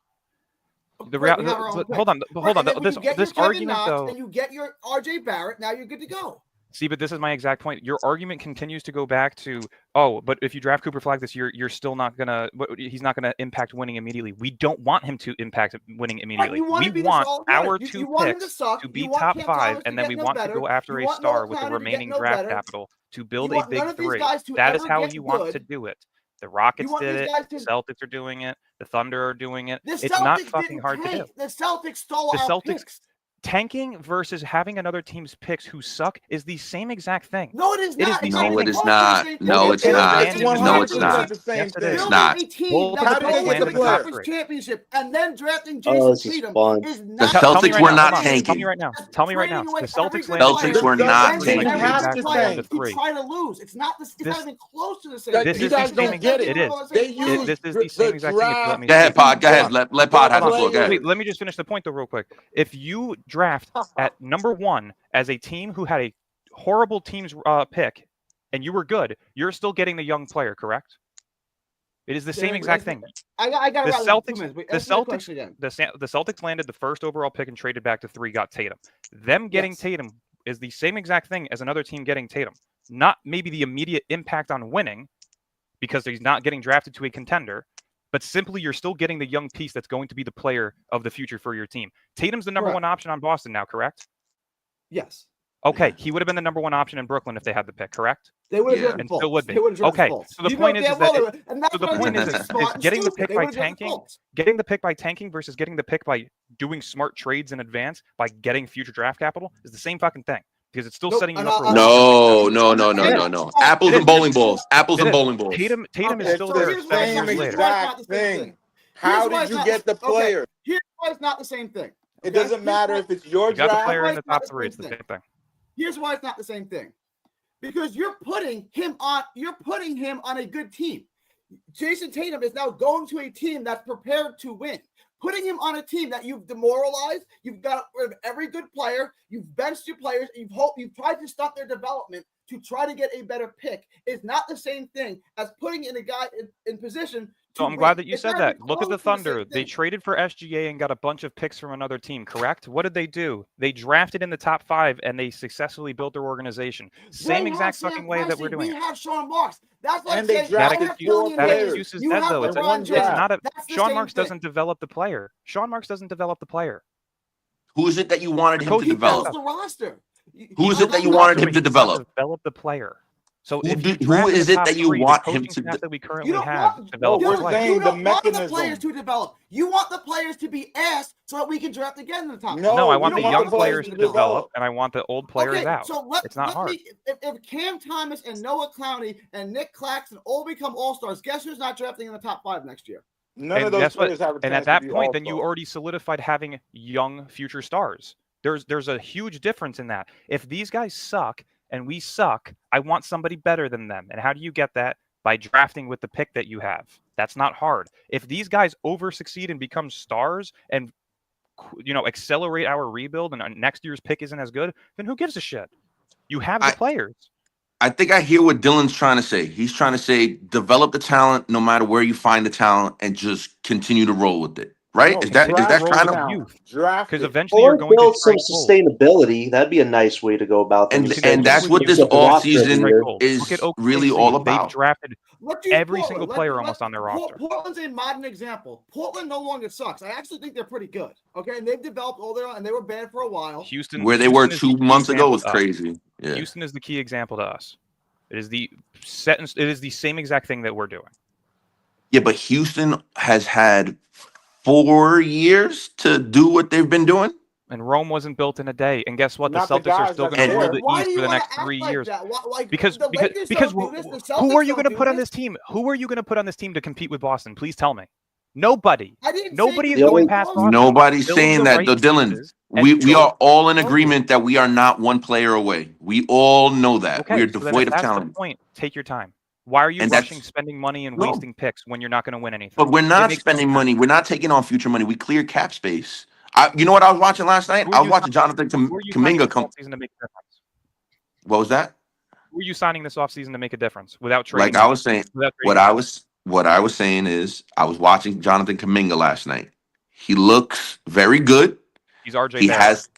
The right, real, we have our own hold picks. on, Right, hold and on. then when This you get this your Kevin argument Knox though. and you get your RJ Barrett, now you're good to go. See, but this is my exact point. Your argument continues to go back to, oh, but if you draft Cooper Flag this year, you're still not gonna. He's not gonna impact winning immediately. We don't want him to impact winning immediately. you want to We be the want Charlotte our Hornets. 2 You want him to picks suck. to You be want top Cam 5, Thomas to and then get we no want to better. go after You a want Noah star with the Clowney to get remaining no draft better. capital to build You a want big none of these 3. guys to That is ever how get you want to good. do it. The Rockets want did these it. guys The to- Celtics are doing it. The Thunder are doing it. The It's not Celtics fucking didn't hard to do. tank. The Celtics stole The our Celtics- picks. Tanking versus having another team's picks who suck is the same exact thing. No, it is It is not. the It's same No, it thing. is not. No, it's It is not. random. No, it's not. the same Yes, it thing. is. It's Building not. a team Both that of the goes picks to landed the in the top conference three. championship and then drafting Oh, Jason this is Tatum fun. is The not Celtics me were right not now. tanking. Tell me right now. Tell me right now. trading away The every Celtics good landed Celtics player were Doesn't not and Tatum tanking. have every to player tank? The to three. try to lose. It's not This- even close to the same. That- This you is the guys don't same. get it. It is. They use This is the same exact thing. If you let me Go ahead, speak. Pod. Go ahead. Hold on. Let Pod have the Hold floor. on. Go ahead. Wait, let me just finish the point though, real quick. If you draft at number 1 as a team who had a horrible team's pick, and you were good, you're still getting the young player, correct? It is the same exact thing. I got The around in Celtics- 2 minutes. Wait, the answer my Celtics- question again. The Celtics landed the first overall pick and traded back to 3, got Tatum. Them getting Yes. Tatum is the same exact thing as another team getting Tatum. Not maybe the immediate impact on winning because he's not getting drafted to a contender, but simply you're still getting the young piece that's going to be the player of the future for your team. Tatum's the number Correct. 1 option on Boston now, correct? Yes. Okay, he would have been the number 1 option in Brooklyn if they had the pick, correct? They would have Yeah. drafted And still Fultz. would be. They would have drafted Okay, Fultz. so the You point know is damn that well it- they would- and that's so the why I point said is they're that smart is and getting the stupid. pick They by would have drafted tanking, Fultz. getting the pick by tanking versus getting the pick by doing smart trades in advance by getting future draft capital is the same fucking thing because it's still Nope, setting you and up for I'll- winning. No. Apples It and is. bowling balls. Apples It and is. bowling balls. Tatum is Okay, still so there here's why 7 it's years not- later. here's why it's Exact not the same thing. How Here's why did it's you not- get the okay, player? Here's why it's not the same thing. It okay? doesn't Here's matter why- if it's your You got the draft. player in the It's not top the 3. same It's the thing. same thing. Here's why it's not the same thing. Because you're putting him on a good team. Jason Tatum is now going to a team that's prepared to win. Putting him on a team that you've demoralized, you've got rid of every good player, you've benched your players, you've tried to stop their development to try to get a better pick is not the same thing as putting in a guy in position. So I'm win. glad that you It's said not that. even Look at the close to same Thunder. They thing. traded for SGA and got a bunch of picks from another team, correct? What did they do? They drafted in the top 5 and they successfully built their organization. Same They exact have Sam fucking way that we're Presti, doing We it. have Sean Marks. That's like And they saying drafted I have excuse- Killian that Hayes. excuse is You dead have though. It's LeBron one James. draft. not a That's the Sean same Marks thing. doesn't develop the player. Sean Marks doesn't develop the player. Who is it that you wanted him Coach to He builds develop? the roster. Who is it that you I'm not wanted sure him to He does not develop? develop the player. So Who if you do- who draft in is the it top that you 3, the want him coaching to staff de- that we You currently don't have want, develop we're the player. saying you the don't want the mechanism. players to develop. You want the players to be asked so that we can draft again in the top. No, No, I we want don't the want young the players players to to develop, develop. and I want the old players Okay, out. so It's not hard. If Cam Thomas and Noah Clowney and Nick Claxton all become all-stars, guess who's not drafting in the top 5 next year? None And of those guess what? players have a chance And at that to be point, then you all-stars. already solidified having young future stars. There's a huge difference in that. If these guys suck and we suck, I want somebody better than them. And how do you get that? By drafting with the pick that you have. That's not hard. If these guys over succeed and become stars and accelerate our rebuild and next year's pick isn't as good, then who gives a shit? You have the players. I think I hear what Dylan's trying to say. He's trying to say develop the talent no matter where you find the talent and just continue to roll with it. Right? No, is that draft kind of talent. youth? Draft Because it. eventually you're Or going build to some strike gold. sustainability. That'd be a nice way to go about things. and that's what this Just a off roster every season year. Look is at Oklahoma really City. all They've about. drafted Let's use every Portland. single Let's- player let's- almost on their roster. Portland's a modern example. Portland no longer sucks. I actually think they're pretty good. Okay, and they've developed all their own, and they were bad for a while. Houston, Where they were Houston is the 2 key months ago example was to us. crazy. Yeah. Houston is the key example to us. It is the same exact thing that we're doing. Yeah, but Houston has had 4 years to do what they've been doing. And Rome wasn't built in a day. And guess what? Not The the Celtics are guys still that's going to there. rule the Why East do for you the wanna next act 3 like years. that? Why, Because the Lakers because don't do this, the who are Celtics you going don't to do put on this. this team? Who are you going to put on this team to compete with Boston? Please tell me. Nobody. I didn't Nobody say is The going only- past Boston. Nobody's Build saying the that, right though, Dylan. pieces and We build are all in Okay. agreement that we are not one player away. We all know that. Okay, We are so then devoid if of that's talent. the point, take your time. Why are you And that's- rushing, spending money, and No. wasting picks when you're not going to win anything? But we're It not makes no spending sense. money. We're not taking on future money. We clear cap space. You know what I was watching last night? Who I are was you watching signing- Jonathan who are you signing Kuminga this come. offseason to make a difference? What was that? Who are you signing this offseason to make a difference without trading? Like I was saying, without what I was saying is I was watching Jonathan Kuminga last night. He looks very good. He's RJ He Barrett. has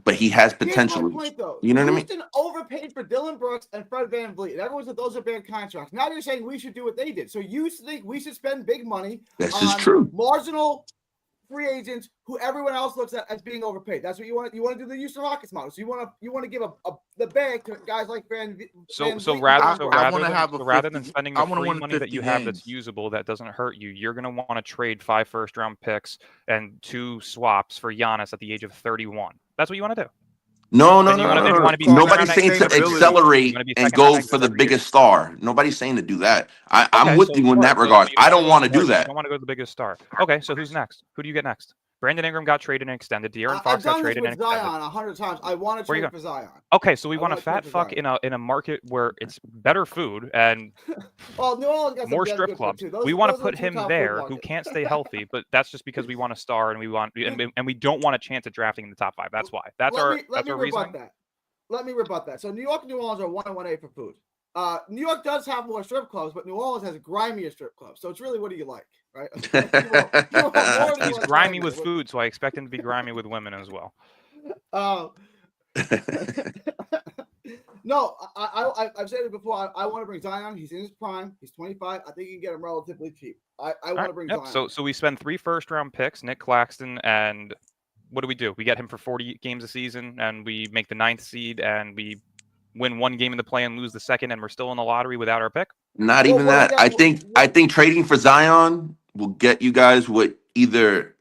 Here's my potential. point, though. You know what I mean? Houston overpaid for Dylan Brooks and Fred VanVleet, and everyone said those are bad contracts. Now you're saying we should do what they did. So you think we should spend big money This on is true. marginal free agents who everyone else looks at as being overpaid. That's what you want. You want to do the Houston Rockets model. So you want to give the bag to guys like Van. So rather than spending the free money that you have that's usable that doesn't hurt you, you're going to want to trade 5 first-round picks and 2 swaps for Giannis at the age of 31. That's what you want to do. No. Nobody's saying to accelerate and go for the biggest star. Nobody's saying to do that. I'm with you in that regard. I don't want to do that. I don't want to go to the biggest star. Okay, so who's next? Who do you get next? Brandon Ingram got traded and extended. De'Aaron Fox got traded and extended. Zion 100 times. I want to trade for Zion. Okay, so we want a fat fuck in a market where it's better food and well, New Orleans got more strip clubs. We want to put him there, who can't stay healthy, but that's just because we want a star and we don't want a chance at drafting in the top 5. That's why. That's our reason. Let me rebut that. So New York and New Orleans are 1-1A for food. New York does have more strip clubs, but New Orleans has grimier strip clubs. So it's really, what do you like, right? He's grimy with food, so I expect him to be grimy with women as well. No, I've said it before. I want to bring Zion. He's in his prime. He's 25. I think you can get him relatively cheap. I want to bring Zion. So we spend 3 first-round picks, Nick Claxton, and what do? We get him for 40 games a season, and we make the 9th seed, and we win 1 game in the play and lose the 2nd, and we're still in the lottery without our pick? Not even that. I think trading for Zion will get you guys either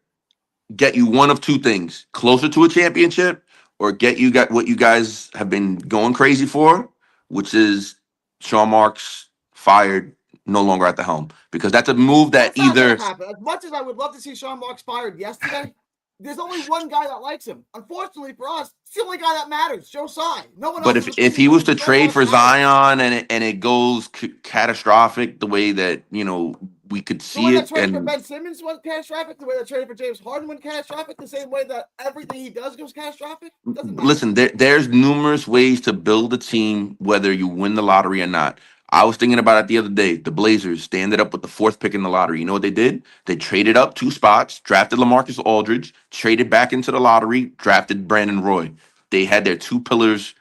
get you one of 2 things: closer to a championship, or get you what you guys have been going crazy for, which is Sean Marks fired, no longer at the helm. Because that's a move that either. As much as I would love to see Sean Marks fired yesterday, there's only one guy that likes him. Unfortunately for us, it's the only guy that matters, Joe Tsai. No one else. But if he was to trade for Zion and it goes catastrophic the way that we could see it, the way that traded for Ben Simmons went catastrophic, the way that traded for James Harden went catastrophic, the same way that everything he does goes catastrophic. Listen, there's numerous ways to build a team, whether you win the lottery or not. I was thinking about it the other day. The Blazers, they ended up with the 4th pick in the lottery. You know what they did? They traded up 2 spots, drafted LaMarcus Aldridge, traded back into the lottery, drafted Brandon Roy. They had their 2 pillars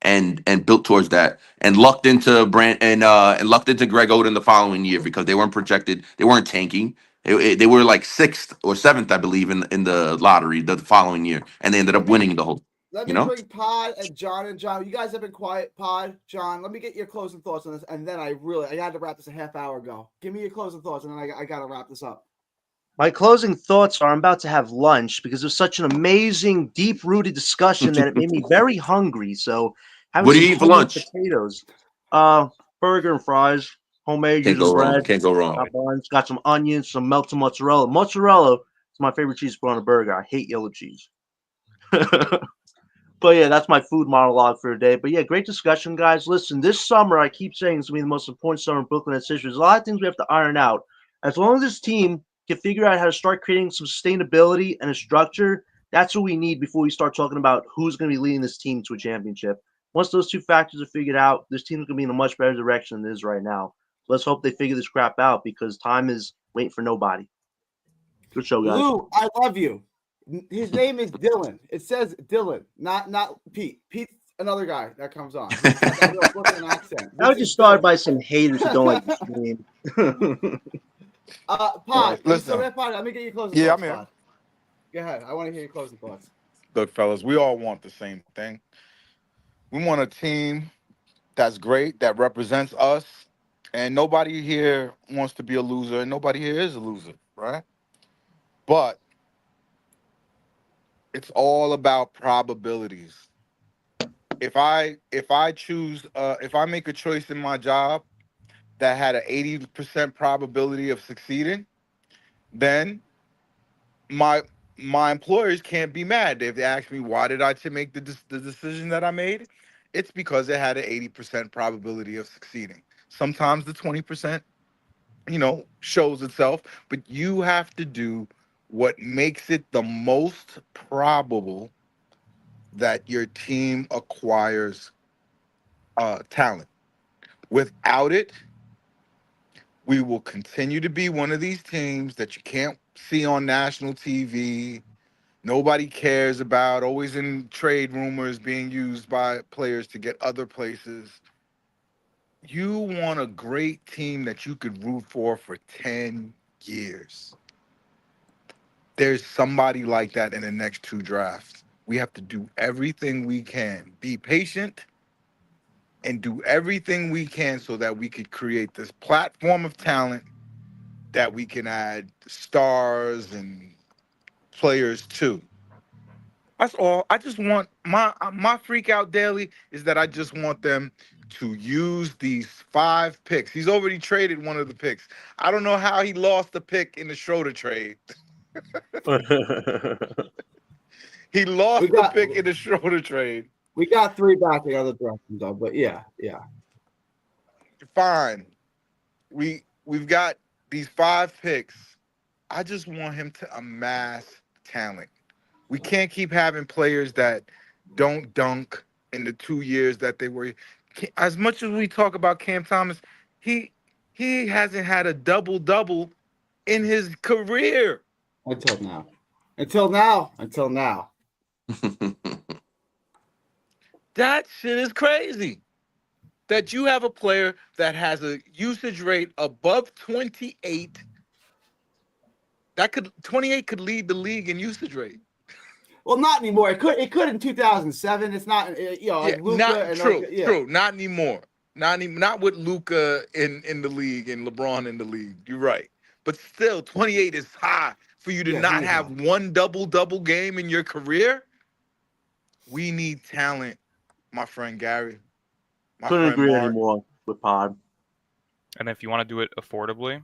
and built towards that, and lucked into Greg Oden the following year because they weren't projected. They weren't tanking. They were like 6th or 7th, I believe, in the lottery the following year, and they ended up winning the whole. Let me bring Pod and John. You guys have been quiet. Pod, John, let me get your closing thoughts on this. And then I had to wrap this a half hour ago. Give me your closing thoughts, and then I got to wrap this up. My closing thoughts are I'm about to have lunch because it was such an amazing, deep-rooted discussion that it made me very hungry. So, what do you eat for lunch? Potatoes, burger and fries, homemade. Can't go wrong. Can't go wrong. Got some onions, some melted mozzarella. Mozzarella is my favorite cheese to put on a burger. I hate yellow cheese. But yeah, that's my food monologue for today. But yeah, great discussion, guys. Listen, this summer, I keep saying it's going to be the most important summer in Brooklyn Nets history. There's a lot of things we have to iron out. As long as this team can figure out how to start creating some sustainability and a structure, that's what we need before we start talking about who's going to be leading this team to a championship. Once those 2 factors are figured out, this team's going to be in a much better direction than it is right now. Let's hope they figure this crap out because time is waiting for nobody. Good show, guys. Lou, I love you. His name is Dylan. It says Dylan, not Pete. Pete's another guy that comes on. That was just started by some haters who don't like this name. Pod, listen. Let me get your closing thoughts. I'm here. Pod. Go ahead. I want to hear your closing thoughts. Look, fellas, we all want the same thing. We want a team that's great, that represents us, and nobody here wants to be a loser, and nobody here is a loser, right? But it's all about probabilities. If I make a choice in my job that had an 80% probability of succeeding, then my employers can't be mad. If they ask me why did I make the decision that I made, it's because it had an 80% probability of succeeding. Sometimes the 20%, shows itself, but you have to do what makes it the most probable that your team acquires talent. Without it, we will continue to be one of these teams that you can't see on national TV. Nobody cares about, always in trade rumors being used by players to get other places. You want a great team that you could root for 10 years. there's somebody like that in the next 2 drafts. We have to do everything we can. Be patient and do everything we can so that we could create this platform of talent that we can add stars and players to. That's all. I just want my freak out daily is that I just want them to use these 5 picks. He's already traded one of the picks. I don't know how he lost the pick in the Schroeder trade. He lost the pick in the Schroeder trade. We got 3 back in the other direction, though. But yeah. Fine. We've got these 5 picks. I just want him to amass talent. We can't keep having players that don't dunk in the 2 years that they were. As much as we talk about Cam Thomas, he hasn't had a double-double in his career. Until now. That shit is crazy. That you have a player that has a usage rate above 28. 28 could lead the league in usage rate. Well, not anymore. It could in 2007. It's not, like Luka not true. Not anymore. Not with Luka in the league and LeBron in the league. You're right. But still, 28 is high for you to not have one double game in your career. We need talent, my friend Gary. Couldn't agree anymore with Pod. And if you want to do it affordably,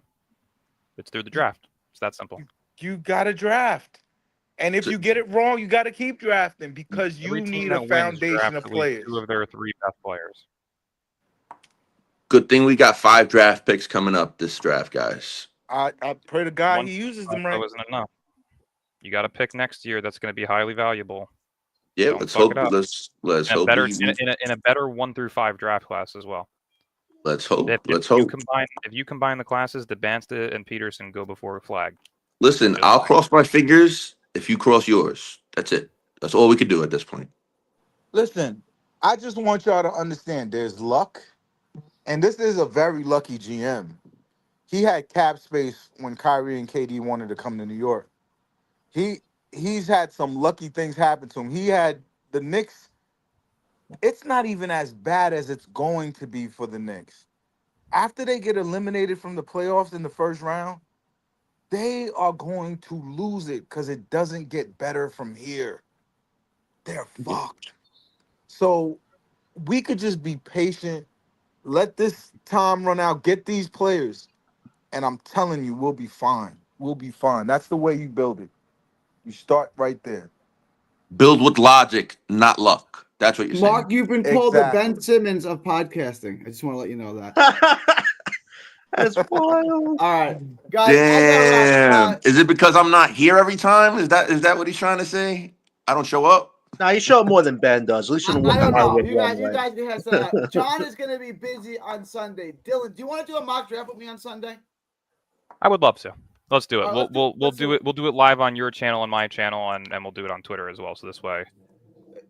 it's through the draft. It's that simple. You got to draft. And if you get it wrong, you got to keep drafting because you need a foundation of players. 2 of their 3 best players. Good thing we got 5 draft picks coming up this draft, guys. I pray to God he uses them right. That wasn't enough. You got to pick next year that's going to be highly valuable. Yeah, let's hope. Let's hope. In a better 1 through 5 draft class as well. Let's hope. If you combine the classes, the Bansta and Peterson go before Flag. Listen, I'll cross my fingers if you cross yours. That's it. That's all we can do at this point. Listen, I just want y'all to understand there's luck, and this is a very lucky GM. He had cap space when Kyrie and KD wanted to come to New York. He's had some lucky things happen to him. He had the Knicks. It's not even as bad as it's going to be for the Knicks. After they get eliminated from the playoffs in the first round, they are going to lose it because it doesn't get better from here. They're fucked. So we could just be patient, let this time run out, get these players, and I'm telling you, we'll be fine. We'll be fine. That's the way you build it. You start right there. Build with logic, not luck. That's what you're saying. Mark, you've been called the Ben Simmons of podcasting. I just want to let you know that. That's wild. All right, guys. Damn. Is it because I'm not here every time? Is that what he's trying to say? I don't show up? Nah, you show up more than Ben does. At least in I don't know. You guys have that. John is going to be busy on Sunday. Dylan, do you want to do a mock draft with me on Sunday? I would love to. Let's do it. We'll do it. We'll do it live on your channel and my channel, and we'll do it on Twitter as well. So this way,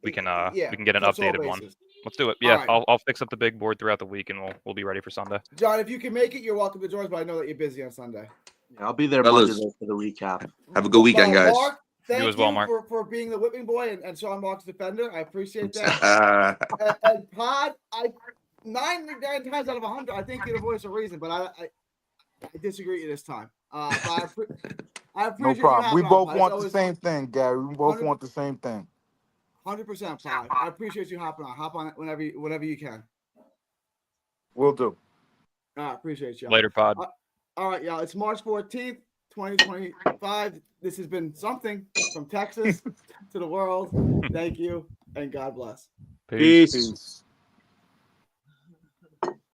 we can get an updated one. Let's do it. Yeah, right. I'll fix up the big board throughout the week, and we'll be ready for Sunday. John, if you can make it, you're welcome to join us. But I know that you're busy on Sunday. Yeah, I'll be there Monday for the recap. Have a good weekend, guys. Mark, thank you as well, Mark, for being the whipping boy and Sean Mark's defender. I appreciate that. and Pod, 9 times out of 100, I think you're the voice of reason, but I disagree with you this time. I appreciate no problem. We both want the same thing, Gary. We both want the same thing. 100%, Pod. I appreciate you hopping on. Hop on it whenever you can. Will do. I appreciate you. Later, Pod. All right, y'all. It's March 14th, 2025. This has been something from Texas to the world. Thank you, and God bless. Peace. Peace.